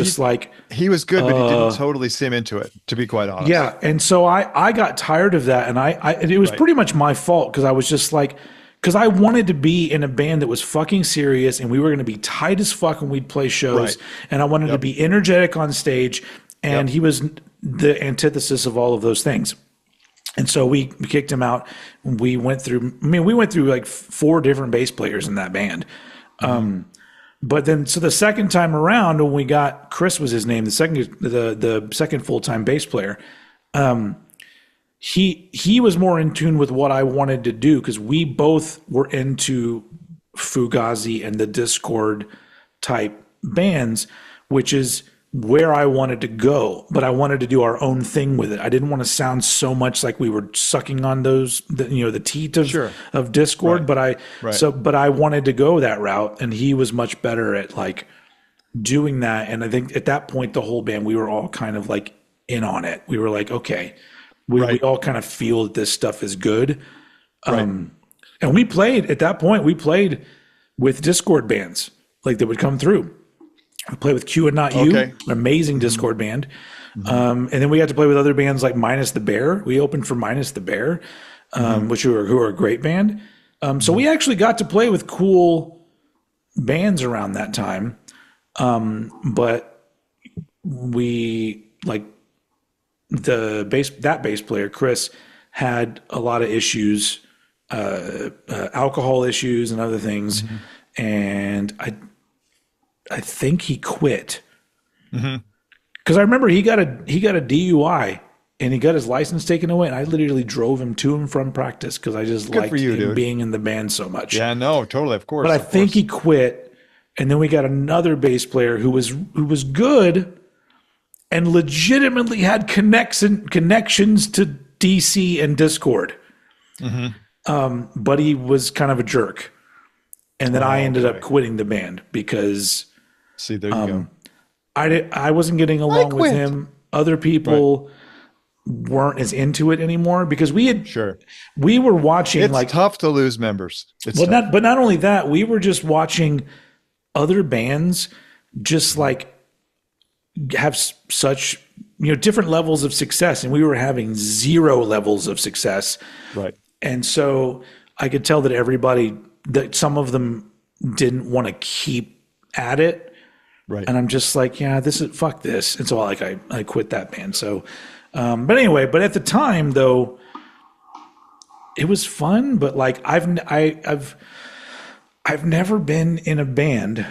he was good, but he didn't totally seem into it, to be quite honest. Yeah. And so I got tired of that. And it was pretty much my fault because I was just like, because I wanted to be in a band that was fucking serious and we were going to be tight as fuck when we'd play shows. Right. And I wanted to be energetic on stage. And he was the antithesis of all of those things. And so we kicked him out. We went through like 4 different bass players in that band. But then, so the second time around, when we got Chris was his name, the second full-time bass player, he was more in tune with what I wanted to do because we both were into Fugazi and the Discord type bands, which is where I wanted to go, but I wanted to do our own thing with it. I didn't want to sound so much like we were sucking on the teat of Discord, but I wanted to go that route, and he was much better at like doing that. And I think at that point, the whole band, we were all kind of like in on it. We were like, okay, we all kind of feel that this stuff is good. And we played with Discord bands like that would come through. I played with Q and Not You, an amazing Discord band. And then we got to play with other bands like Minus the Bear. We opened for Minus the Bear, who are a great band. So we actually got to play with cool bands around that time. But we like that bass player, Chris, had a lot of issues, alcohol issues and other things. And I think he quit because I remember he got a DUI and he got his license taken away, and I literally drove him to and from practice because I just Good liked for you, him dude. being in the band so much. Yeah, no, totally, of course. But I of think course. he quit, and then we got another bass player who was good and legitimately had connections to DC and Discord. But he was kind of a jerk. And then I ended up quitting the band because See, there you go. I wasn't getting along with him. Other people weren't as into it anymore because we were watching It's tough to lose members. It's tough. but not only that, we were just watching other bands just like have such different levels of success, and we were having 0 levels of success. Right. And so I could tell that some of them didn't want to keep at it. Right. And I'm just like, yeah, fuck this. And so I quit that band. So, but anyway, but at the time though, it was fun, but like I've never been in a band.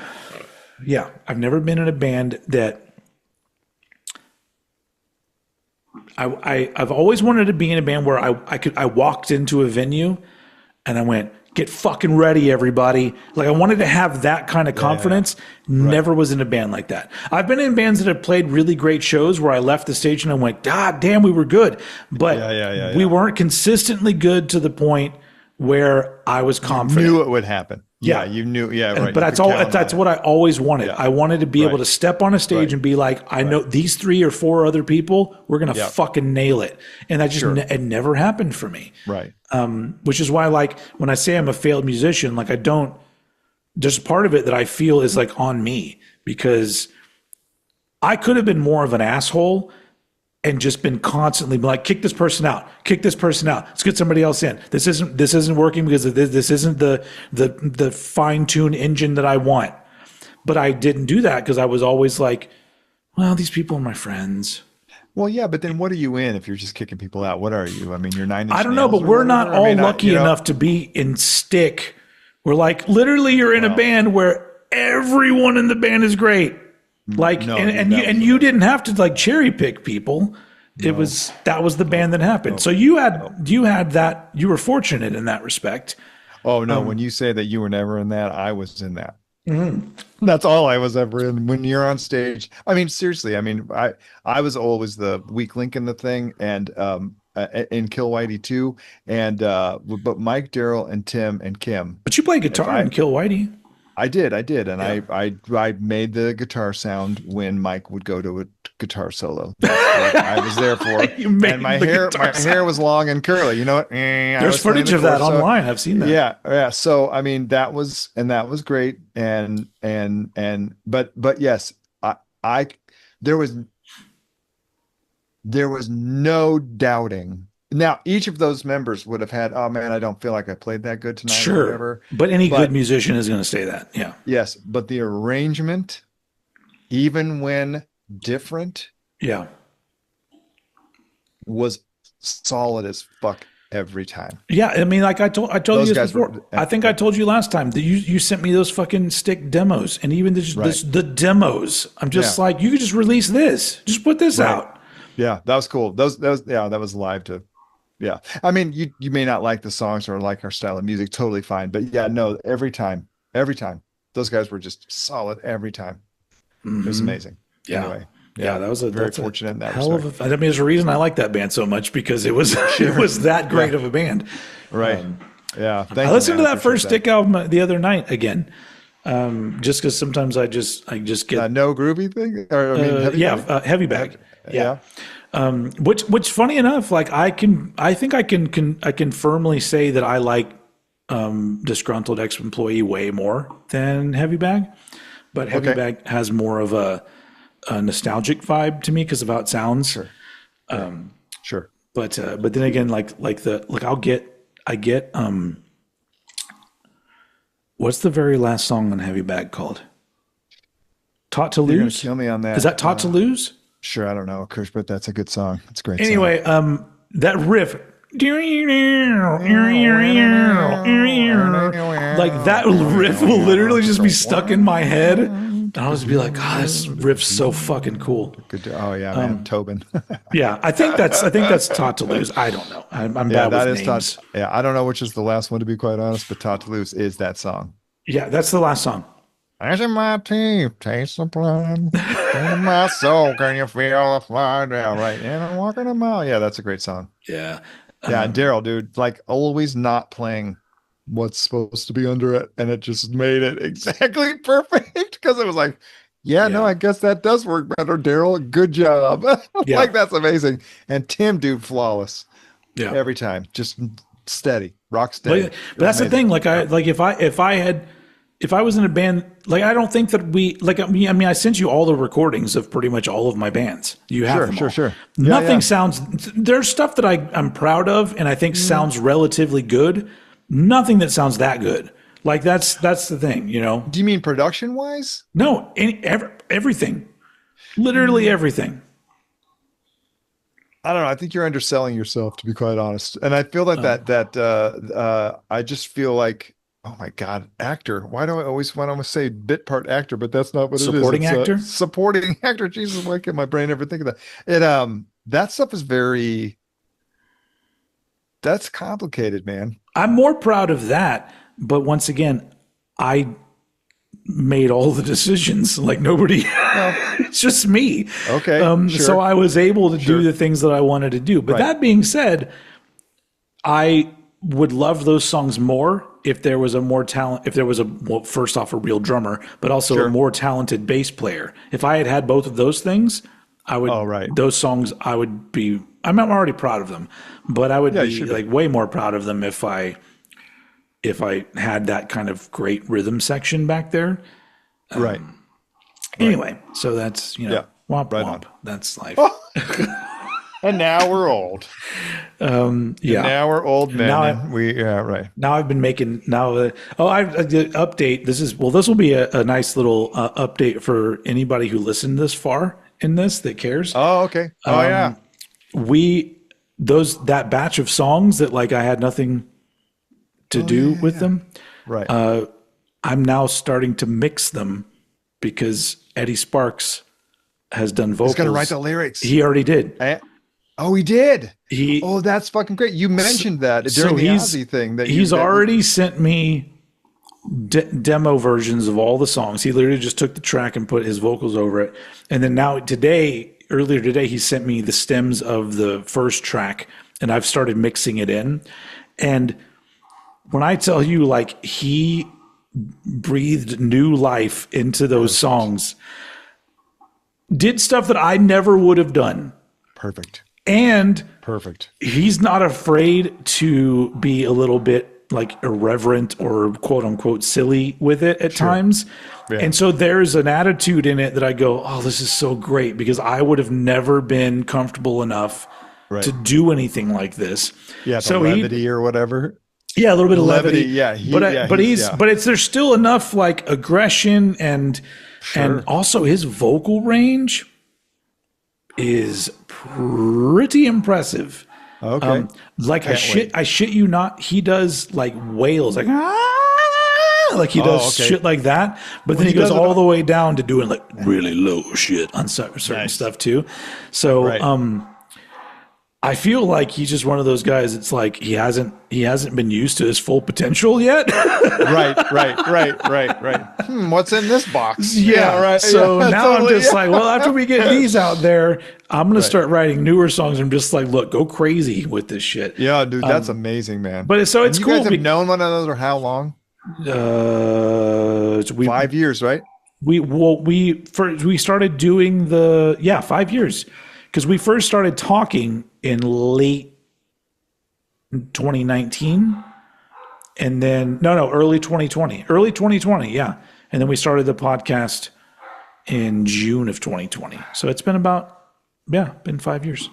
Yeah. I've never been in a band that I've always wanted to be in a band where I walked into a venue and I went, get fucking ready, everybody. Like I wanted to have that kind of confidence. Never was in a band like that. I've been in bands that have played really great shows where I left the stage and I went, God damn, we were good. But we weren't consistently good to the point where I was confident. You knew it would happen. Yeah. You knew. Yeah, right. But that's what I always wanted. I wanted to be able to step on a stage and be like, I know these 3 or 4 other people, we're going to fucking nail it. And that just it never happened for me. Right. Which is why, like, when I say I'm a failed musician, like there's a part of it that I feel is like on me because I could have been more of an asshole and just been constantly like, kick this person out, let's get somebody else in. This isn't working because this isn't the fine-tuned engine that I want. But I didn't do that because I was always like, well, these people are my friends. Well, yeah, but then what are you in if you're just kicking people out? What are you? I mean, you're 9 Inch I don't know, Nails but or we're not whatever. all lucky enough to be in Stick. We're like, literally, you're in a band where everyone in the band is great. Like, you didn't have to like cherry pick people. That was the band that happened. So you had that. You were fortunate in that respect. Oh no! When you say that you were never in that, I was in that. That's all I was ever in. When you're on stage, I mean, seriously, I mean, I was always the weak link in the thing, and in Kill Whitey too, and but Mike, Daryl, and Tim and Kim. But you play guitar in Kill Whitey. I did, and I made the guitar sound when Mike would go to a guitar solo. That's what I was there for. And my hair was long and curly. You know what? There's footage of that online. I've seen that. Yeah. So I mean, that was great. But yes, there was no doubting. Now, each of those members would have had, oh man, I don't feel like I played that good tonight. Sure. Or whatever. But any good musician is going to say that. Yeah. Yes. But the arrangement, even when different, was solid as fuck every time. Yeah. I mean, like I told you this before. I think I told you last time that you sent me those fucking Stick demos, and even the demos. I'm just like, you could just release this. Just put this out. Yeah. That was cool. That was live too. Yeah. I mean, you may not like the songs or like our style of music, totally fine. But yeah, no, every time, those guys were just solid every time. It was amazing. Yeah. Anyway, that was very fortunate in that hell of I mean, there's a reason I like that band so much because it was that great of a band. Right. Yeah. I listened to that first Stick album the other night again. Just because sometimes I just get no groovy thing. Or I mean, heavy bag. Yeah. Which funny enough, like I think I can firmly say that I like Disgruntled Ex-Employee way more than Heavy Bag, but Heavy Bag has more of a nostalgic vibe to me because of how it sounds. Sure. Sure. But then again, I get what's the very last song on Heavy Bag called? Taught to You're Lose. gonna kill me on that. Is that Taught to Lose? Sure, I don't know, Kirsch, but that's a good song. It's a great. Anyway, song. That riff, like that riff will literally just be stuck in my head And I'll just be like, God, this riff's so fucking cool. Good. Oh yeah, man, Tobin. Yeah, I think that's Taught to Lose. I don't know. I'm bad with names. Yeah, I don't know which is the last one to be quite honest, but Taught to Lose is that song. Yeah, that's the last song. As in my teeth, taste the blood. In my soul, can you feel the fire? Yeah, right. And I'm walking a mile. Yeah, that's a great song. Yeah. Yeah, and Daryl, dude, like always not playing what's supposed to be under it, and it just made it exactly perfect because it was like, no, I guess that does work better, Daryl. Good job. Like that's amazing. And Tim, dude, flawless. Yeah, every time, just steady, rock steady. But that's amazing. The thing. If I was in a band, like I don't think that I sent you all the recordings of pretty much all of my bands. You have them all. Sure. Nothing sounds. There's stuff that I'm proud of and I think sounds relatively good. Nothing that sounds that good. Like that's the thing, you know. Do you mean production wise? No, everything, literally everything. I don't know. I think you're underselling yourself, to be quite honest. And I feel that I just feel like, oh my God, actor. Why do I always want to say bit part actor? But that's not what it is. Supporting actor? Supporting actor. Jesus, why can't my brain ever think of that? That stuff is that's complicated, man. I'm more proud of that. But once again, I made all the decisions. Like nobody, it's just me. Okay. Sure. So I was able to do the things that I wanted to do. But that being said, I would love those songs more if there was first off a real drummer, but also a more talented bass player. If I had both of those things, I would, those songs, I'm already proud of them, but I would be like way more proud of them if I had that kind of great rhythm section back there. Right. Anyway, so that's, womp womp. That's life. And now we're old. Now we're old men. Now I've been making I update. This will be a nice little update for anybody who listened this far in this that cares. Oh, okay. Oh, that batch of songs that like I had nothing to do with them. Right. I'm now starting to mix them because Eddie Sparks has done vocals. He's going to write the lyrics. He already did. He did. That's fucking great. You mentioned that during the Ozzy thing. He's already sent me demo versions of all the songs. He literally just took the track and put his vocals over it. And then earlier today, he sent me the stems of the first track, and I've started mixing it in. And when I tell you, like, he breathed new life into those songs, did stuff that I never would have done. Perfect. And he's not afraid to be a little bit like irreverent or quote unquote silly with it at times. Yeah. And so there's an attitude in it that I go, oh, this is so great, because I would have never been comfortable enough to do anything like this. Yeah. So levity or whatever. Yeah. A little bit of levity. Yeah. There's still enough like aggression and also his vocal range is pretty impressive. Okay. I shit you not, he does like wails, like he does shit like that, but then he goes all the way down to doing like really low shit on certain stuff too. So I feel like he's just one of those guys. It's like he hasn't been used to his full potential yet. Right. What's in this box? Yeah, right. So now I'm just like, well, after we get these out there, I'm gonna start writing newer songs. I'm just like, look, go crazy with this shit. Yeah, dude, that's amazing, man. But it's cool. You guys have known one another how long? 5 years, right? We started doing 5 years, because we first started talking in late 2019, and then early 2020, yeah, and then we started the podcast in June of 2020. So it's been been 5 years.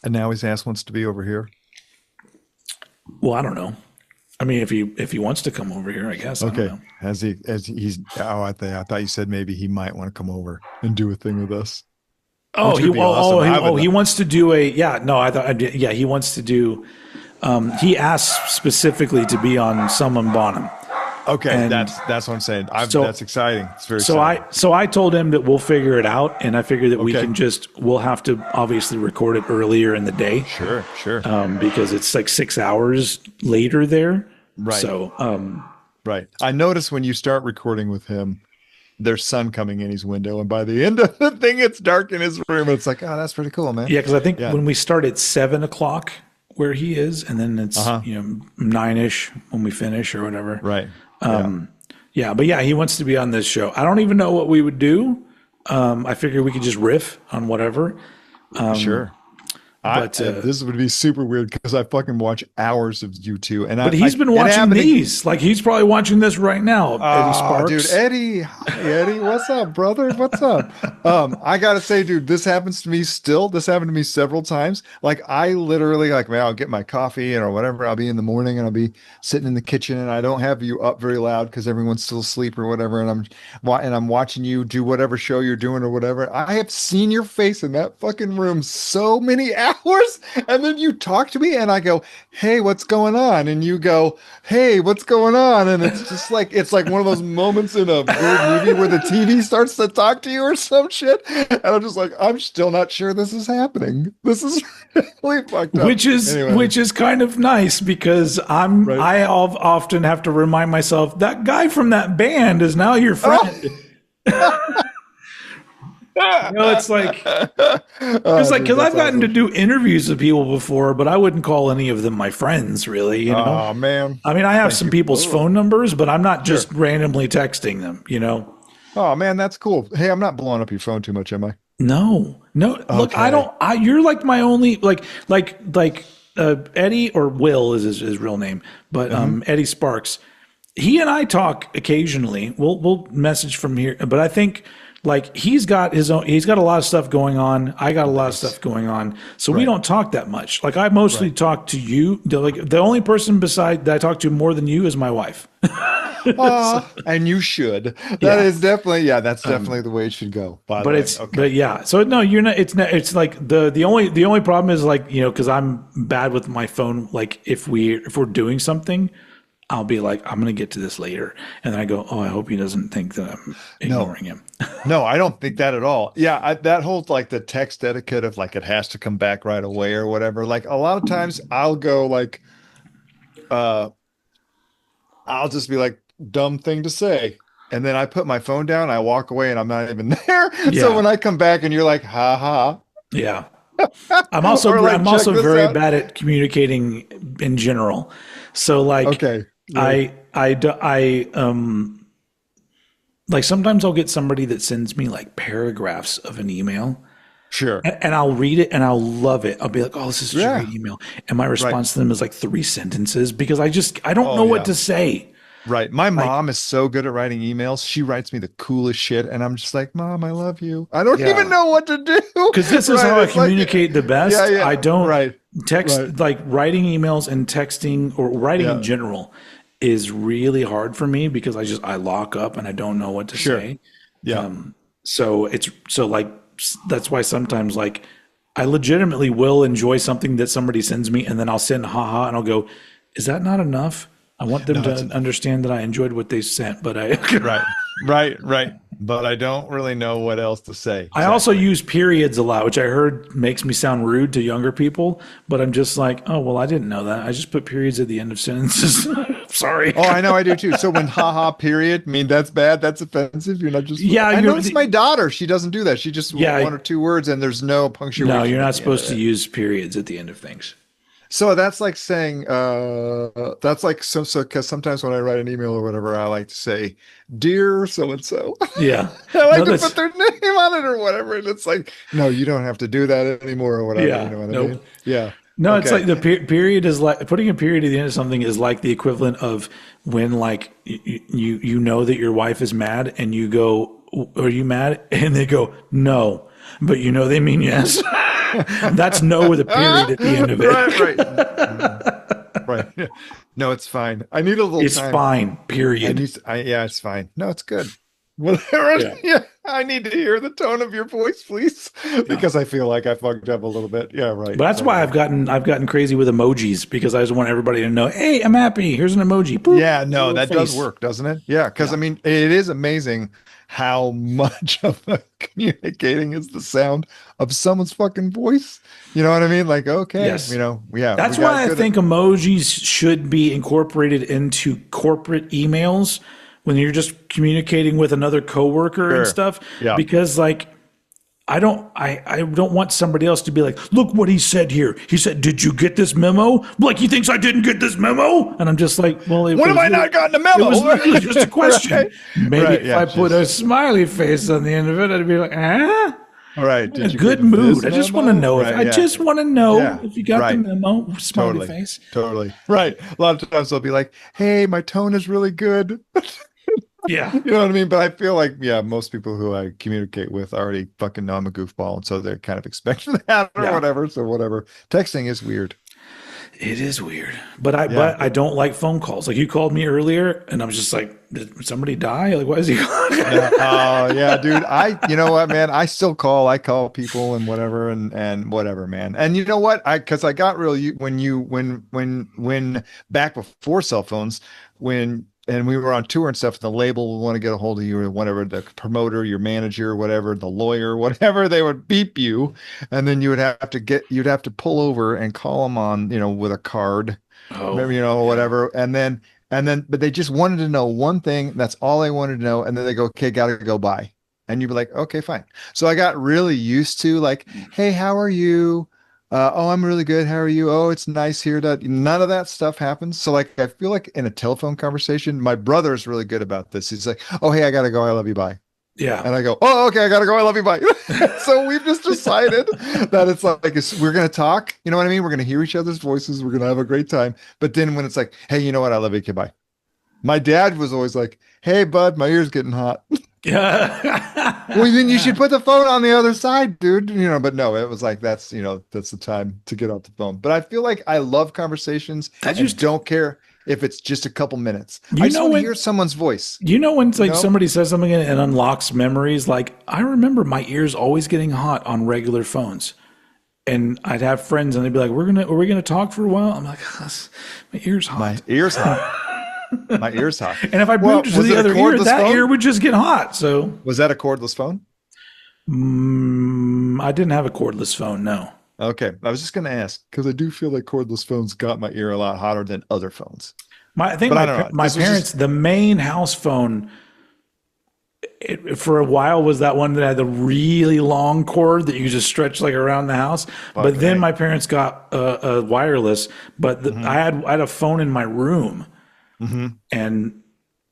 And now his ass wants to be over here. Well, I don't know. I mean, if he wants to come over here, I guess. Okay. I don't know. I thought you said maybe he might want to come over and do a thing with us. He wants to do he wants to do, he asked specifically to be on Summum, Bonum. Okay, And that's what I'm saying. so- That's exciting. It's very So exciting. I told him that we'll figure it out, and I figured that we Okay. can we'll have to obviously record it earlier in the day. Sure. Because it's like 6 hours later there. Right. So, Right. I notice when you start recording with him, there's sun coming in his window, and by the end of the thing, it's dark in his room. It's like, oh, that's pretty cool, man. yeah, because I think when we start at 7 o'clock where he is, and then it's 9ish when we finish or whatever. Right. Yeah, but yeah, he wants to be on this show. I don't even know what we would do. I figured we could just riff on whatever. Sure. But this would be super weird because I fucking watch hours of you two, and but he's been watching these. Like he's probably watching this right now. Eddie Sparks, dude, Eddie, hi, Eddie, what's up, brother? What's up? I gotta say, dude, this happens to me still. This happened to me several times. Like I literally, like, man, I'll get my coffee or whatever. I'll be in the morning and I'll be sitting in the kitchen, and I don't have you up very loud because everyone's still asleep or whatever. And I'm watching you do whatever show you're doing or whatever. I have seen your face in that fucking room so many hours. And then you talk to me and I go, hey, what's going on? And you go, hey, what's going on? And it's just like, it's like one of those moments in a weird movie where the TV starts to talk to you or some shit. And I'm just like, I'm still not sure this is happening. This is really fucked up. which is kind of nice because I often have to remind myself that guy from that band is now your friend. It's like because I've gotten to do interviews with people before, but I wouldn't call any of them my friends, really. You know, oh man. I mean, I have some people's phone numbers, but I'm not just randomly texting them. You know. Oh man, that's cool. Hey, I'm not blowing up your phone too much, am I? No. Look, I don't. You're like my only like Eddie, or Will is his real name, but Eddie Sparks. He and I talk occasionally. We'll message from here, but I think. Like he's got a lot of stuff going on. I got a lot of stuff going on. So we don't talk that much. Like I mostly talk to you. Like the only person that I talk to more than you is my wife. And you should. That is definitely, that's definitely the way it should go. But yeah. So no, you're not. It's like the only problem is like, you know, because I'm bad with my phone. Like if we're doing something, I'll be like, I'm going to get to this later. And then I go, oh, I hope he doesn't think that I'm ignoring him. No, I don't think that at all. Yeah, that whole like the text etiquette of like it has to come back right away or whatever. Like a lot of times I'll go like, I'll just be like, dumb thing to say. And then I put my phone down, I walk away and I'm not even there. Yeah. So when I come back and you're like, ha ha. Yeah. I'm also very bad at communicating in general. So like, okay. I like sometimes I'll get somebody that sends me like paragraphs of an email. Sure. And I'll read it and I'll love it. I'll be like, oh, this is such a great email. And my response to them is like 3 sentences because I don't know what to say. Right. My mom is so good at writing emails. She writes me the coolest shit. And I'm just like, Mom, I love you. I don't even know what to do. Because this is how I communicate the best. I don't text, like writing emails and texting or writing in general is really hard for me because I lock up and I don't know what to say. Yeah. So that's why sometimes like I legitimately will enjoy something that somebody sends me and then I'll send haha and I'll go, is that not enough? I want them to understand that I enjoyed what they sent, but right. But I don't really know what else to say. I also use periods a lot, which I heard makes me sound rude to younger people, but I'm just like, oh, well, I didn't know that. I just put periods at the end of sentences. Sorry. Oh, I know I do too. So when haha period, I mean, that's bad. That's offensive. You're not just, I noticed my daughter, she doesn't do that. She just 1 or 2 words and there's no punctuation. No, you're not supposed to use periods at the end of things. So that's like saying, that's like, so, because sometimes when I write an email or whatever, I like to say, dear so-and-so. Yeah. I like to put their name on it or whatever. And it's like, no, you don't have to do that anymore or whatever. Yeah. You know what I mean? Yeah. No, it's like the period is like putting a period at the end of something is like the equivalent of when like you know that your wife is mad and you go, are you mad? And they go, no, but you know they mean yes. That's no with a period at the end of it. Right. No, it's fine. I need a little time. It's fine, period. It's fine. No, it's good. Whatever. Yeah. I need to hear the tone of your voice, please, because I feel like I fucked up a little bit. Yeah, right. But that's why I've gotten crazy with emojis, because I just want everybody to know, hey, I'm happy. Here's an emoji. Boop, Yeah, no, little that does face. work, doesn't it? Yeah, because Yeah. I mean, it is amazing how much of the communicating is the sound of someone's fucking voice. You know what I mean? Like, okay, Yes. yeah, That's we got why I good at. think emojis should be incorporated into corporate emails when you're just communicating with another coworker and Sure. stuff. Yeah. Because like I don't want somebody else to be like, look what he said here. He said, did you get this memo? Like he thinks I didn't get this memo? And I'm just like, well, When have I not gotten a memo? it was literally just a question. Right? Maybe Right, if yeah, I put a smiley face on the end of it, I'd be like, ah. All right. In a Did you good get this mood. I just want to memo? know Right, I yeah. just want to know Yeah, if you got right. the memo. Smiley Totally. face. Totally. Right. A lot of times they'll be like, hey, my tone is really good. Yeah. You know what I mean? But I feel like, yeah, most people who I communicate with already fucking know I'm a goofball. And so they're kind of expecting that or Yeah. whatever. So whatever. Texting is weird. It is weird. But I don't like phone calls. Like you called me earlier and I was just like, did somebody die? Like, why is he calling? Oh yeah, dude. You know what, man? I call people and whatever and whatever, man. And you know what? Cause I got real when back before cell phones, and we were on tour and stuff, and the label would want to get a hold of you or whatever, the promoter, your manager, whatever, the lawyer, whatever, they would beep you. And then you'd have to pull over and call them on, with a card, whatever. But they just wanted to know one thing. That's all they wanted to know. And then they go, okay, gotta go by. And you'd be like, okay, fine. So I got really used to like, hey, how are you? Oh, I'm really good. How are you? Oh, it's nice here. None of that stuff happens. So like, I feel like in a telephone conversation, my brother is really good about this. He's like, oh, hey, I gotta go. I love you. Bye. Yeah. And I go, oh, okay, I gotta go. I love you. Bye. So we've just decided that it's like we're gonna talk. You know what I mean? We're gonna hear each other's voices. We're gonna have a great time. But then when it's like, hey, you know what? I love you. Okay, bye. My dad was always like, hey, bud, my ear's getting hot. Yeah. Well, then you should put the phone on the other side, dude. But no, it was like that's the time to get off the phone. But I feel like I love conversations. I just don't care if it's just a couple minutes. I just want to hear someone's voice. When it's like somebody says something and it unlocks memories. Like I remember my ears always getting hot on regular phones. And I'd have friends and they'd be like, are we gonna talk for a while? I'm like, my ear's hot. My ear's hot. My ear's hot. And if I moved to the other ear, that ear would just get hot. So was that a cordless phone? I didn't have a cordless phone. No. Okay. I was just going to ask because I do feel like cordless phones got my ear a lot hotter than other phones. My parents, the main house phone, for a while was that one that had the really long cord that you just stretch like around the house. But then my parents got a wireless. But I had a phone in my room. Mm-hmm. And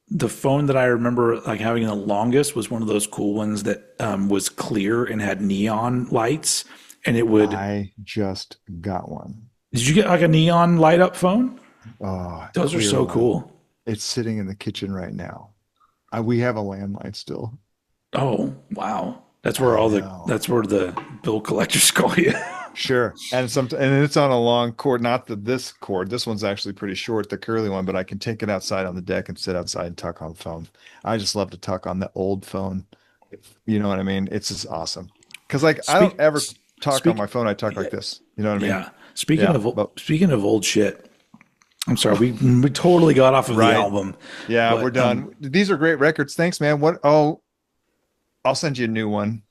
the phone that I remember like having the longest was one of those cool ones that was clear and had neon lights, and it would. I just got one. Did you get like a neon light up phone? Oh, those are so cool. It's sitting in the kitchen right now. We have a landline still. Oh wow, that's where the bill collectors call you. Sure. And it's on a long cord, not this cord. This one's actually pretty short, the curly one, but I can take it outside on the deck and sit outside and talk on the phone. I just love to talk on the old phone. You know what I mean? It's just awesome. Because I don't ever talk on my phone. I talk like this. You know what I mean? Yeah. Speaking of old shit. I'm sorry, we totally got off of the album. Yeah, we're done. These are great records. Thanks, man. I'll send you a new one.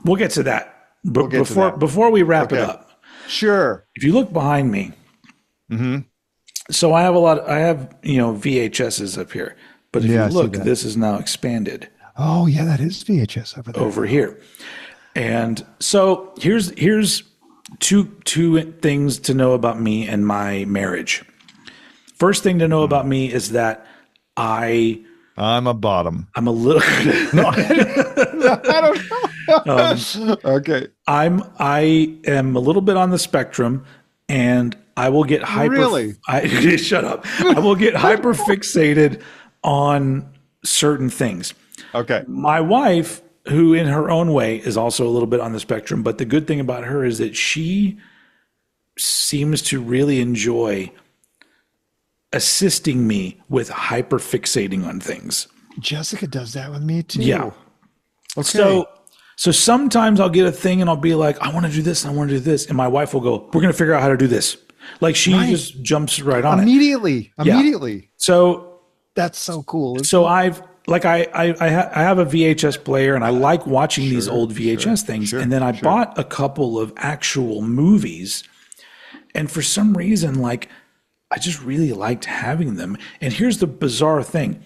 We'll get to that. But before we wrap it up, sure. If you look behind me, so I have VHSs up here. But if you look, this is now expanded. Oh yeah, that is VHS over here. And so here's two things to know about me and my marriage. First thing to know about me is that I'm a bottom. I'm a little. No, I don't know. Okay. I am a little bit on the spectrum, and I will get shut up. I will get hyper fixated on certain things. Okay. My wife, who in her own way is also a little bit on the spectrum, but the good thing about her is that she seems to really enjoy assisting me with hyper fixating on things. Jessica does that with me too. Yeah. Okay. So sometimes I'll get a thing and I'll be like, I want to do this, and I want to do this, and my wife will go, "We're going to figure out how to do this." Like she just jumps right on it. Immediately. So That's so cool. so I've like I have a VHS player and I like watching these old VHS things, and then I bought a couple of actual movies, and for some reason, like I just really liked having them. And here's the bizarre thing: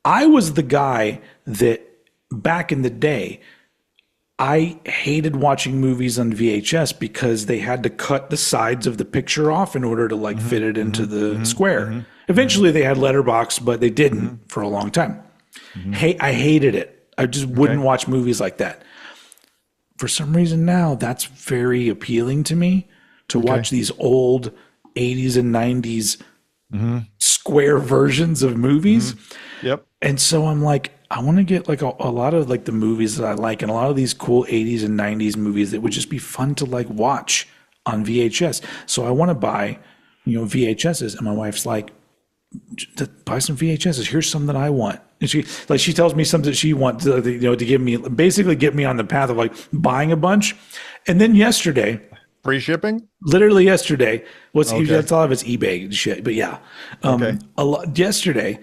I was the guy that back in the day, I hated watching movies on VHS because they had to cut the sides of the picture off in order to like fit it into the square. Eventually they had letterbox, but they didn't for a long time. Hey, I hated it. I just wouldn't watch movies like that. For some reason now, that's very appealing to me to watch these old 80s and 90s square versions of movies. Yep. And so I'm like, I want to get like a lot of like the movies that I like, and a lot of these cool 80s and 90s movies that would just be fun to like watch on VHS. So I want to buy, VHSs. And my wife's like, buy some VHSs. Here's some that I want. And she tells me something that she wants to give me, basically get me on the path of like buying a bunch. And then yesterday, Free shipping? literally yesterday, that's all of it's eBay shit. But yeah, yesterday,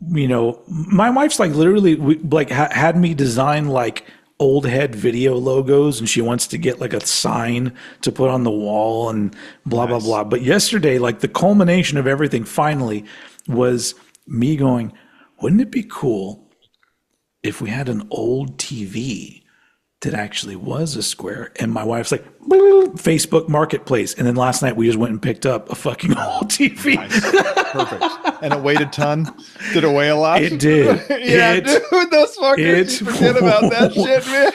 my wife's like literally had me design like old head video logos, and she wants to get like a sign to put on the wall and blah, blah, blah. But yesterday, like the culmination of everything finally was me going, wouldn't it be cool if we had an old TV that actually was a square? And my wife's like, Facebook Marketplace. And then last night we just went and picked up a fucking old TV. Nice. Perfect. And it weighed a ton? Did it weigh a lot? It did. Dude, those fuckers, you forget about that shit, man.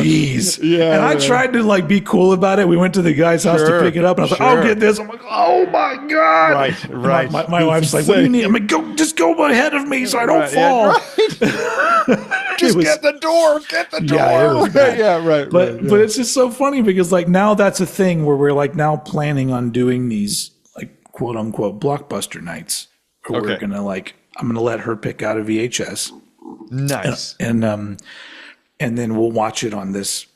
Jeez. Yeah, and I tried to like be cool about it. We went to the guy's house to pick it up, and I was like, I'll get this. I'm like, oh my God. Right. My wife's like, what do you need? I'm like, just go ahead of me so I don't fall. Just get the door. Yeah, it was bad. Yeah, right. But it's just so funny because like now that's a thing where we're like now planning on doing these like quote unquote blockbuster nights where we're gonna like I'm gonna let her pick out a VHS. Nice. And then we'll watch it on this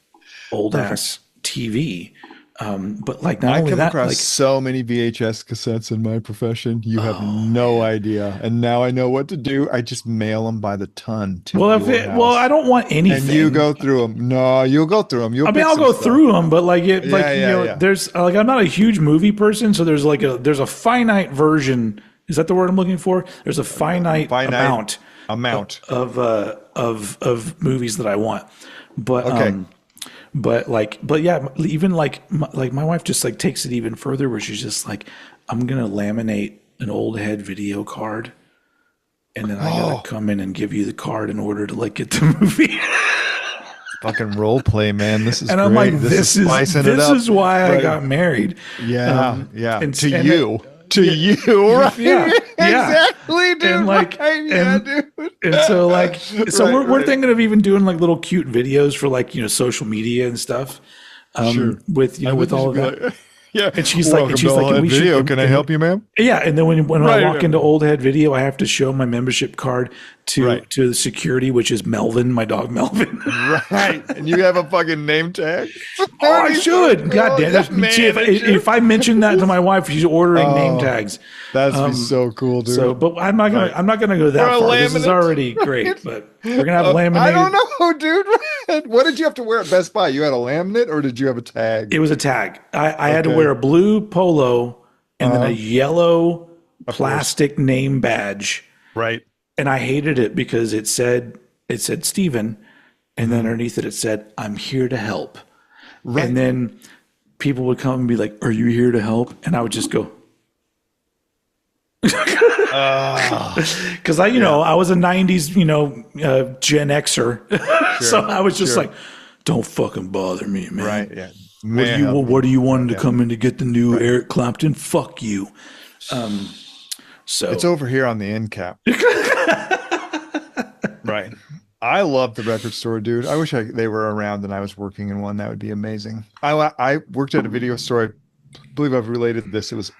old ass TV. But like not I only come that, across like so many VHS cassettes in my profession. You have no idea. And now I know what to do. I just mail them by the ton to your house. I don't want anything. And you go through them. No, you'll go through them. I'll go through them, but like there's like I'm not a huge movie person, so there's a finite version. Is that the word I'm looking for? There's a finite amount of movies that I want. But But yeah, even like my wife just like takes it even further where she's just like, I'm going to laminate an old head video card, and then I got to come in and give you the card in order to like get the movie. Fucking role play, man. This is and I'm great. like, this is why I got married. Yeah. And to you. To you, right? Yeah, exactly, dude. And like, dude. And so like, we're thinking of even doing like little cute videos for like social media and stuff. With with all of that. Like, yeah, and she's like, can we video? Can I help you, ma'am? Yeah, and then when I walk into Old Head Video, I have to show my membership card to the security, which is Melvin, my dog Melvin. Right, and you have a fucking name tag. I should. God damn it! If I mention that to my wife, she's ordering name tags. That'd be so cool, dude. So, but I'm not gonna go that far. This is already great, but we're gonna have laminated. I don't know, dude. What did you have to wear at Best Buy? You had a laminate, or did you have a tag? It was a tag. I had to wear a blue polo and then a yellow plastic name badge. Right. And I hated it because it said Steven, and then underneath it said, I'm here to help. Right. And then people would come and be like, are you here to help? And I would just go. Because I was a 90s, Gen Xer. So I was just like, don't fucking bother me, man. Right. Yeah. What do you want to come in to get the new Eric Clapton? Fuck you. So it's over here on the end cap. Right. I love the record store, dude. I wish they were around and I was working in one. That would be amazing. I worked at a video store. I believe I've related this. It was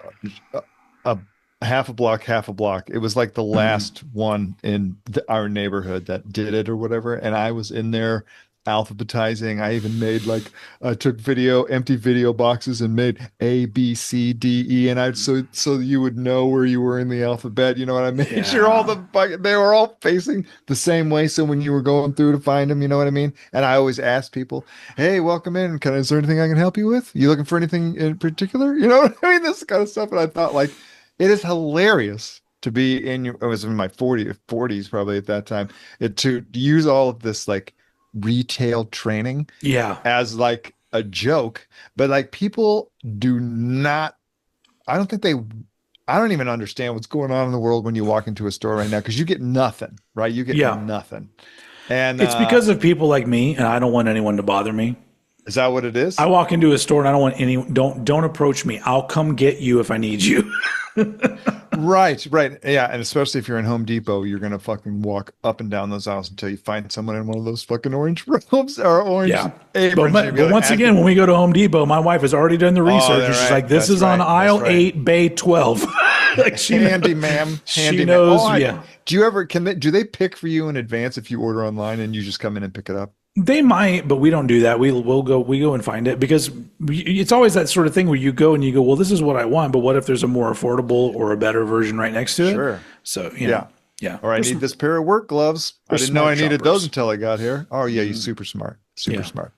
a half a block, half a block. It was like the last one in our neighborhood that did it or whatever. And I was in there alphabetizing. I even made like I took empty video boxes and made A, B, C, D, E, and I so you would know where you were in the alphabet. You know what I mean? Yeah. Sure, they were all facing the same way. So when you were going through to find them, you know what I mean? And I always ask people, "Hey, welcome in. Is there anything I can help you with? You looking for anything in particular? You know what I mean? This kind of stuff." And I thought like it is hilarious to be I was in my 40s probably at that time, to use all of this like retail training Yeah. as like a joke, but like people do not, I don't even understand what's going on in the world when you walk into a store right now, because you get nothing, right? You get nothing. And It's because of people like me, and I don't want anyone to bother me. is that what it is? I walk into a store and I don't want don't approach me. I'll come get you if I need you. Right. Yeah. And especially if you're in Home Depot, you're going to fucking walk up and down those aisles until you find someone in one of those fucking orange robes or orange aprons. But once again, when we go to Home Depot, my wife has already done the research. And she's like, this is on aisle 8, bay 12. Like handy, ma'am. She knows. Do they pick for you in advance if you order online and you just come in and pick it up? They might, but we don't do that. We go and find it, because it's always that sort of thing where you go, well, this is what I want, but what if there's a more affordable or a better version right next to it? Sure. So, yeah. Or I need this pair of work gloves. I didn't know I needed those until I got here. Oh yeah, you're super smart. Smart.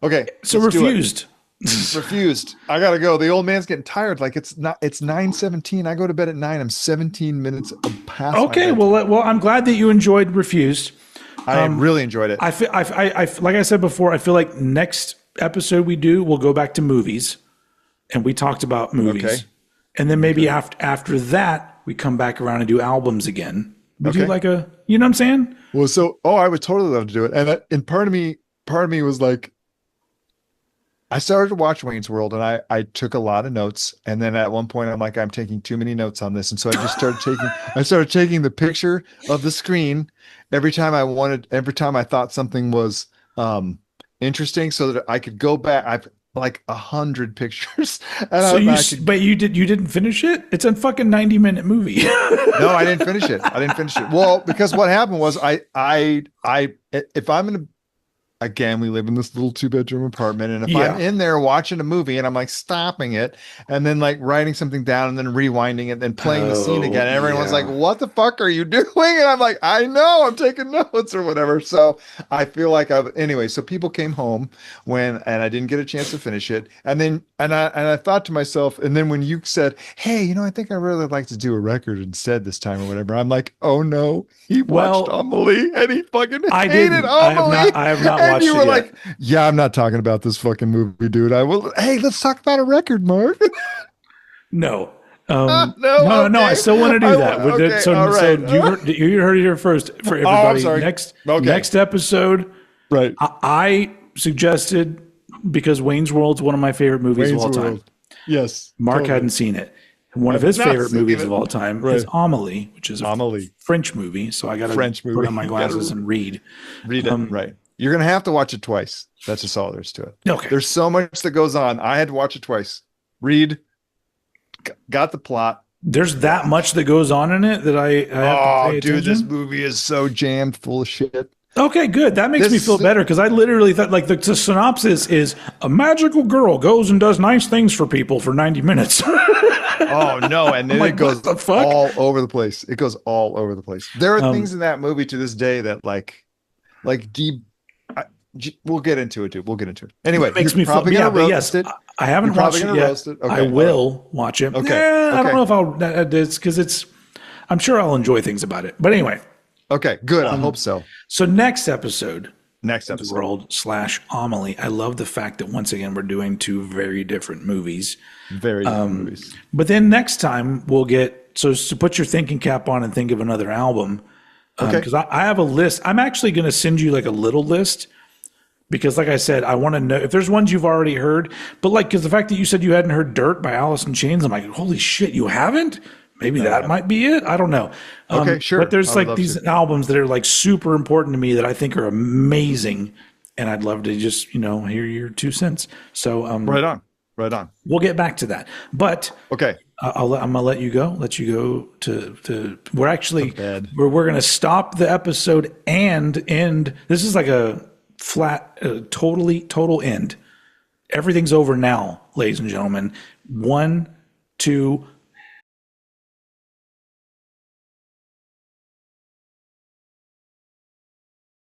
Okay. So Refused. Refused. I gotta go. The old man's getting tired. Like it's 9:17. I go to bed at 9. I'm 17 minutes past. Okay. Well, I'm glad that you enjoyed Refused. I really enjoyed it. I like I said before, I feel like next episode we'll go back to movies, and we talked about movies. Okay. And then maybe after that, we come back around and do albums again. We do like you know what I'm saying? Well, I would totally love to do it. And part of me was like, I started to watch Wayne's World, and I took a lot of notes. And then at one point I'm like, I'm taking too many notes on this. And so I just started taking the picture of the screen every time I thought something was interesting, so that I could go back. I've like 100 pictures. And but you didn't finish it? It's a fucking 90-minute movie. No, I didn't finish it. Well, because what happened was if I'm in again, we live in this little 2-bedroom apartment, and if I'm in there watching a movie and I'm like stopping it and then like writing something down and then rewinding it and then playing the scene again, and everyone's like, what the fuck are you doing? And I'm like, I know, I'm taking notes or whatever. So I feel like anyway, so people came home and I didn't get a chance to finish it. And then, I thought to myself, and then when you said, hey, I think I really like to do a record instead this time or whatever, I'm like, oh no, he watched Amelie and he fucking hated Amelie. I have not watched it. You were like, yeah, I'm not talking about this fucking movie, dude. Hey, let's talk about a record, Mark. No. No. I still want to do that. Okay, So you heard it here first for everybody. I'm sorry. Next episode. Right. I suggested, because Wayne's World's one of my favorite movies of all time. Yes. Mark hadn't seen it. And one of his favorite movies of all time is Amelie, which is a French movie. So I got to put on my glasses and read. Read it. Right. You're going to have to watch it twice. That's just all there is to it. Okay. There's so much that goes on. I had to watch it twice. Read. Got the plot. There's that much that goes on in it that I have to pay attention. This movie is so jammed full of shit. Okay, good. That makes me feel better, because I literally thought like the synopsis is a magical girl goes and does nice things for people for 90 minutes. Oh no! And then it goes all over the place. It goes all over the place. There are things in that movie to this day that we'll get into it, dude. We'll get into it. Anyway, it makes me feel roast it. I haven't watched it yet. Okay, I will watch it. Okay. I don't know if I'll. It's because I'm sure I'll enjoy things about it. But anyway. Okay, good. I hope so. So next episode. World/Amelie. I love the fact that once again we're doing two very different movies. Very different movies. But then next time we'll get to put your thinking cap on and think of another album. Because I have a list. I'm actually going to send you like a little list, because like I said, I want to know if there's ones you've already heard. But like, because the fact that you said you hadn't heard "Dirt" by Alice in Chains, I'm like, holy shit, you haven't? Maybe that might be it. I don't know. Okay, sure. But there's like these albums that are like super important to me that I think are amazing, and I'd love to just hear your 2 cents. So right on. We'll get back to that. But I'm gonna let you go. Let you go to. We're actually bed. we're gonna stop the episode and end. This is like a flat, total end. Everything's over now, ladies and gentlemen. 1, 2,